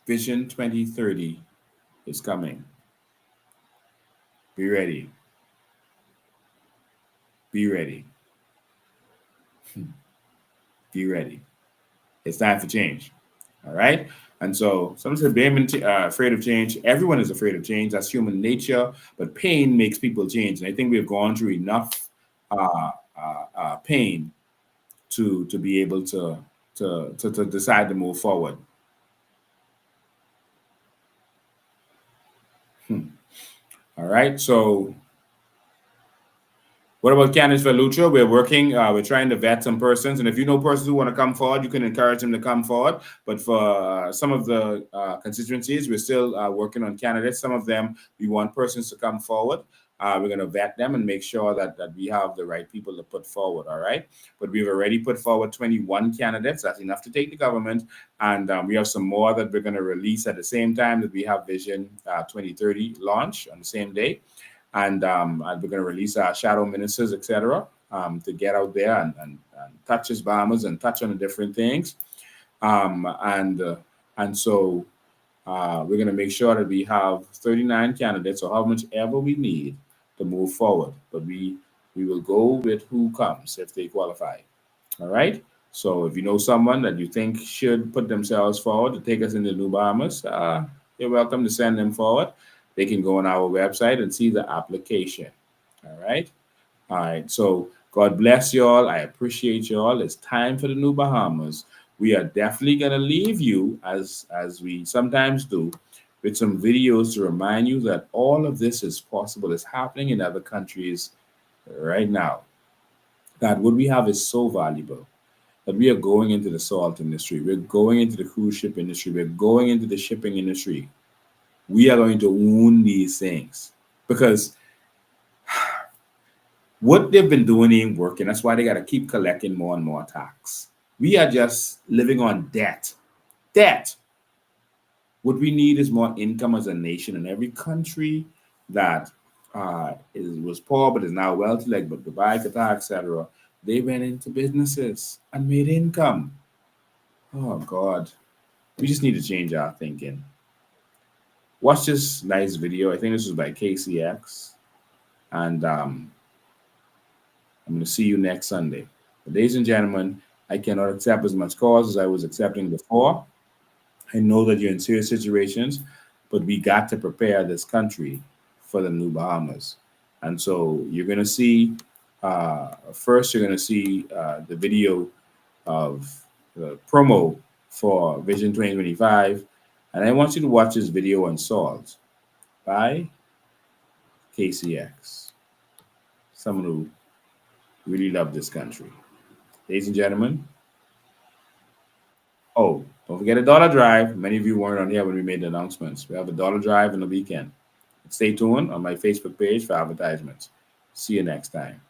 Vision 2030 is coming. Be ready. Be ready. Be ready. It's time for change. All right? And so someone said, being afraid of change. Everyone is afraid of change. That's human nature. But pain makes people change. And I think we've gone through enough pain to be able to decide to move forward. All right. So what about candidates for Lucha? We're working, we're trying to vet some persons. And if you know persons who want to come forward, you can encourage them to come forward. But for some of the constituencies, we're still working on candidates. Some of them, we want persons to come forward. We're going to vet them and make sure that we have the right people to put forward, all right? But we've already put forward 21 candidates. That's enough to take the government. And we have some more that we're going to release at the same time that we have Vision 2030 launch on the same day. And we're going to release our shadow ministers, etc., to get out there and touch his Bahamas and touch on the different things. And so we're going to make sure that we have 39 candidates, or how much ever we need to move forward. But we will go with who comes if they qualify. All right? So if you know someone that you think should put themselves forward to take us into New Bahamas, you're welcome to send them forward. They can go on our website and see the application. All right? All right. So God bless you all. I appreciate you all. It's time for the New Bahamas. We are definitely going to leave you, as we sometimes do, with some videos to remind you that all of this is possible. It's happening in other countries right now. That what we have is so valuable. but we are going into the salt industry. We're going into the cruise ship industry. We're going into the shipping industry. We are going to own these things because what they've been doing ain't working. That's why they got to keep collecting more and more tax. We are just living on debt. Debt. What we need is more income as a nation. And every country that was poor but is now wealthy, like Dubai, Qatar, etc., they went into businesses and made income. Oh, God. We just need to change our thinking. Watch this nice video. I think this was by KCX. And I'm going to see you next Sunday. But ladies and gentlemen, I cannot accept as much cause as I was accepting before. I know that you're in serious situations, but we got to prepare this country for the new Bahamas. And so you're going to see, first you're going to see the video of the promo for Vision 2025. And I want you to watch this video on salt by KCX, someone who really loved this country. Ladies and gentlemen. Oh, don't forget a dollar drive. Many of you weren't on here when we made the announcements. We have a dollar drive in the weekend. Stay tuned on my Facebook page for advertisements. See you next time.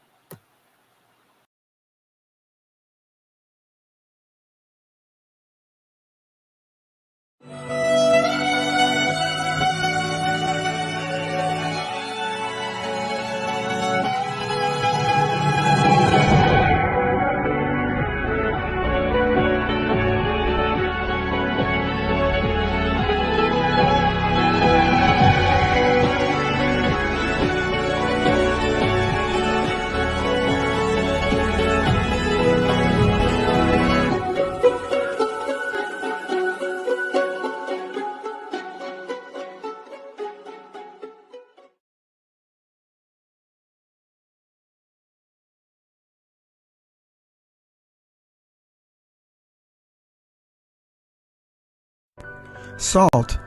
Salt.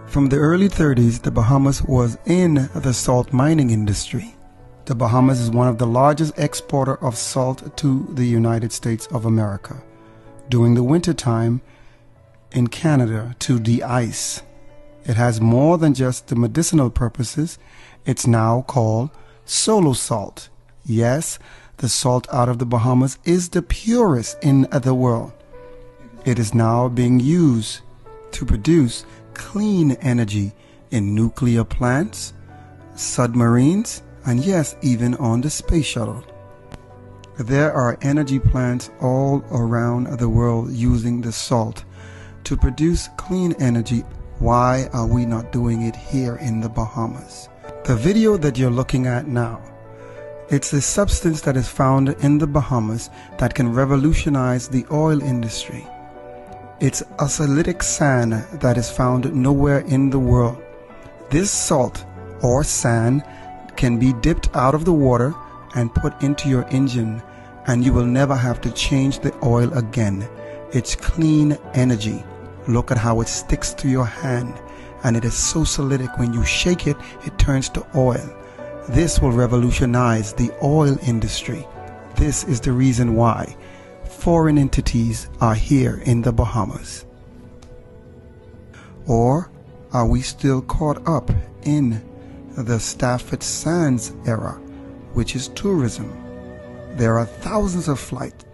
From the early 30s, the Bahamas was in the salt mining industry. The Bahamas is one of the largest exporter of salt to the United States of America. During the wintertime in Canada to de-ice. It has more than just the medicinal purposes. It's now called solo salt. Yes, the salt out of the Bahamas is the purest in the world. It is now being used to produce clean energy in nuclear plants, submarines, and yes, even on the space shuttle. There are energy plants all around the world using the salt to produce clean energy. Why are we not doing it here in the Bahamas? The video that you're looking at now, it's a substance that is found in the Bahamas that can revolutionize the oil industry. It's a oxalitic sand that is found nowhere in the world. This salt or sand can be dipped out of the water and put into your engine, and you will never have to change the oil again. It's clean energy. Look at how it sticks to your hand, and it is so solidic. When you shake it, it turns to oil. This will revolutionize the oil industry. This is the reason why foreign entities are here in the Bahamas. Or are we still caught up in the Stafford Sands era, which is tourism? There are thousands of flights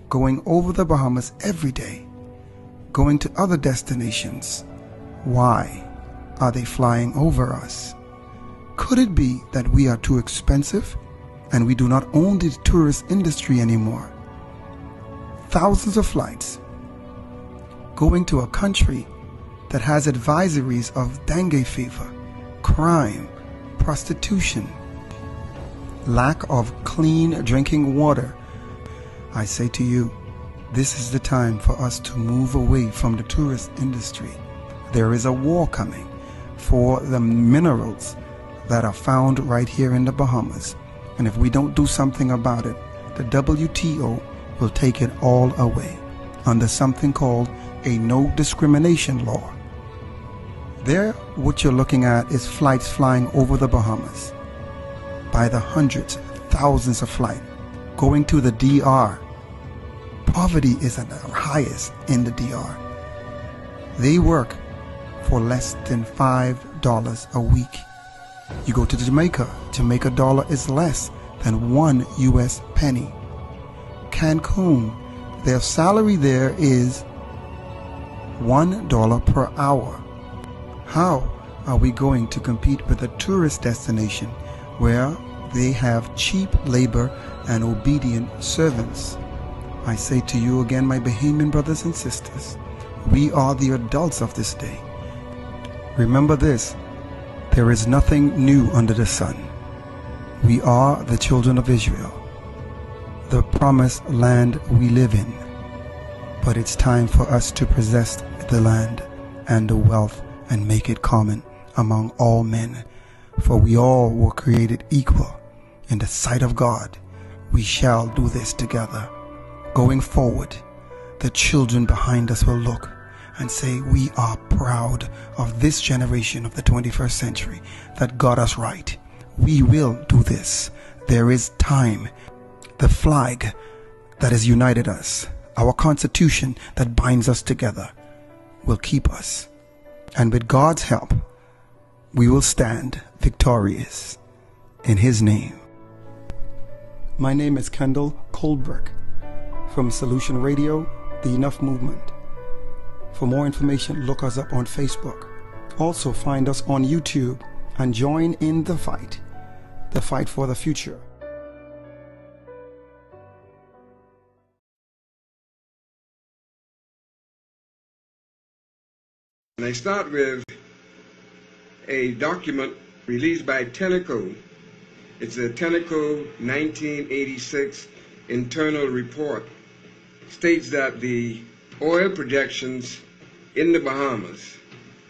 going over the Bahamas every day, going to other destinations. Why are they flying over us? Could it be that we are too expensive and we do not own the tourist industry anymore? Thousands of flights going to a country that has advisories of dengue fever, crime, prostitution, lack of clean drinking water. I say to you, this is the time for us to move away from the tourist industry. There is a war coming for the minerals that are found right here in the Bahamas. And if we don't do something about it, the WTO will take it all away under something called a no discrimination law. There, what you're looking at is flights flying over the Bahamas by the hundreds, thousands of flights going to the DR, Poverty is at the highest in the DR. They work for less than $5 a week. You go to Jamaica dollar is less than 1 US penny. Cancun, their salary there is $1 per hour. How are we going to compete with a tourist destination where they have cheap labor and obedient servants? I say to you again, my Bahamian brothers and sisters, we are the adults of this day. Remember this, there is nothing new under the sun. We are the children of Israel, the promised land we live in. But it's time for us to possess the land and the wealth and make it common among all men. For we all were created equal in the sight of God. We shall do this together. Going forward, the children behind us will look and say, we are proud of this generation of the 21st century that got us right. We will do this. There is time. The flag that has united us, our Constitution that binds us together, will keep us. And with God's help, we will stand victorious in His name. My name is Kendall Kohlberg from Solution Radio, The Enough Movement. For more information, look us up on Facebook. Also find us on YouTube and join in the fight for the future. And I start with a document released by Tenneco. It's a Tenneco 1986 internal report. States that the oil projections in the Bahamas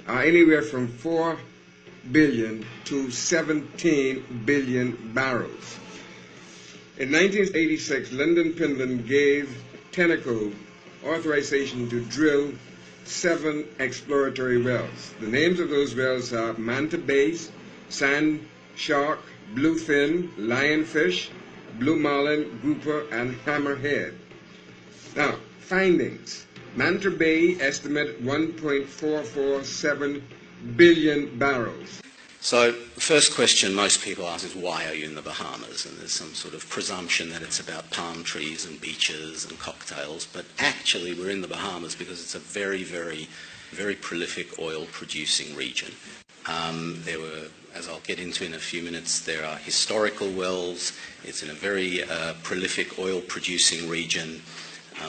are anywhere from 4 billion to 17 billion barrels. In 1986, Lyndon Pindon gave Tenneco authorization to drill 7 exploratory wells. The names of those wells are Manta Base, Sand Shark, Bluefin, Lionfish, Blue Marlin, Grouper, and Hammerhead. Now, findings. Manta Bay estimate 1.447 billion barrels. So the first question most people ask is, why are you in the Bahamas? And there's some sort of presumption that it's about palm trees and beaches and cocktails, but actually we're in the Bahamas because it's a very, very, very prolific oil-producing region. There were, as I'll get into in a few minutes, there are historical wells. It's in a very prolific oil-producing region.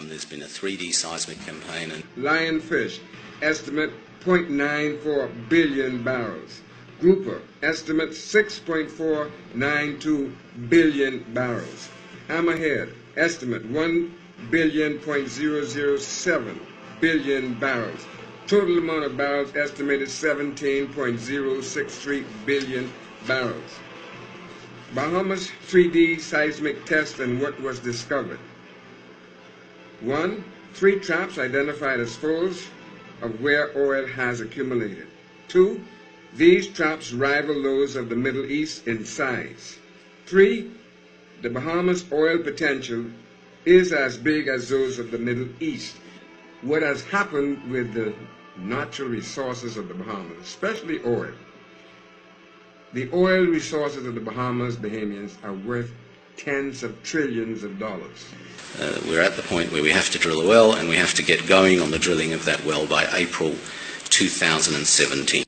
There's been a 3D seismic campaign. And Lionfish, estimate 0.94 billion barrels. Grouper, estimate 6.492 billion barrels. Hammerhead, estimate 1.007 billion barrels. Total amount of barrels estimated 17.063 billion barrels. Bahamas 3D seismic test and what was discovered. 1. 3 traps identified as fulls of where oil has accumulated. 2. These traps rival those of the Middle East in size. 3. The Bahamas oil potential is as big as those of the Middle East. What has happened with the natural resources of the Bahamas, especially oil? The oil resources of the Bahamas, Bahamians, are worth tens of trillions of dollars. We're at the point where we have to drill a well, and we have to get going on the drilling of that well by April 2017.